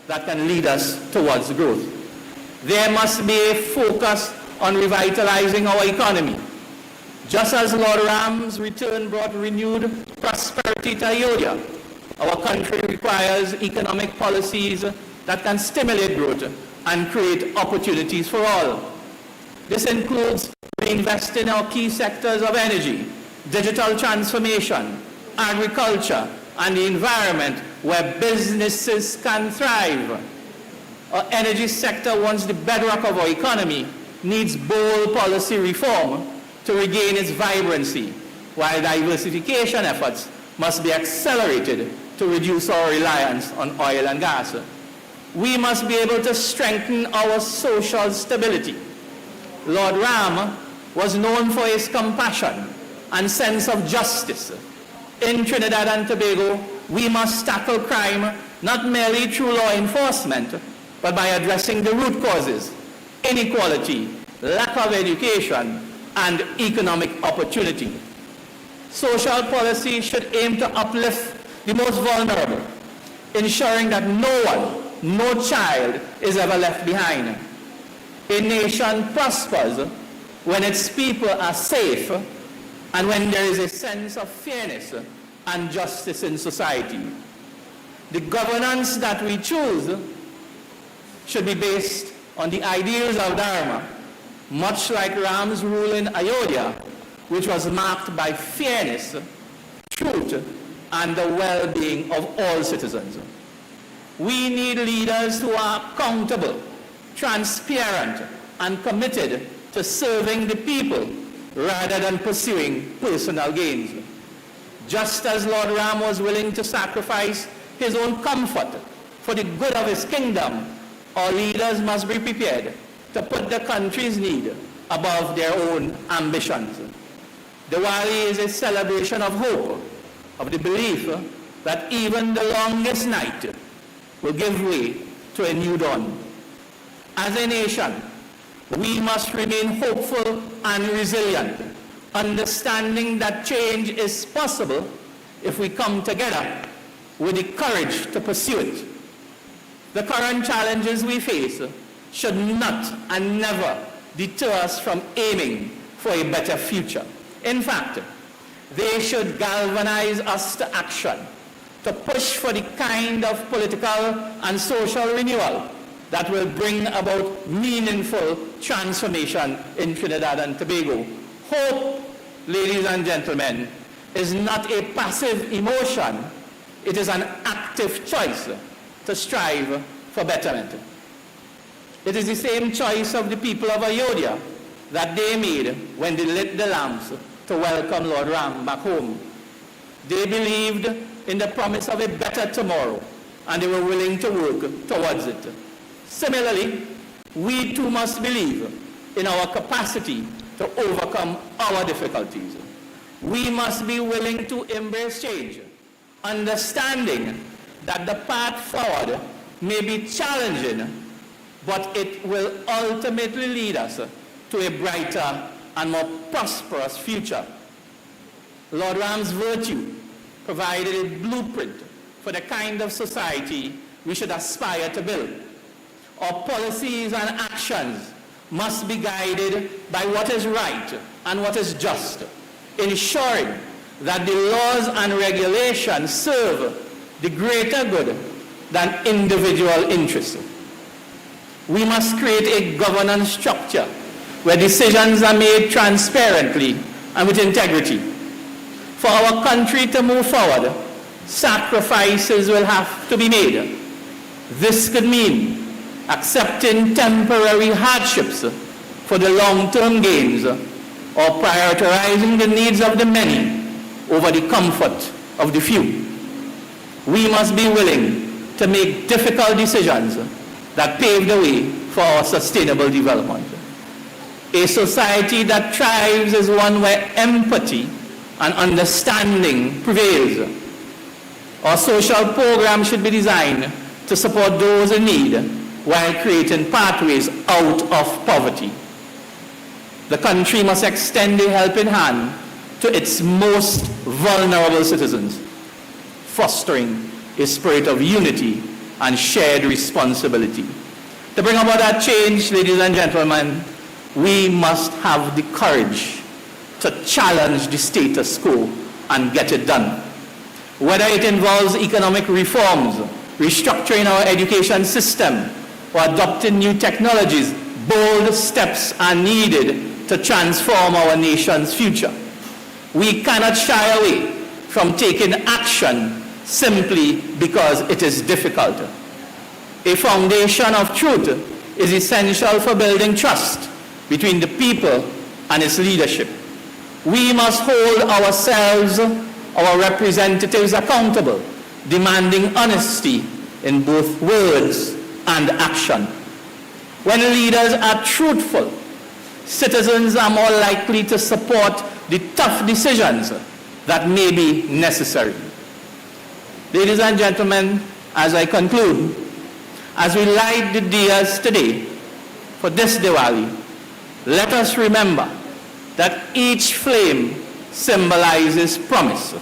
that can lead us towards growth. There must be a focus on revitalizing our economy. Just as Lord Ram's return brought renewed prosperity to Ayodhya, our country requires economic policies that can stimulate growth and create opportunities for all. This includes reinvesting in our key sectors of energy, digital transformation, agriculture, and the environment where businesses can thrive. Our energy sector, once the bedrock of our economy, needs bold policy reform to regain its vibrancy, while diversification efforts must be accelerated to reduce our reliance on oil and gas. We must be able to strengthen our social stability. Lord Ram was known for his compassion and sense of justice. In Trinidad and Tobago, we must tackle crime not merely through law enforcement, but by addressing the root causes: inequality, lack of education, and economic opportunity. Social policy should aim to uplift the most vulnerable, ensuring that no child is ever left behind. A nation prospers when its people are safe and when there is a sense of fairness and justice in society. The governance that we choose should be based on the ideals of Dharma, much like Ram's rule in Ayodhya, which was marked by fairness, truth, and the well-being of all citizens. We need leaders who are accountable, transparent, and committed to serving the people rather than pursuing personal gains. Just as Lord Ram was willing to sacrifice his own comfort for the good of his kingdom, our leaders must be prepared to put the country's need above their own ambitions. Diwali is a celebration of hope, of the belief that even the longest night will give way to a new dawn. As a nation, we must remain hopeful and resilient, understanding that change is possible if we come together with the courage to pursue it. The current challenges we face should not and never deter us from aiming for a better future. In fact, they should galvanize us to action, to push for the kind of political and social renewal that will bring about meaningful transformation in Trinidad and Tobago. Hope, ladies and gentlemen, is not a passive emotion. It is an active choice to strive for betterment. It is the same choice of the people of Ayodhya that they made when they lit the lamps to welcome Lord Ram back home. They believed in the promise of a better tomorrow, and they were willing to work towards it. Similarly, we too must believe in our capacity to overcome our difficulties. We must be willing to embrace change, understanding that the path forward may be challenging, but it will ultimately lead us to a brighter and more prosperous future. Lord Ram's virtue provided a blueprint for the kind of society we should aspire to build. Our policies and actions must be guided by what is right and what is just, ensuring that the laws and regulations serve the greater good than individual interests. We must create a governance structure where decisions are made transparently and with integrity. For our country to move forward, sacrifices will have to be made. This could mean accepting temporary hardships for the long-term gains, or prioritizing the needs of the many over the comfort of the few. We must be willing to make difficult decisions that pave the way for our sustainable development. A society that thrives is one where empathy and understanding prevails. Our social programs should be designed to support those in need while creating pathways out of poverty. The country must extend a helping hand to its most vulnerable citizens, fostering a spirit of unity and shared responsibility. To bring about that change, ladies and gentlemen, we must have the courage to challenge the status quo and get it done. Whether it involves economic reforms, restructuring our education system, or adopting new technologies, bold steps are needed to transform our nation's future. We cannot shy away from taking action simply because it is difficult. A foundation of truth is essential for building trust between the people and its leadership. We must hold ourselves, our representatives, accountable, demanding honesty in both words and action. When leaders are truthful, citizens are more likely to support the tough decisions that may be necessary. Ladies and gentlemen, as I conclude, as we light the diyas today for this Diwali, let us remember that each flame symbolizes promise,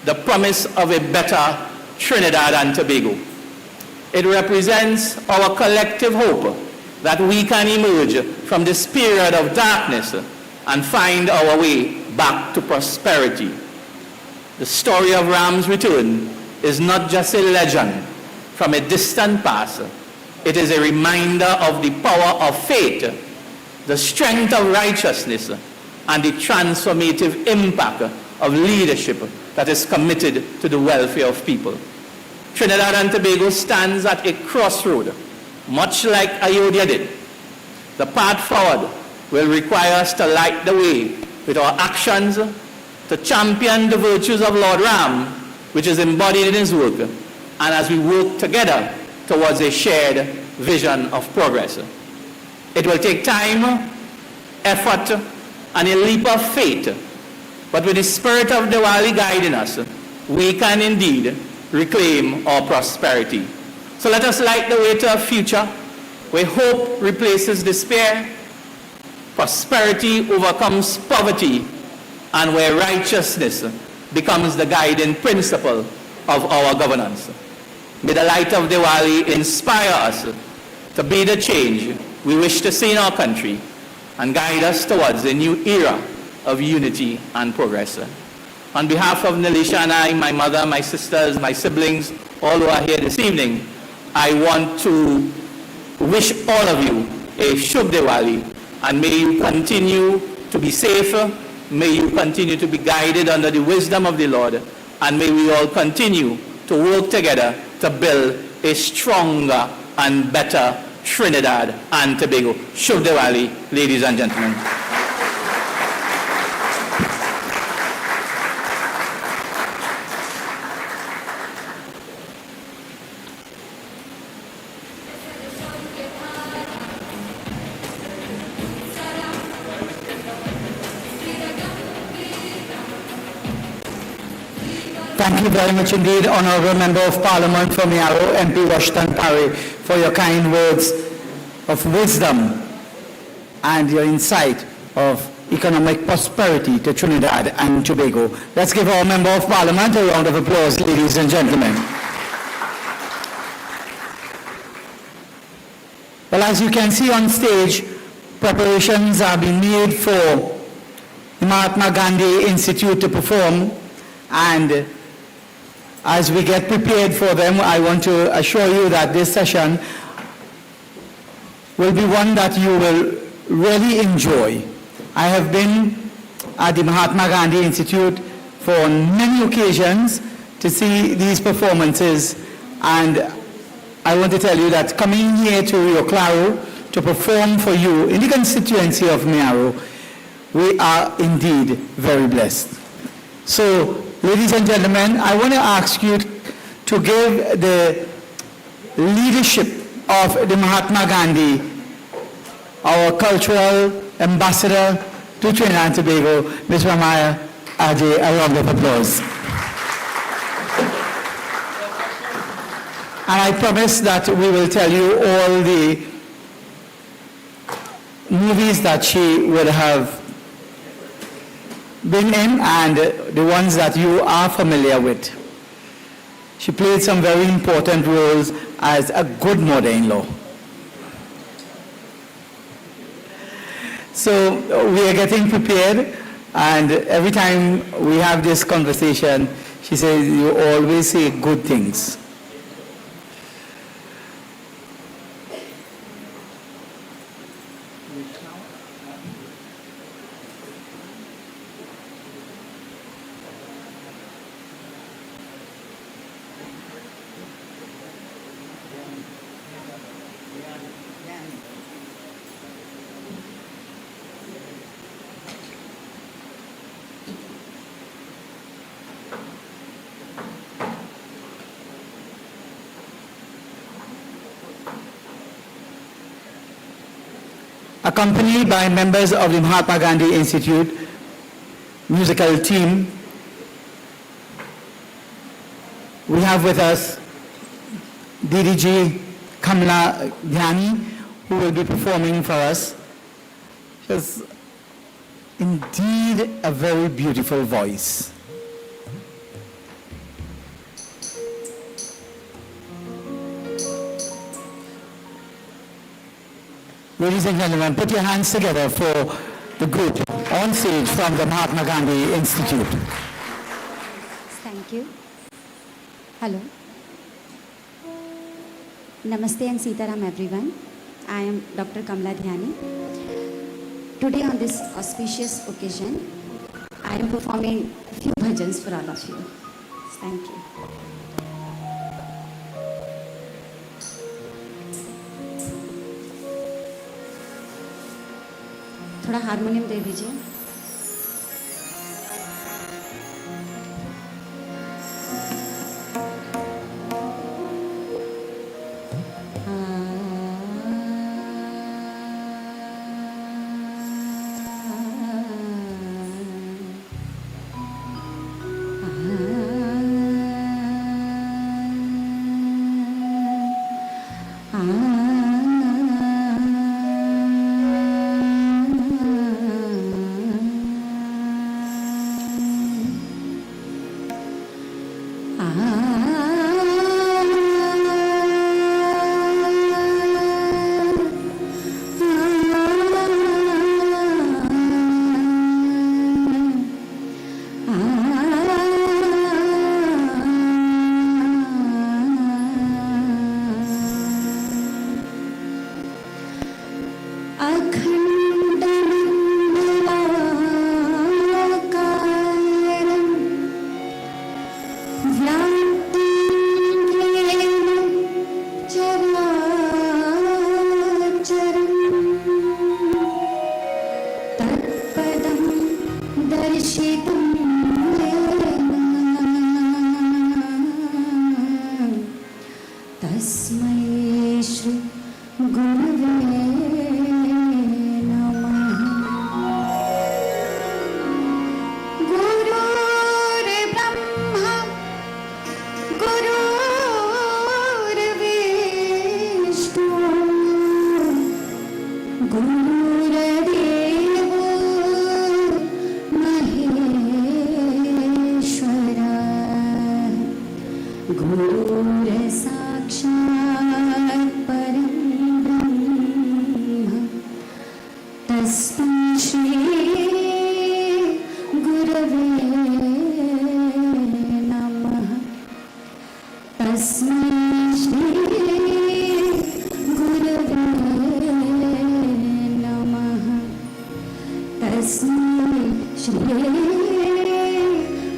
the promise of a better Trinidad and Tobago. It represents our collective hope that we can emerge from this period of darkness and find our way back to prosperity. The story of Ram's return is not just a legend from a distant past. It is a reminder of the power of faith, the strength of righteousness, and the transformative impact of leadership that is committed to the welfare of people. Trinidad and Tobago stands at a crossroad, much like Ayodhya did. The path forward will require us to light the way with our actions, to champion the virtues of Lord Ram, which is embodied in his work, and as we work together towards a shared vision of progress. It will take time, effort, and a leap of faith, but with the spirit of Diwali guiding us, we can indeed reclaim our prosperity. So let us light the way to a future where hope replaces despair, prosperity overcomes poverty, and where righteousness becomes the guiding principle of our governance. May the light of Diwali inspire us to be the change we wish to see in our country and guide us towards a new era of unity and progress. On behalf of Nilisha and I, my mother, my sisters, my siblings, all who are here this evening, I want to wish all of you a Shubh Diwali, and may you continue to be safe, may you continue to be guided under the wisdom of the Lord, and may we all continue to work together to build a stronger and better Trinidad and Tobago. Shubh Diwali, ladies and gentlemen. Thank you very much indeed, Honourable Member of Parliament for Mayaro, MP Rushton Parry, for your kind words of wisdom and your insight of economic prosperity to Trinidad and Tobago. Let's give our Member of Parliament a round of applause, ladies and gentlemen. Well, as you can see on stage, preparations are being made for the Mahatma Gandhi Institute to perform, and as we get prepared for them, I want to assure you that this session will be one that you will really enjoy. I have been at the Mahatma Gandhi Institute for many occasions to see these performances, and I want to tell you that coming here to Rio Claro to perform for you in the constituency of Mayaro, we are indeed very blessed. So, ladies and gentlemen, I want to ask you to give the leadership of the Mahatma Gandhi, our cultural ambassador to Trinidad and Tobago, Ms. Ramaya Ajay, a round of applause. And I promise that we will tell you all the movies that she would have been in and the ones that you are familiar with. She played some very important roles as a good mother-in-law. So we are getting prepared, and every time we have this conversation, she says, you always say good things. Accompanied by members of the Mahatma Gandhi Institute musical team, we have with us DDG Kamla Dhyani, who will be performing for us. She has indeed a very beautiful voice. Ladies and gentlemen, put your hands together for the group on stage from the Mahatma Gandhi Institute. Thank you. Hello. Namaste and Sitaram everyone. I am Dr. Kamla Dhyani. Today on this auspicious occasion, I am performing a few bhajans for all of you. Thank you. थोड़ा harmonium दे दीजिए. तस्मै श्री गुरवे नमः। गुरुर्ब्रह्मा गुरुर्विष्णु गुरुर्देवो महेश्वरः गुरुर्साक्षात् परं ब्रह्म तस्मै श्री गुरवे नमः। तस्मै श्री गुरवे नमः। तस्मै श्री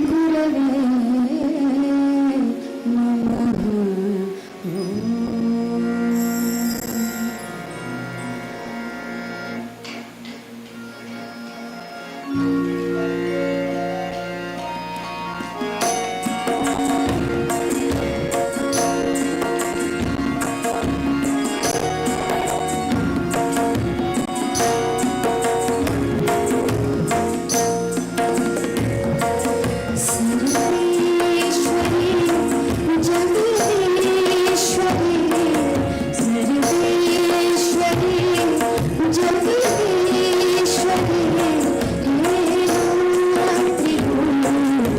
गुरवे नमः। सर्वेश्वरी जगदीश्वरी सर्वेश्वरी जगदीश्वरी हे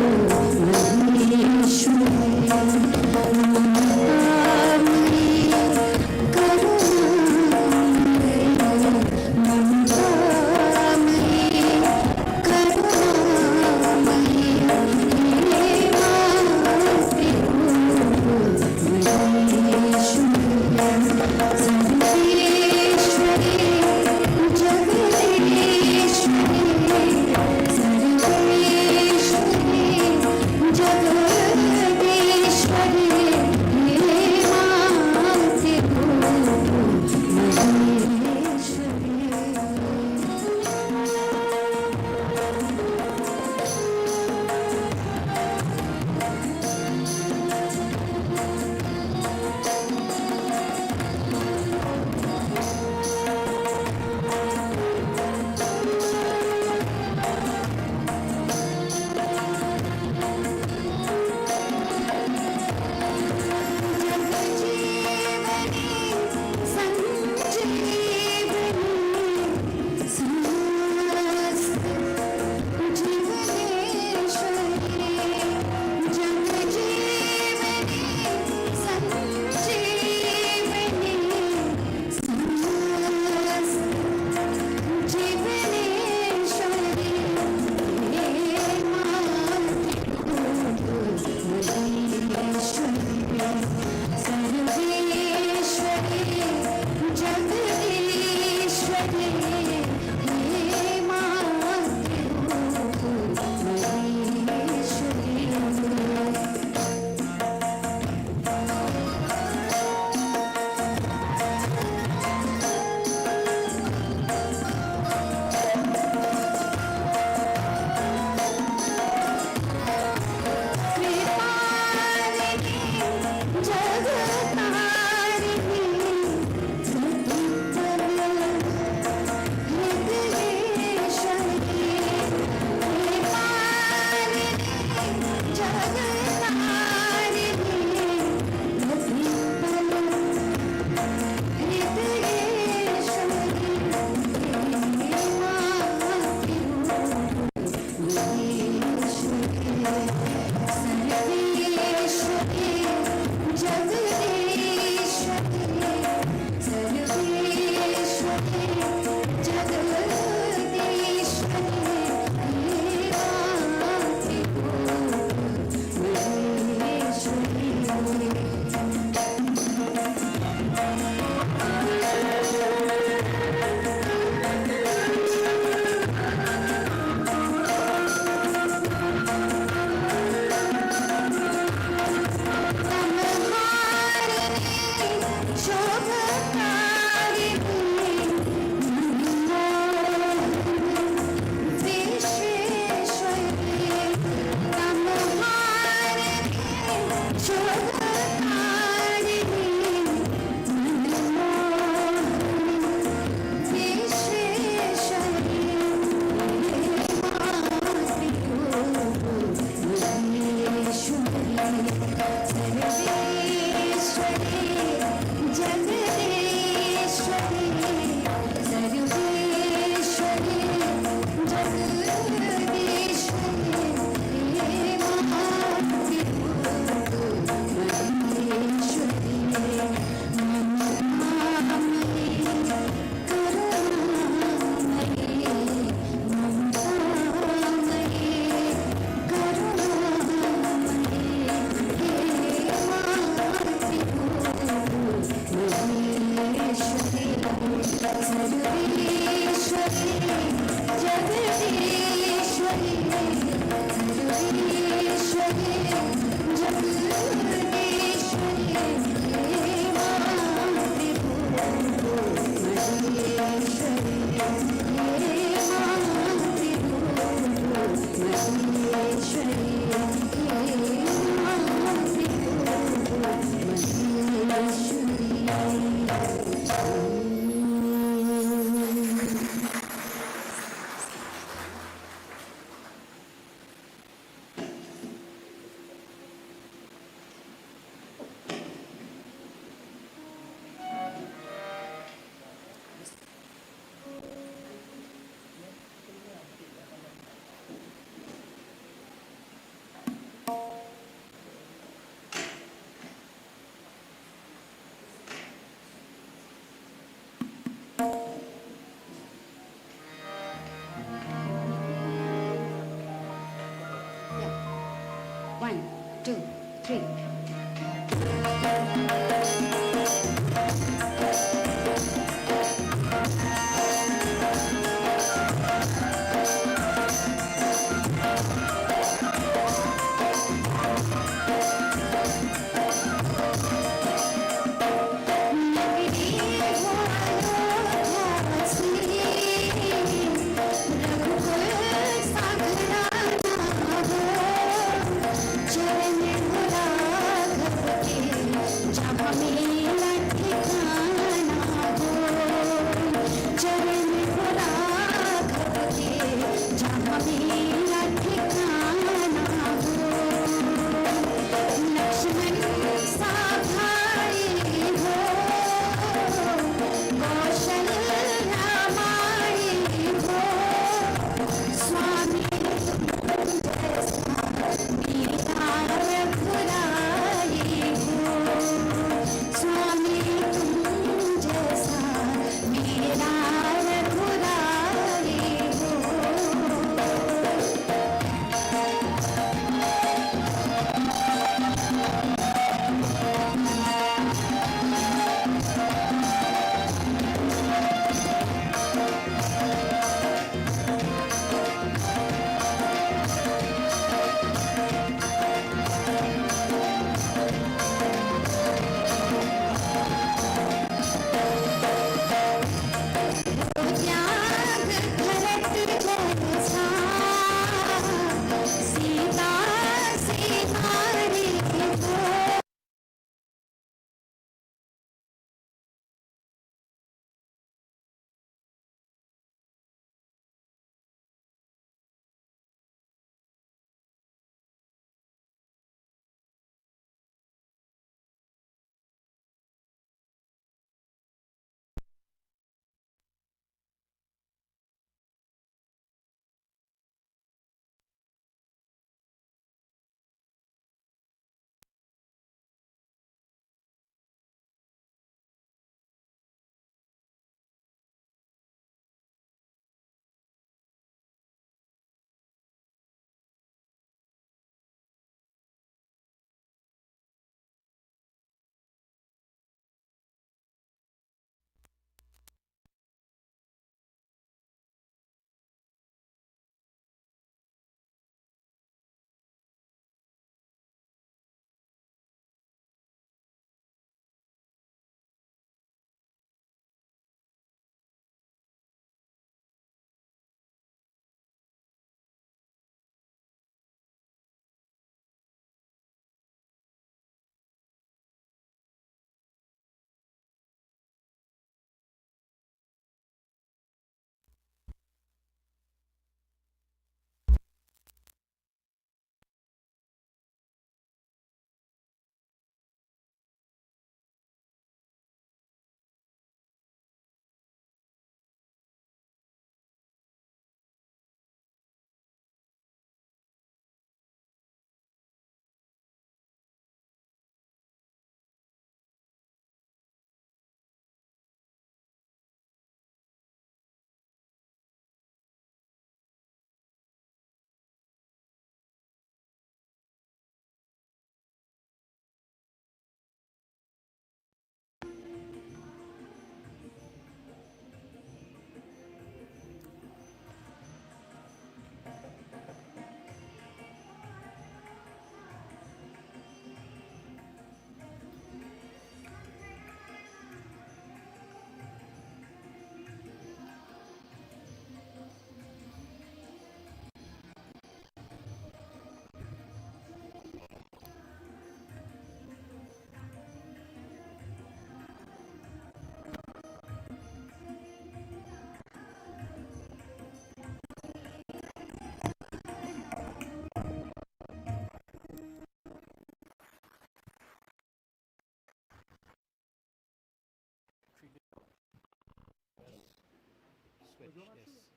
switch, yes.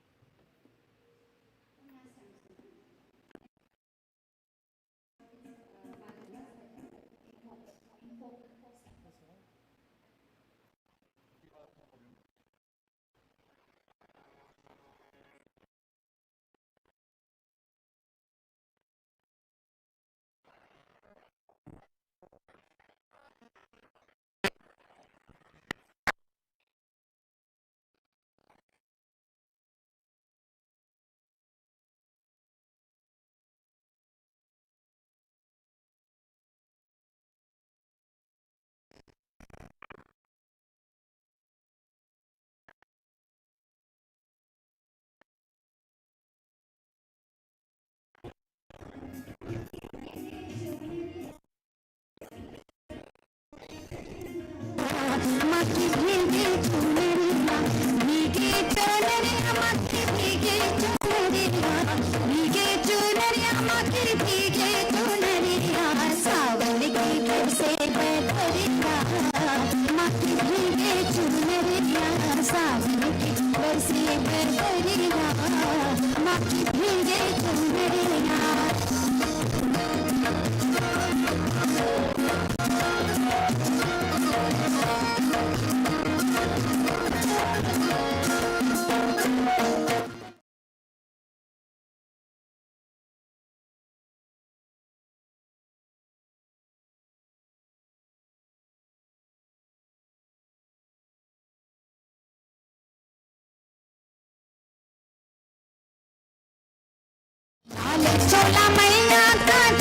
छोला मैया का